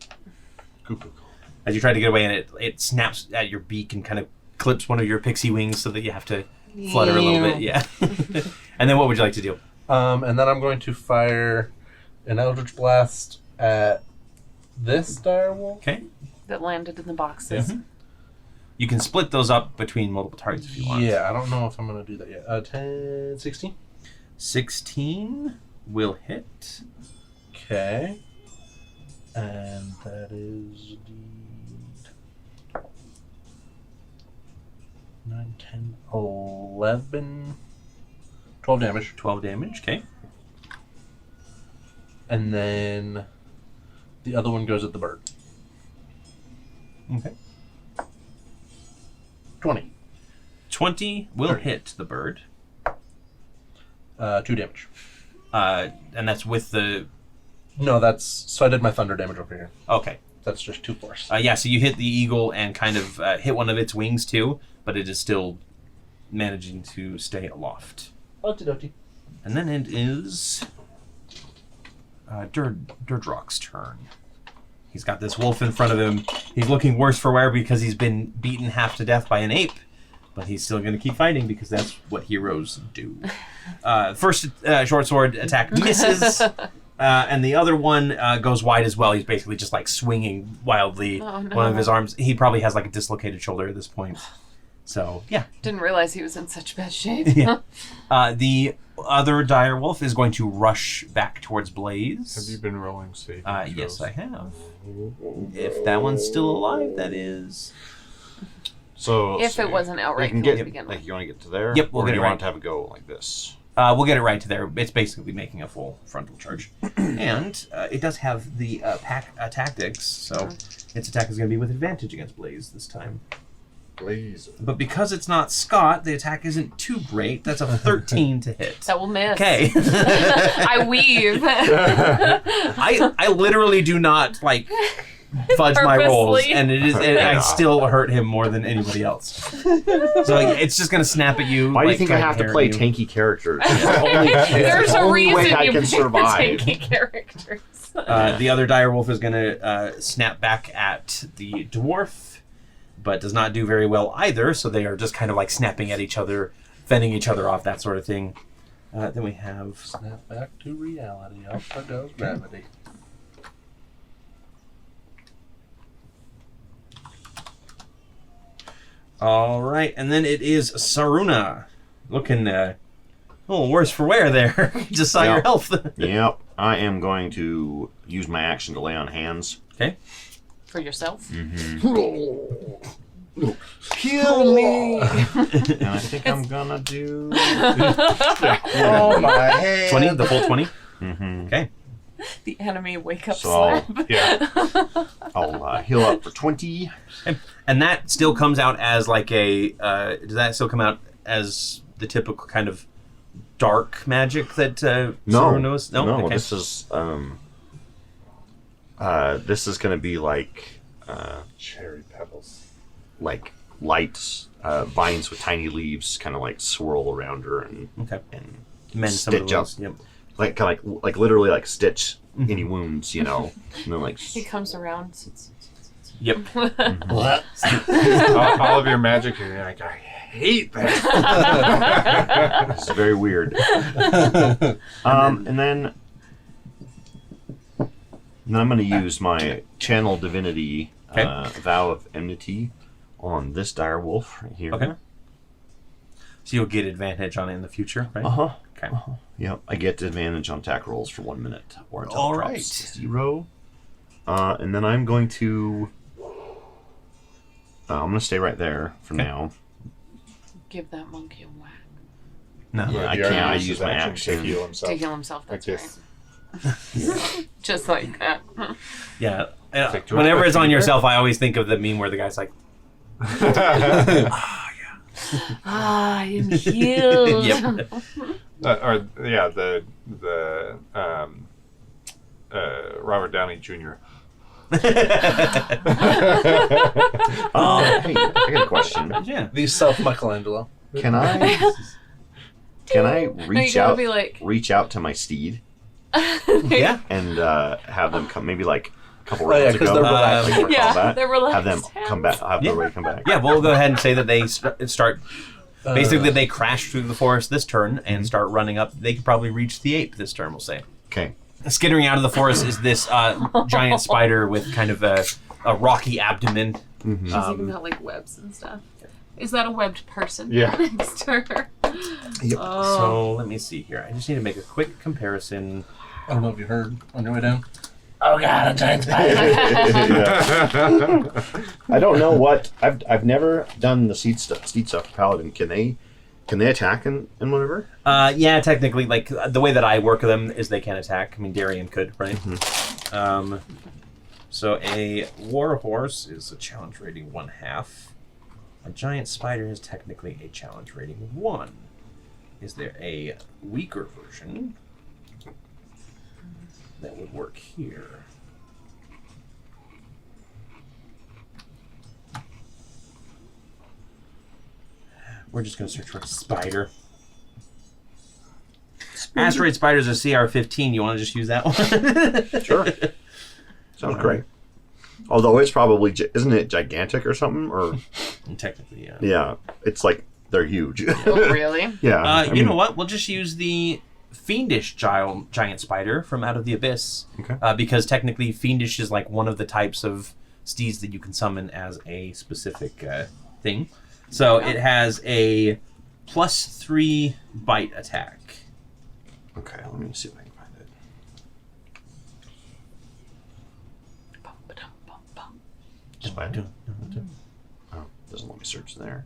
As you try to get away, and it snaps at your beak and kind of clips one of your pixie wings so that you have to flutter a little bit. Yeah. And then what would you like to do? And then I'm going to fire an Eldritch Blast at this direwolf. Okay. That landed in the boxes. You can split those up between multiple targets if you want. Yeah, I don't know if I'm going to do that yet. 16? 16 will hit. Okay. And that is the 9, 10, 11, 12 damage. 12 damage, okay. And then the other one goes at the bird. Okay. 20. 20 will hit the bird. 2 damage. And that's with the... No, that's... So I did my thunder damage over here. Okay. That's just 2 force. Yeah, so you hit the eagle and kind of hit one of its wings too, but it is still managing to stay aloft. Okie-dokie. And then it is Durdrock's turn. He's got this wolf in front of him. He's looking worse for wear because he's been beaten half to death by an ape, but he's still going to keep fighting because that's what heroes do. First short sword attack misses, and the other one goes wide as well. He's basically just like swinging wildly. Oh, no. One of his arms, he probably has like a dislocated shoulder at this point. So, yeah. Didn't realize he was in such bad shape. Yeah. The other dire wolf is going to rush back towards Blaze. Have you been rolling saving Yes, throws? I have. If that one's still alive, that is. So If it wasn't you outright can cool to get begin like with. you want to get to there. Yep, we'll or get do it you right. want to have it go like this? We'll get it right to there. It's basically making a full frontal charge. And it does have the tactics, so its attack is going to be with advantage against Blaze this time. Blaze. But because it's not Scott, the attack isn't too great. That's a 13 to hit. That will miss. Okay. I weave. I literally do not like fudge my rolls, Purposely. and I still hurt him more than anybody else. So it's just gonna snap at you. Why do you like, think I try have to harry play you. tanky characters? There's a only reason way I you can picked survive. the tanky characters. The other dire wolf is gonna snap back at the dwarf, but does not do very well either. So they are just kind of like snapping at each other, fending each other off, that sort of thing. Then we have. Snap back to reality. Up there goes gravity. All right, and then it is Saruna, looking a little worse for wear there. Just saw your Yep. health. Yep, I am going to use my action to lay on hands. Okay. For yourself? Kill me! And I think I'm gonna do. Oh my head. 20, the full 20. Mm-hmm. Okay. The enemy wake up So I'll, slap. I'll heal up for 20. And that still comes out as like a. Does that still come out as the typical kind of dark magic that Saruna was? No, okay. This is gonna be like Cherry pebbles. like light vines with tiny leaves, kind of like swirl around her and Okay. and Mend some of stitch up. those. Yep. like kind of like literally like stitch any wounds, you know, and then like He comes around. Yep. What? all of your magic, and you're like, I hate that. it's very weird. And then I'm going to use my channel divinity vow of enmity on this dire wolf right here. Okay. So you'll get advantage on it in the future, right? Uh-huh. Okay. Yep, I get advantage on attack rolls for 1 minute or until All it right. drops to 0. And then I'm going to stay right there for now. Give that monkey a whack. No. Yeah, I He already can't. I used use his my action action. to heal himself. To heal himself, that's Like right. this. Just like that. Yeah. Victor Whenever with it's on fever? yourself, I always think of the meme where the guy's like, I am healed. Yep. the Robert Downey Jr. Hey, I got a question. yeah. The self Michelangelo. Can I reach gotta out be like, reach out to my steed Yeah. and have them come maybe like a couple Oh, yeah, rounds 'cause ago? they're relaxed. Like for yeah, combat? they're relaxed. Have them come back. Have Yeah. the way come back. Yeah, we'll go ahead and say that they start. Basically, they crash through the forest this turn and start running up. They could probably reach the ape this turn, we'll say. Okay. Skittering out of the forest is this giant spider with kind of a rocky abdomen. Mm-hmm. She's even got like webs and stuff. Is that a webbed person? Yeah. Next to her. Yep. Oh. So let me see here. I just need to make a quick comparison. I don't know if you heard on your way down. Oh god, a giant spider. I don't know what I've never done the seed stuff. Paladin, can they attack and whatever? Yeah, technically, like the way that I work them is they can attack. I mean, Darian could, right? So a war horse is a challenge rating 1/2. A giant spider is technically a challenge rating 1. Is there a weaker version that would work here? We're just going to search for a spider. Asteroid spiders are CR15. You want to just use that one? Sure. Sounds great. Although it's probably isn't it gigantic or something or? Technically, yeah. Yeah, it's like they're huge. Oh, really? Yeah. You know what? We'll just use the fiendish giant spider from Out of the Abyss. Okay. Because technically, fiendish is like one of the types of steeds that you can summon as a specific thing. So it has a +3 bite attack. Okay, let me see if I can find it. Spider? Oh, doesn't let me search there.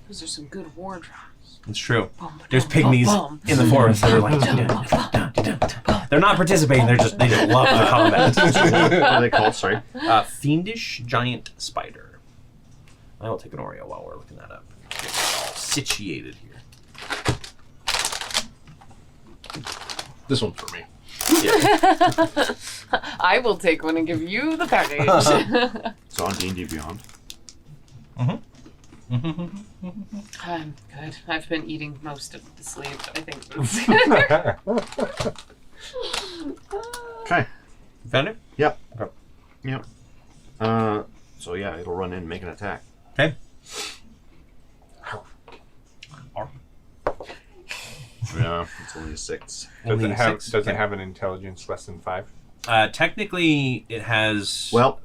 Those are some good war drums. It's true. There's pygmies in the forest that are like. Dun, dun, dun, dun. They're not participating. They just love the combat. What are they called? Sorry. Fiendish giant spider. I will take an Oreo while we're looking that up. Get it all situated here. This one's for me. I will take one and give you the package. So on D&D Beyond. I'm good. I've been eating most of the sleep, I think. Okay. Found it? Yep. Okay. Yep. So yeah, it'll run in and make an attack. Okay. Yeah, it's only a 6. Does it have Okay. have an intelligence less than 5? Technically, it has. Well,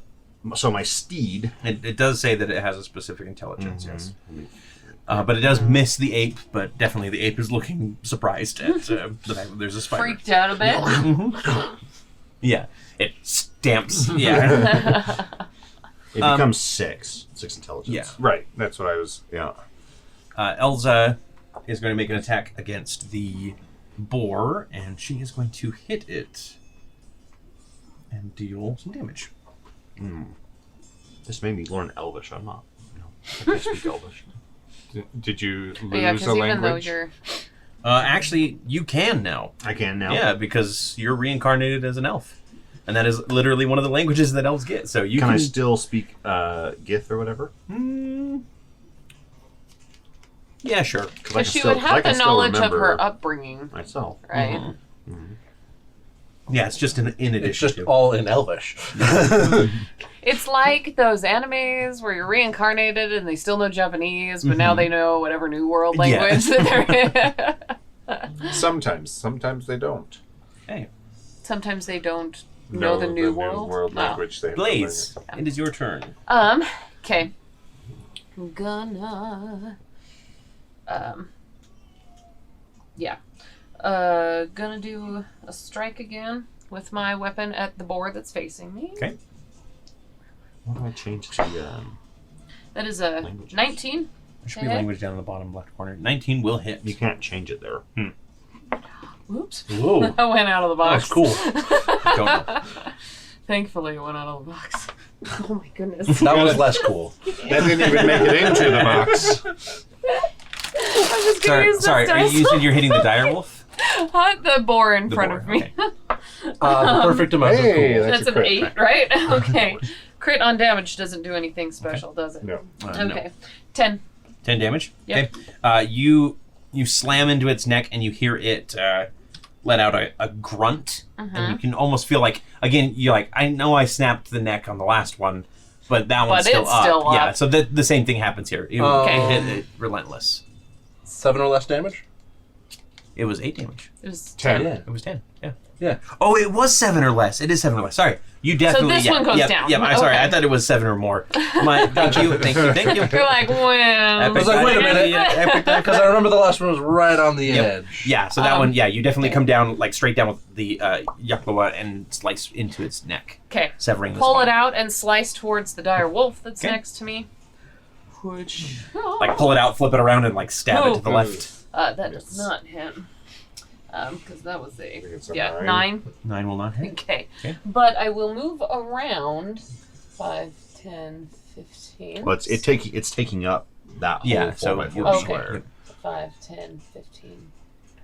so my steed. It does say that it has a specific intelligence, yes. But it does miss the ape, but definitely the ape is looking surprised at the fact that there's a spider. Freaked out a bit. Yeah. It stamps. Yeah. It becomes 6 intelligence. Yeah. Right, that's what I was. Yeah. Elza is going to make an attack against the boar, and she is going to hit it and deal some damage. This made me learn Elvish. I'm not. I can't speak Elvish. Did you lose Yeah, a because even though language? you're... Actually, you can now. I can now. Yeah, because you're reincarnated as an elf. And that is literally one of the languages that elves get. So you Can I still speak Gith or whatever? Yeah, sure. I Because can she still- would 'cause I have the can still knowledge of remember her upbringing, myself. right? Yeah, it's just in addition It's just to. all in Elvish. It's like those animes where you're reincarnated and they still know Japanese, but now they know whatever new world language that they're in. Sometimes they don't. Hey, Sometimes they don't know the new world. No. language. They have to Blaze, it is your turn. Okay. I'm gonna... yeah. Gonna do a strike again with my weapon at the boar that's facing me. Okay. What do I change to? That is a Languages. 19. There should be Okay. language down in the bottom left corner. 19 will hit. You can't change it there. Whoops. Whoa. I went out of the box. That's cool. Don't know. Thankfully, it went out of the box. Oh my goodness. That was less cool. That didn't even make it into the box. I'm just gonna use Sorry, this are dice. you said you're hitting the dire wolf? The boar in The front boar, of me. okay. The perfect amount Hey, of cool. that's That's a an crit. 8, right? Okay. Crit on damage doesn't do anything special, does it? No. Okay. 10. 10 damage? Yep. Okay. You slam into its neck and you hear it let out a grunt. And you can almost feel like, again, you're like, I know I snapped the neck on the last one, but that one's But still it's up. still Yeah, up. so the same thing happens here. You Okay. hit it relentless. 7 or less damage? It was 8 damage. It was 10. Yeah. It was 10. Yeah. Yeah. Oh, it was 7 or less. It is 7 or less. Sorry. You definitely. this one goes down. Yeah, I'm sorry. Okay. I thought it was 7 or more. Thank you. You're like, well. I was like, wait a minute. Because I remember the last one was right on the edge. Yeah, so that one, you definitely come down, like, straight down with the Yaklawa and slice into its neck, Okay. severing the Pull spine. it out and slice towards the dire wolf that's Okay. next to me. Which. Like, pull it out, flip it around, and, like, stab it to the left. That Yes. does not hit. Because that was think it's a 9. 9 will not hit. Okay. Okay. But I will move around 5, 10, 15. Well, it's taking up that whole Yeah, 4 so by 4 you'll- Okay. square. 5, 10, 15,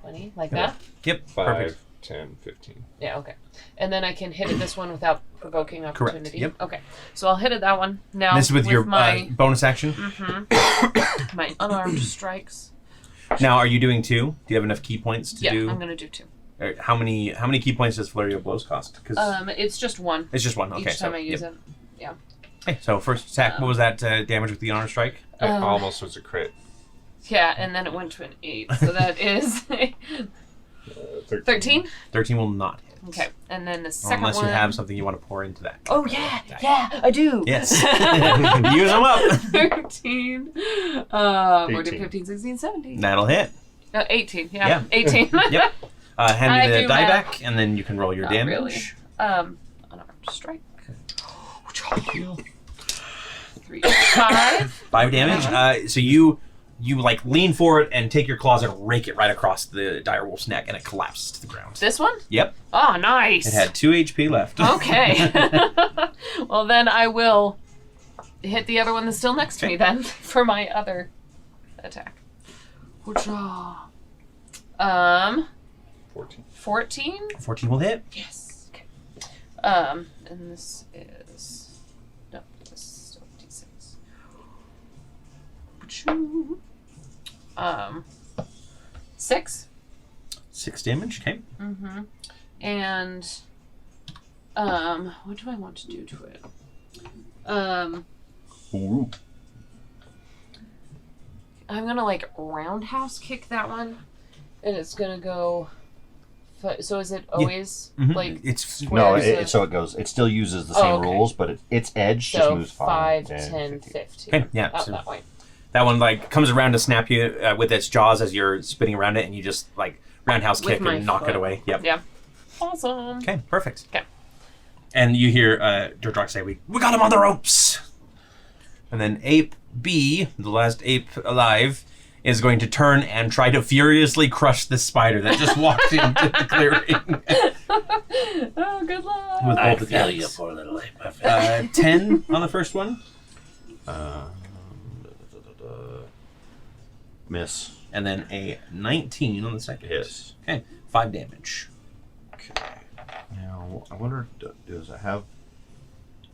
20. Like Yeah. that? Yep, 5, perfect. 10, 15. Yeah, okay. And then I can hit it this one without provoking Correct, opportunity. yep. Okay. So I'll hit it that one. Now This is with your my bonus action. my unarmed strikes. Now, are you doing 2? Do you have enough key points to Yeah, do? I'm gonna do 2. How many key points does Flurry of Blows cost? 'Cause It's just 1 it's just 1. Okay, each time I use yep. it. Okay, so first attack, what was that damage with the honor strike? It almost was a crit. Yeah, and then it went to an 8. So that is 13. 13 will not hit. Okay. And then the second Unless one. you have something you want to pour into that. Oh yeah, I do. Yes. Use them up. 13. What did 18. 15, 16, 17? That'll hit. 18. Yeah. Yeah. 18. Yep. Hand I me the do die math. back, and then you can roll your Not damage. really. Unarmed strike. 3, 5. 5 damage. So you like lean forward and take your claws and rake it right across the direwolf's neck, and it collapses to the ground. This one? Yep. Oh, nice. It had 2 HP left. Okay. Well, then I will hit the other one that's still next to me then for my other attack. 14. 14? 14 will hit. Yes. Okay. And this is this is D6. 6. 6 damage. Okay. Mm-hmm. And what do I want to do to it? Ooh. I'm gonna like roundhouse kick that one, and it's gonna go. So is it always Mhm. like It's No, squares of- so it goes. It still uses the Oh, same okay. rules, but its edge just so moves 5, 10, 10, 15. 15. Okay, yeah, Out so- that way. that one like comes around to snap you with its jaws as you're spinning around it, and you just like roundhouse With kick my and knock foot. it away. Yep. Yeah. Awesome. Okay, perfect. Okay. And you hear Durdrock say, "We got him on the ropes." And then Ape B, the last ape alive, is going to turn and try to furiously crush this spider that just walked into the clearing. Oh, good luck. With both of feel these. you, poor little ape. I feel 10 on the first one, Miss. and then a 19 on the second. Hits. Okay, 5 damage. Okay. Now, I wonder, does it have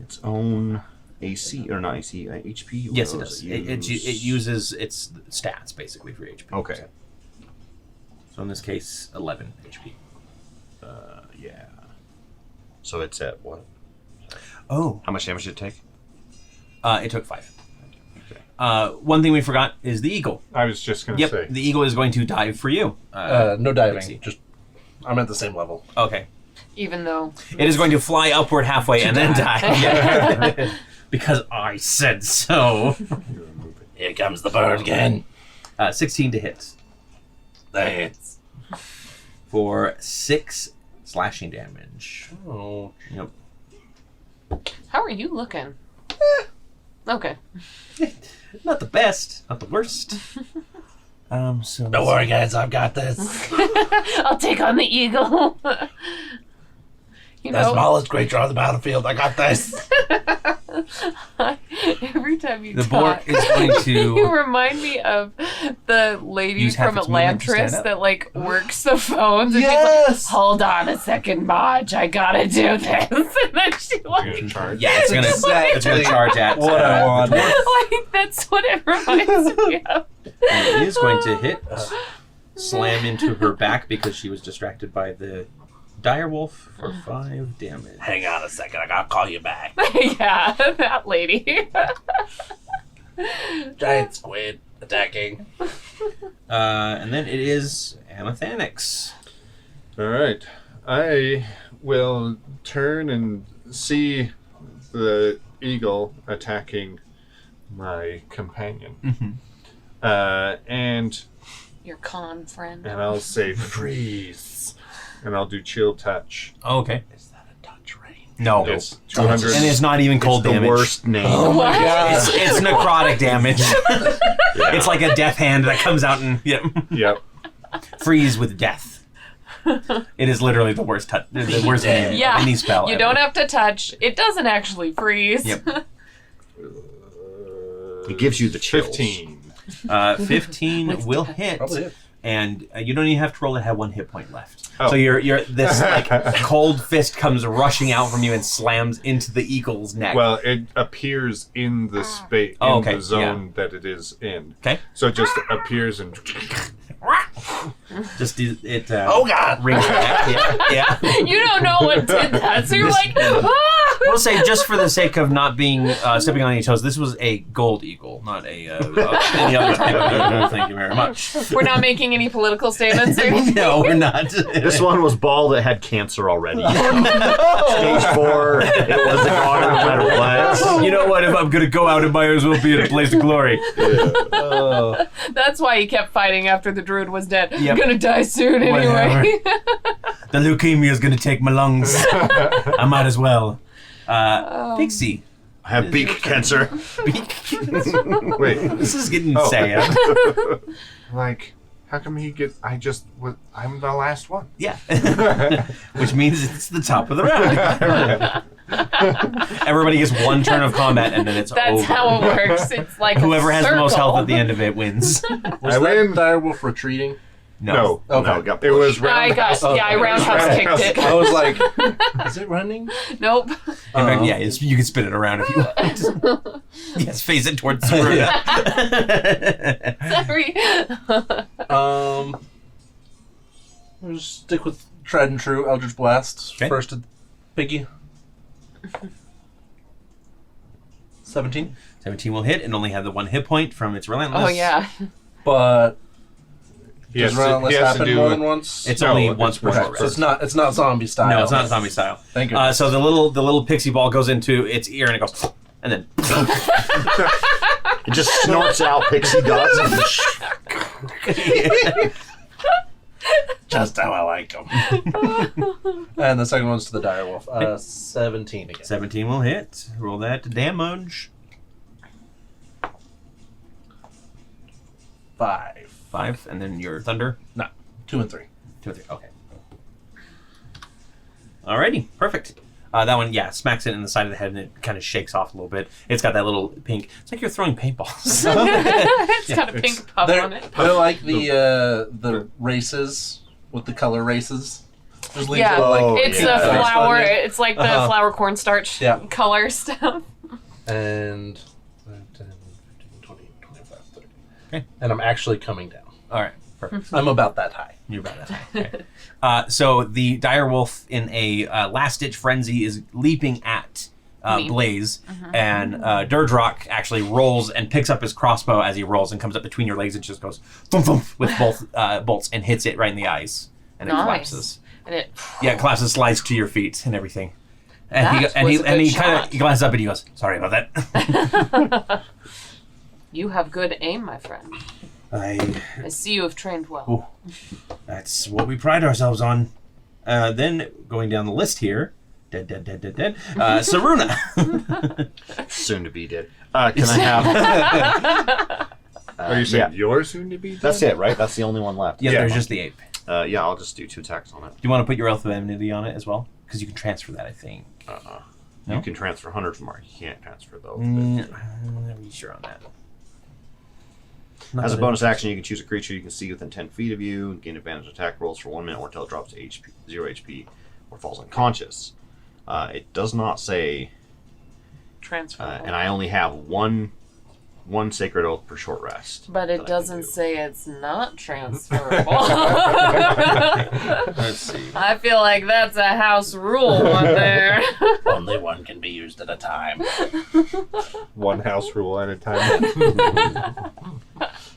its own AC, or not AC, HP? Or Yes, it does does. It uses its stats basically for HP. Okay. So in this case, 11 HP. Yeah. So it's at what? Oh. How much damage did it take? It took 5. One thing we forgot is the eagle. I was just going to Yep, say. the eagle is going to dive for you. no diving. Pixie. Just I'm at the same level. Okay. Even though It is going to fly upward halfway and then die. Yeah. Because I said so. Here comes the bird again. 16 to hit. That hits. For 6 slashing damage. Oh. Yep. how are you looking? Okay. Not the best, not the worst. So Don't worry, guys. I've got this. I'll take on the eagle. You The know, smallest creature on the battlefield. I got this. every time you The talk, board is going to- you remind me of the lady Use half from its movement to stand Elantris up. that like works the phones. And Yes! she's like, hold on a second, Marge, I gotta do this. And then she You're like, going to charge. Yeah, it's gonna Exactly charge at what I want. like that's what it reminds me of. And it is going to hit, slam into her back because she was distracted by the direwolf for 5 damage. Hang on a second. I gotta call you back. Yeah, that lady. Giant squid. Attacking. And then it is Amethanix. All right. I will turn and see the eagle attacking my companion. And Your con friend. I'll say freeze. And I'll do chill touch. Oh, okay. Is that a touch range? No. It's 200. And it's not even cold the damage. worst name. Oh my god. It's necrotic damage. Yeah. It's like a death hand that comes out and Yep. freeze with death. It is literally the worst the worst name Yeah, of any spell. you ever. don't have to touch. It doesn't actually freeze. Yep. It gives you the chills. 15. 15 will hit, Probably it. and you don't even have to roll it. Have 1 hit point left. Oh. So you're this like cold fist comes rushing out from you and slams into the eagle's neck. Well, it appears in the space, in Oh, okay, the zone that it is in. Okay. So it just appears and Just it. Oh god. Rings back. Yeah. You don't know what did that, so you're like, ah! We'll say, just for the sake of not being stepping on any toes, this was a gold eagle, not any other type of eagle. Thank you very much. We're not making any political statements or anything. No, we're not. This one was bald. It had cancer already. Stage 4. It was a god no matter what. You know what? If I'm gonna go out, it might as well be in a place of glory. That's why he kept fighting after the druid was dead. Yep. Gonna die soon Whatever. anyway. The leukemia is gonna take my lungs. I might as well. Pixie. I have beak cancer. wait, This is getting Oh. sad. like, how come he gets? I'm the last one. Yeah. Which means it's the top of the round. Everybody gets 1 turn of combat and then it's That's over. how it works. It's like Whoever a has the most circle. health at the end of it wins. Was I win. that direwolf retreating? No. Okay. No, got It was No, I got, roundhouse. I roundhouse Roundhouse. kicked I it. was like, is it running? Nope. In fact, yeah, you can spin it around if you want. Yes, face it towards Sabrina. Sorry. We'll just stick with tried and true Eldritch Blast. Okay. First at Piggy. 17. 17 will hit and only have the 1 hit point from its relentless. Oh yeah. But He has does to- Relentless he has to happen do more it- than once? It's No, only it's once per per short so rest. it's not zombie style. No, it's not zombie style. Thank you. So the little pixie ball goes into its ear and it goes, and then It just snorts out pixie dust. Just how I like them. And the second one's to the direwolf. 17 again. 17 will hit. Roll that to damage. 5. 5, and then your thunder. 2 and 3. 2 and 3. Okay. Alrighty, perfect. That one, yeah, smacks it in the side of the head and it kind of shakes off a little bit. It's got that little pink. It's like you're throwing paintballs. It's got a pink puff on it. They're like the races with the color races. Just leave Yeah, it like It's yeah. the flour. It's like the Uh-huh. flour cornstarch Yeah. color stuff. and 10, 15, 20, 25, 30. Okay. And I'm actually coming down. All right, perfect. I'm about that high. You're about that high. Okay. So the direwolf, in a last-ditch frenzy, is leaping at Me. Blaze, and Durdrock actually rolls and picks up his crossbow as he rolls and comes up between your legs and just goes boom, boom, with both bolts and hits it right in the eyes, and it Nice. collapses. And it. Yeah, it collapses, slides to your feet and everything. And That was a good he kind shot. of glances up and he goes, "Sorry about that." You have good aim, my friend. I see you have trained well. That's what we pride ourselves on. Then going down the list here, dead. Saruna. Soon to be dead. Can I have? Are you saying Yeah. you're soon to be dead? That's it, right? That's the only one left. Yeah, Yeah. there's just the ape. Yeah, I'll just do 2 attacks on it. Do you want to put your Oath of Enmity on it as well? Because you can transfer that, I think. No? You can transfer 100 mark. You can't transfer those. I'm not really sure on that. Not As a that bonus it- action, you can choose a creature you can see within 10 feet of you, gain advantage attack rolls for 1 minute or until it drops to 0 HP or falls unconscious. It does not say, Transfer. and I only have one sacred oath per short rest. But that I it can doesn't do. say it's not transferable. Let's see. I feel like that's a house rule one there. Only one can be used at a time. One house rule at a time.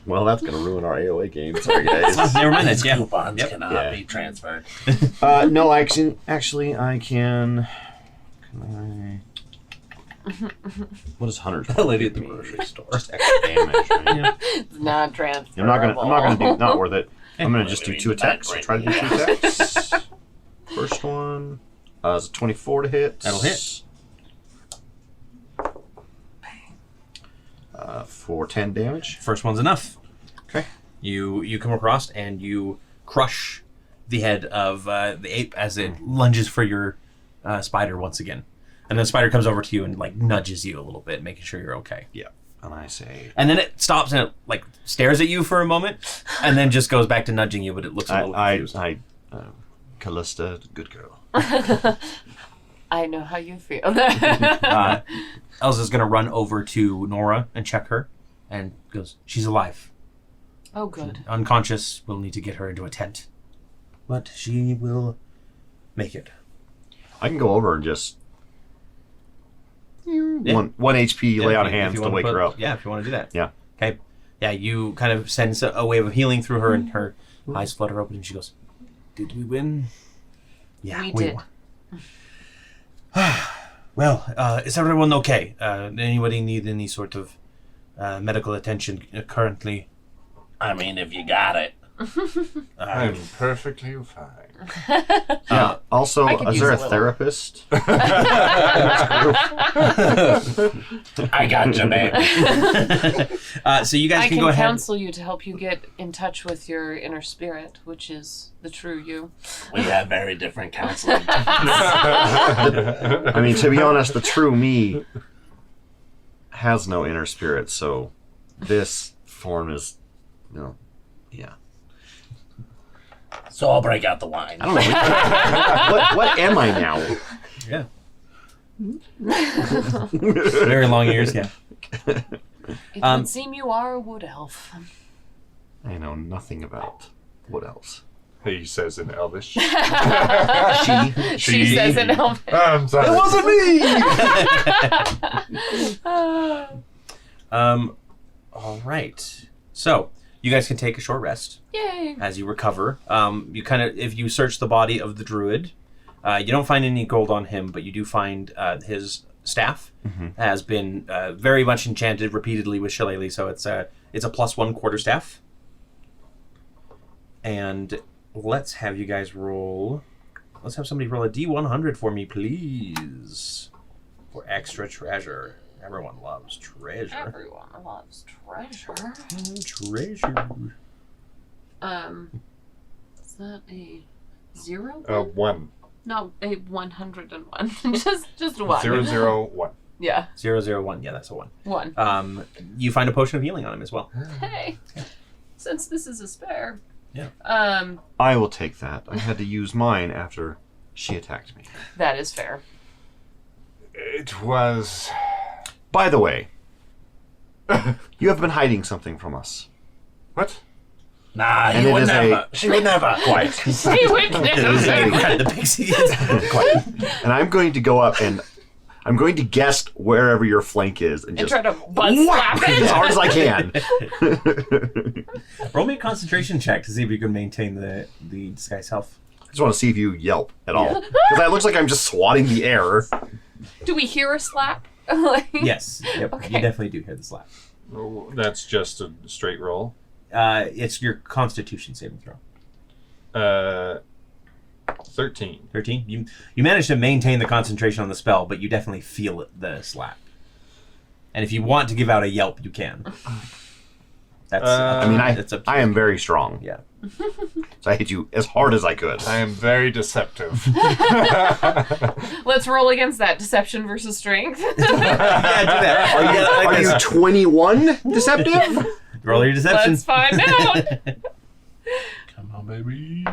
Well, that's going to ruin our AOA game. Sorry, guys. They were minutes, yeah. Coupons Yep. cannot be transferred. No, actually, I can. What is Hunter's? The lady at the grocery store. Just extra damage. Right? Yeah. It's not transferable. I'm not gonna do. Not worth it. I'm gonna just do 2 attacks. Try to do 2 attacks. First one is a 24 to hit. That'll hit. For 10 damage. First one's enough. Okay. You come across and you crush the head of the ape as it lunges for your spider once again. And then the spider comes over to you and like nudges you a little bit, making sure you're okay. Yeah. And I say, And then it stops and it like stares at you for a moment, and then just goes back to nudging you. But it looks a little confused. Callista, good girl. I know how you feel. Elsa's gonna run over to Nora and check her, and goes, "She's alive. Oh, good. Unconscious. We'll need to get her into a tent, but she will make it." I can go over and just Yeah. one HP, lay Yeah, on if you hands to wanna wake her up. Yeah, if you want to do that. Yeah. Okay. Yeah, you kind of send a wave of healing through her, and her eyes flutter open, and she goes, "Did we win?" Yeah, We did. won. Well, is everyone okay? Anybody need any sort of medical attention currently? I mean, if you got it. I'm perfectly fine. Yeah. Also, I could is use there a a little. therapist? I got you, baby. So you guys I can can go ahead. counsel you to help you get in touch with your inner spirit, which is the true you. We have very different counseling. I mean, to be honest, the true me has no inner spirit, so this form is, yeah. So I'll break out the wine. I don't know. What am I now? Yeah. Very long ears, yeah. It would seem you are a wood elf. I know nothing about what else. He says in Elvish. She. She says in elf. I'm sorry. It wasn't me. All right. So you guys can take a short rest Yay! as you recover. You kind of, if you search the body of the druid, you don't find any gold on him, but you do find his staff has been very much enchanted repeatedly with shillelagh. So it's a +1 quarterstaff. And let's have you guys roll. Let's have somebody roll a D100 for me, please, for extra treasure. Everyone loves treasure. Everyone loves treasure. Treasure. Is that a 0? 1. No, a 101. just 1. 001. Yeah, 001. Yeah, that's a 1. 1. You find a potion of healing on him as well. Hey, since this is a spare. Yeah. I will take that. I had to use mine after she attacked me. That is fair. It was. By the way, you have been hiding something from us. What? Nah, And he it would is never. She would never. Quiet. He would never. The pixie is Quiet. And I'm going to go up and I'm going to guess wherever your flank is and And just try to butt slap as it. hard as I can. Roll me a concentration check to see if you can maintain the disguise health. I just want to see if you yelp at all. Because it looks like I'm just swatting the air. Do we hear a slap? Like- Yes. Yep. Okay. You definitely do hear the slap. Oh, that's just a straight roll. It's your Constitution saving throw. 13. 13. You managed to maintain the concentration on the spell, but you definitely feel the slap. And if you want to give out a yelp, you can. That's. I mean, that's up to I am very strong. Yeah. So I hit you as hard as I could. I am very deceptive. Let's roll against that. Deception versus strength. Yeah, do that. Are you 21 deceptive? Roll your deception. Let's find out. Come on, baby.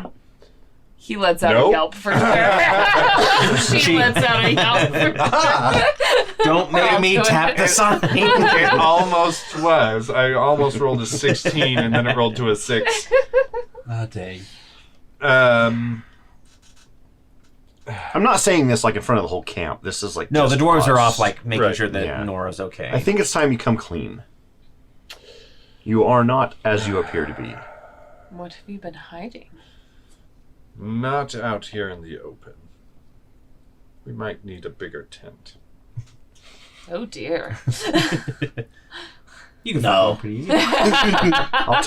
He lets out a Nope. yelp for sure. She lets out a yelp for sure. Don't make me tap the sign. It almost was. I almost rolled a 16 and then it rolled to a 6. Ah, dang. I'm not saying this like in front of the whole camp. This is like No, the just dwarves are us. off, like making Right. sure that Yeah. Nora's okay. I think it's time you come clean. You are not as you appear to be. What have you been hiding? Not out here in the open. We might need a bigger tent. Oh dear. You can No. find one pretty easy. I'll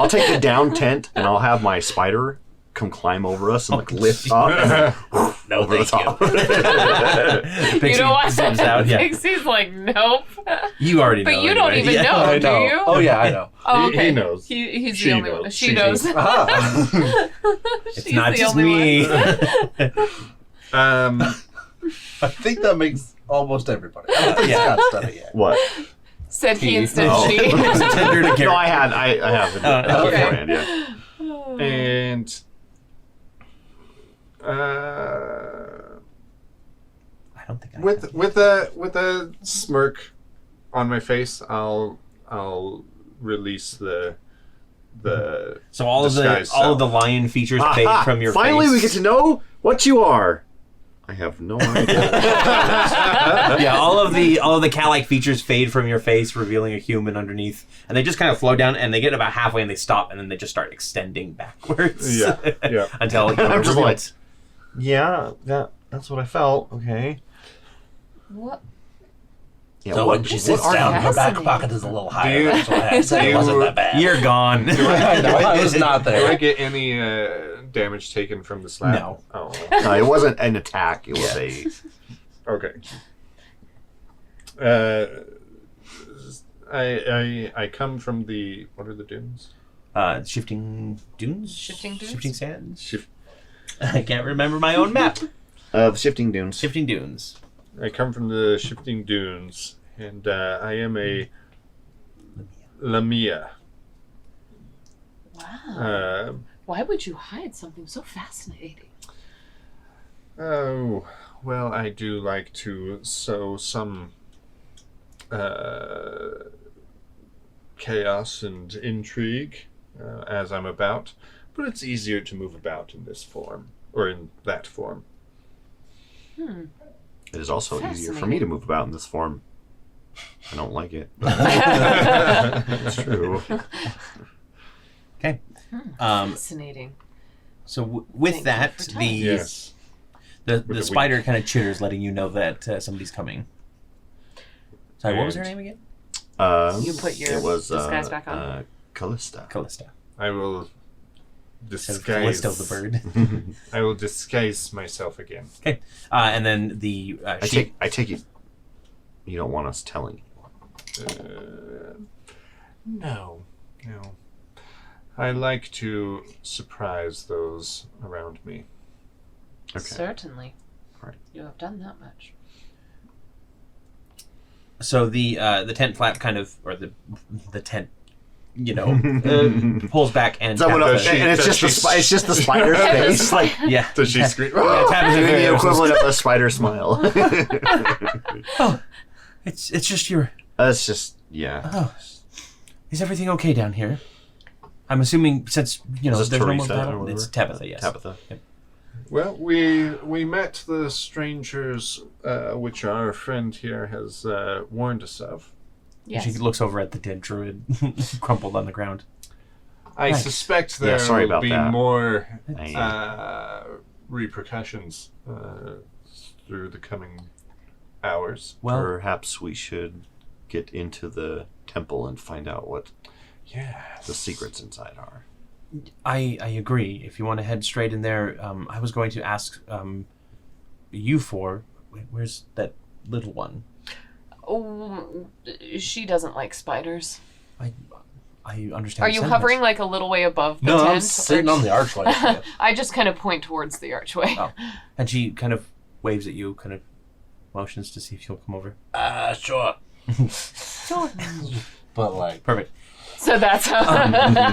take the down tent, and I'll have my spider come climb over us and like lift up No, over the thank top. You Pixie don't want zooms out. Yeah. Pixie's like, nope. You already know. But you don't anyway. even Yeah. know, I do know. you? Oh yeah, I know. Oh, okay. He knows. He's She the only one. knows. She She knows. Ah. It's She's not the just only me. one. I think that makes almost everybody. I don't think Yeah. Scott's done it yet. What? Said he He. instead Oh. of she. Tender to No, carry. I have it Oh, okay. beforehand, yeah. And I don't think I with a smirk on my face, I'll release the So all of disguise the lion features fade Aha! from your Finally, face. we get to know what you are. I have no idea. Yeah, all of the cat-like features fade from your face, revealing a human underneath, and they just kind of flow down, and they get about halfway, and they stop, and then they just start extending backwards. Yeah, yeah. Until I'm just reveal like- it. Yeah, that's what I felt. Okay. What? Yeah, So what- when she what sits are down, you? her back Fascinating. pocket is a little higher. you- That's why I said it wasn't that bad. You're gone. I know, I was not Do I there. get any damage taken from the slap? No. Oh, No, it wasn't an attack. It was a. okay. I come from the, what are the dunes? Shifting dunes. Shifting dunes? Shifting sands. Shift. I can't remember my own map. Of shifting dunes. Shifting dunes. I come from the shifting dunes, and I am a Lamia. Wow. Why would you hide something so fascinating? Oh, well, I do like to sow some chaos and intrigue as I'm about, but it's easier to move about in this form, or in that form. It is also easier for me to move about in this form. I don't like it. But it's true. Okay. Fascinating. So with Thank that, you for the telling me. Yes. the the spider kind of chitters, letting you know that somebody's coming. Sorry, what was her And- name again? You put your it was, disguise back on? Callista. Callista. I will Instead of disguise. Callisto the bird. I will disguise myself again. Okay. And then the I take it. You don't want us telling anyone. No. I like to surprise those around me. Okay. Certainly. Right. You have done that much. So the tent flap kind of, or the tent, pulls back and Someone Tabitha- else, and it's just the spider's face, like yeah. Does she scream? Yeah, Tabitha doing the Featherfall- equivalent of a spider smile. Oh, it's just your. That's just Oh, is everything okay down here? I'm assuming since Is this there's no more Teresa or battle. whatever? It's Tabitha, yes. Tabitha. Yep. Well, we met the strangers, which our friend here has warned us of. Yes. She looks over at the dead druid, crumpled on the ground. I Nice. suspect Yeah, there sorry will about be that. more repercussions through the coming hours. Well, Perhaps we should get into the temple and find out what Yeah. the secrets inside are. I agree. If you want to head straight in there, I was going to ask you for where's that little one? Oh, she doesn't like spiders. I understand. Are the you sentiment. hovering like a little way above the No, tent? I'm sitting on the archway. I just kind of point towards the archway. Oh. And she kind of waves at you, kind of motions to see if you'll come over. Sure. Sure. But like, Perfect. So that's how.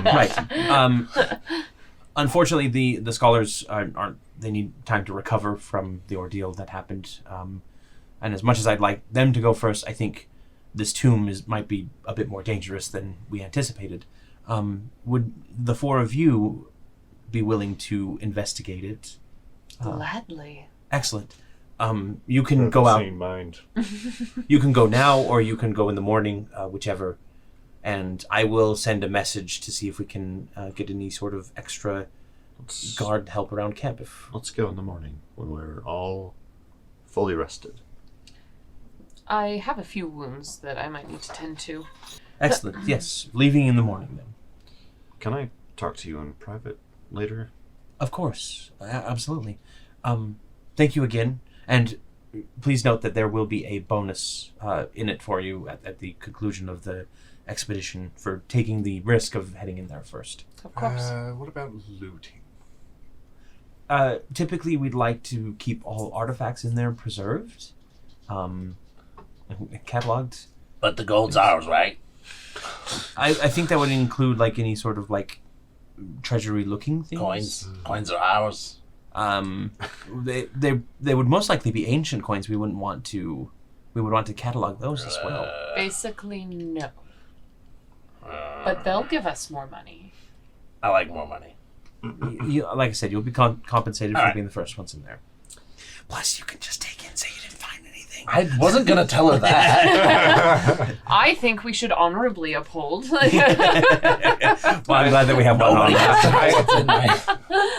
Right. Unfortunately, the scholars aren't. They need time to recover from the ordeal that happened. And as much as I'd like them to go first, I think this tomb might be a bit more dangerous than we anticipated. Would the four of you be willing to investigate it? Gladly. Excellent. You can go out. Same mind. You can go now, or you can go in the morning, whichever and I will send a message to see if we can get any sort of extra guard help around camp. Let's go in the morning when we're all fully rested. I have a few wounds that I might need to tend to. Excellent. Yes, leaving in the morning then. Can I talk to you in private later? Of course, absolutely. Thank you again, and please note that there will be a bonus in it for you at the conclusion of the expedition for taking the risk of heading in there first. Of course. What about looting? Typically, we'd like to keep all artifacts in there preserved, cataloged. But the gold's ours, right? I think that would include like any sort of like treasury-looking things. Coins are ours. They would most likely be ancient coins. We would want to catalog those as well. Basically, no. But they'll give us more money. I like more money. Like I said, you'll be compensated for All right. being the first ones in there. Plus, you can just take in and say you didn't find anything. I wasn't going to tell her that. I think we should honorably uphold. Well, I'm glad that we have one on Nobody has to know what's in my...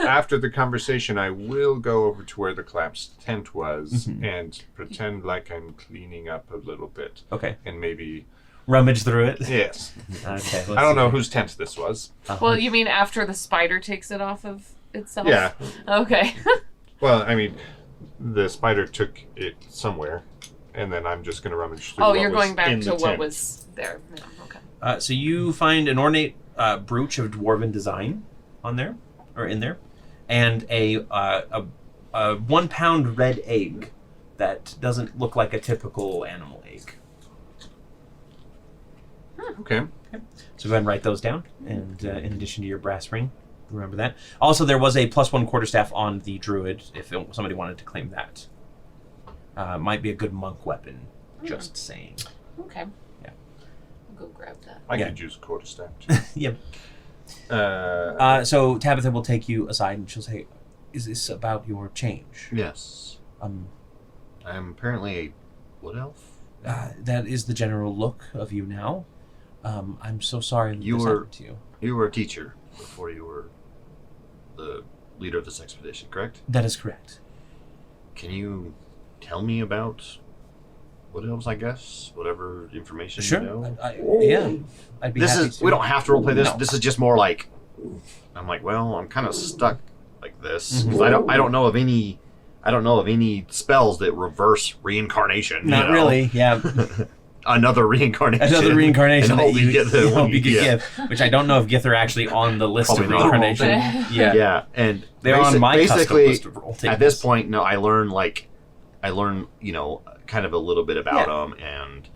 After the conversation, I will go over to where the collapsed tent was and pretend like I'm cleaning up a little bit. Okay. And maybe... Rummage through it. Yes. Okay. I don't know whose tent this was. Well, you mean after the spider takes it off of itself? Yeah. Okay. Well, I mean, the spider took it somewhere, and then I'm just going to rummage through Oh, what you're was going back in to the what tent. was there. Yeah, okay. So you find an ornate brooch of dwarven design on there, or in there, and a 1 pound red egg that doesn't look like a typical animal egg. Okay. So go ahead and write those down, and in addition to your brass ring, remember that. Also, there was a +1 quarterstaff on the druid, if somebody wanted to claim that. Might be a good monk weapon, just saying. Okay. Yeah. I'll go grab that. I Yeah. could use a quarterstaff, too. Yep. Uh, So Tabitha will take you aside, and she'll say, "Is this about your change?" Yes. I'm apparently a wood elf. That is the general look of you now. I'm so sorry that You this were- happened to you. You were a teacher before you were the leader of this expedition, correct? That is correct. Can you tell me about wood elves, I guess? Whatever information Sure. you know? Yeah. I'd be This happy is to. we don't have to roleplay this. No. This is just more like I'm like, well, I'm kind of stuck like this. 'Cause Mhm. I don't know of any spells that reverse reincarnation. Not you know? really. Yeah. Another reincarnation. Another reincarnation And that hope you get the one hope you you get get. Gith, which I don't know if Gith are actually on the list Probably of not. reincarnation. Yeah. Yeah, and They're on my custom basically list of roll at this tables. point, no, I learn kind of a little bit about them, and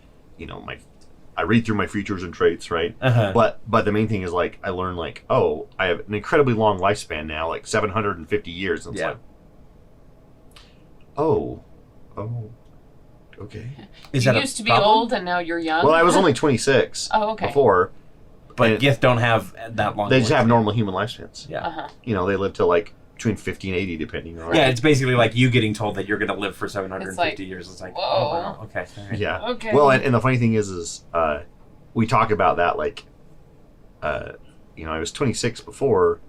I read through my features and traits, right? Uh-huh. But the main thing is like I learn like, oh, I have an incredibly long lifespan now, like 750 years. And it's Yeah. like, oh, okay. Is you that used a to be problem? old and now you're young? Well, I was only 26 Oh, okay. before, But and Gith don't have that long. they just life. have normal human lifespans. Yeah. Uh-huh. They live to like between 50 and 80, depending on. Yeah, it's basically like you getting told that you're going to live for 750 It's like, years. It's like, whoa. oh, wow. Okay. All right. Yeah. Okay. Well, and the funny thing is we talk about that like, I was 26 before.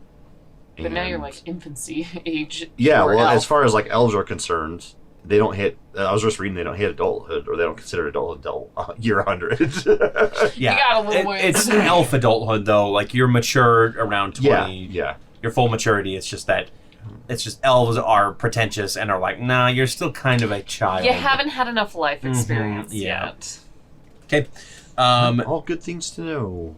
But now you're and- like infancy age. Yeah, for well, elf. as far as like elves are concerned, they don't hit. I was just reading they don't hit adulthood, or they don't consider adulthood until year 100. Yeah. You got a little ways. It's elf adulthood, though. Like, you're mature around 20. yeah. Your full maturity. It's just that. It's just elves are pretentious and are like, nah, you're still kind of a child. You haven't had enough life experience yeah. yet. Okay. All good things to know.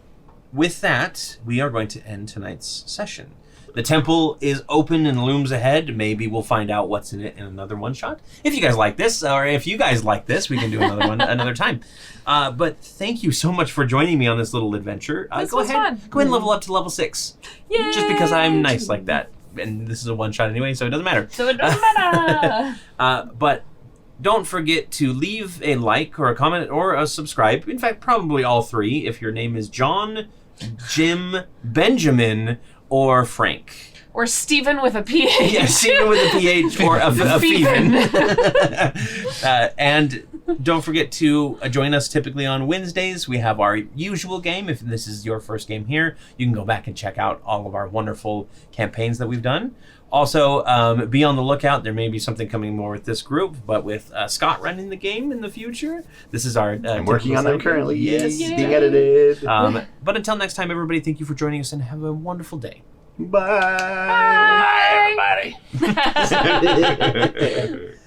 With that, we are going to end tonight's session. The temple is open and looms ahead. Maybe we'll find out what's in it in another one shot. If you guys like this, or if you guys like this, we can do another one another time. But thank you so much for joining me on this little adventure. This Go was ahead, fun. go ahead and level up to level 6. Yay! Just because I'm nice like that. And this is a one shot anyway, so it doesn't matter. So it doesn't matter. But don't forget to leave a like or a comment or a subscribe. In fact, probably all 3 if your name is John, Jim, Benjamin, or Frank. Or Stephen with a PH. Yes, even with a PH or a Feven. And Don't forget to join us typically on Wednesdays. We have our usual game. If this is your first game here, you can go back and check out all of our wonderful campaigns that we've done. Also, be on the lookout. There may be something coming more with this group, but with Scott running the game in the future. This is our... I'm working on them currently. Yes. Being edited. But until next time, everybody, thank you for joining us and have a wonderful day. Bye. Bye, everybody.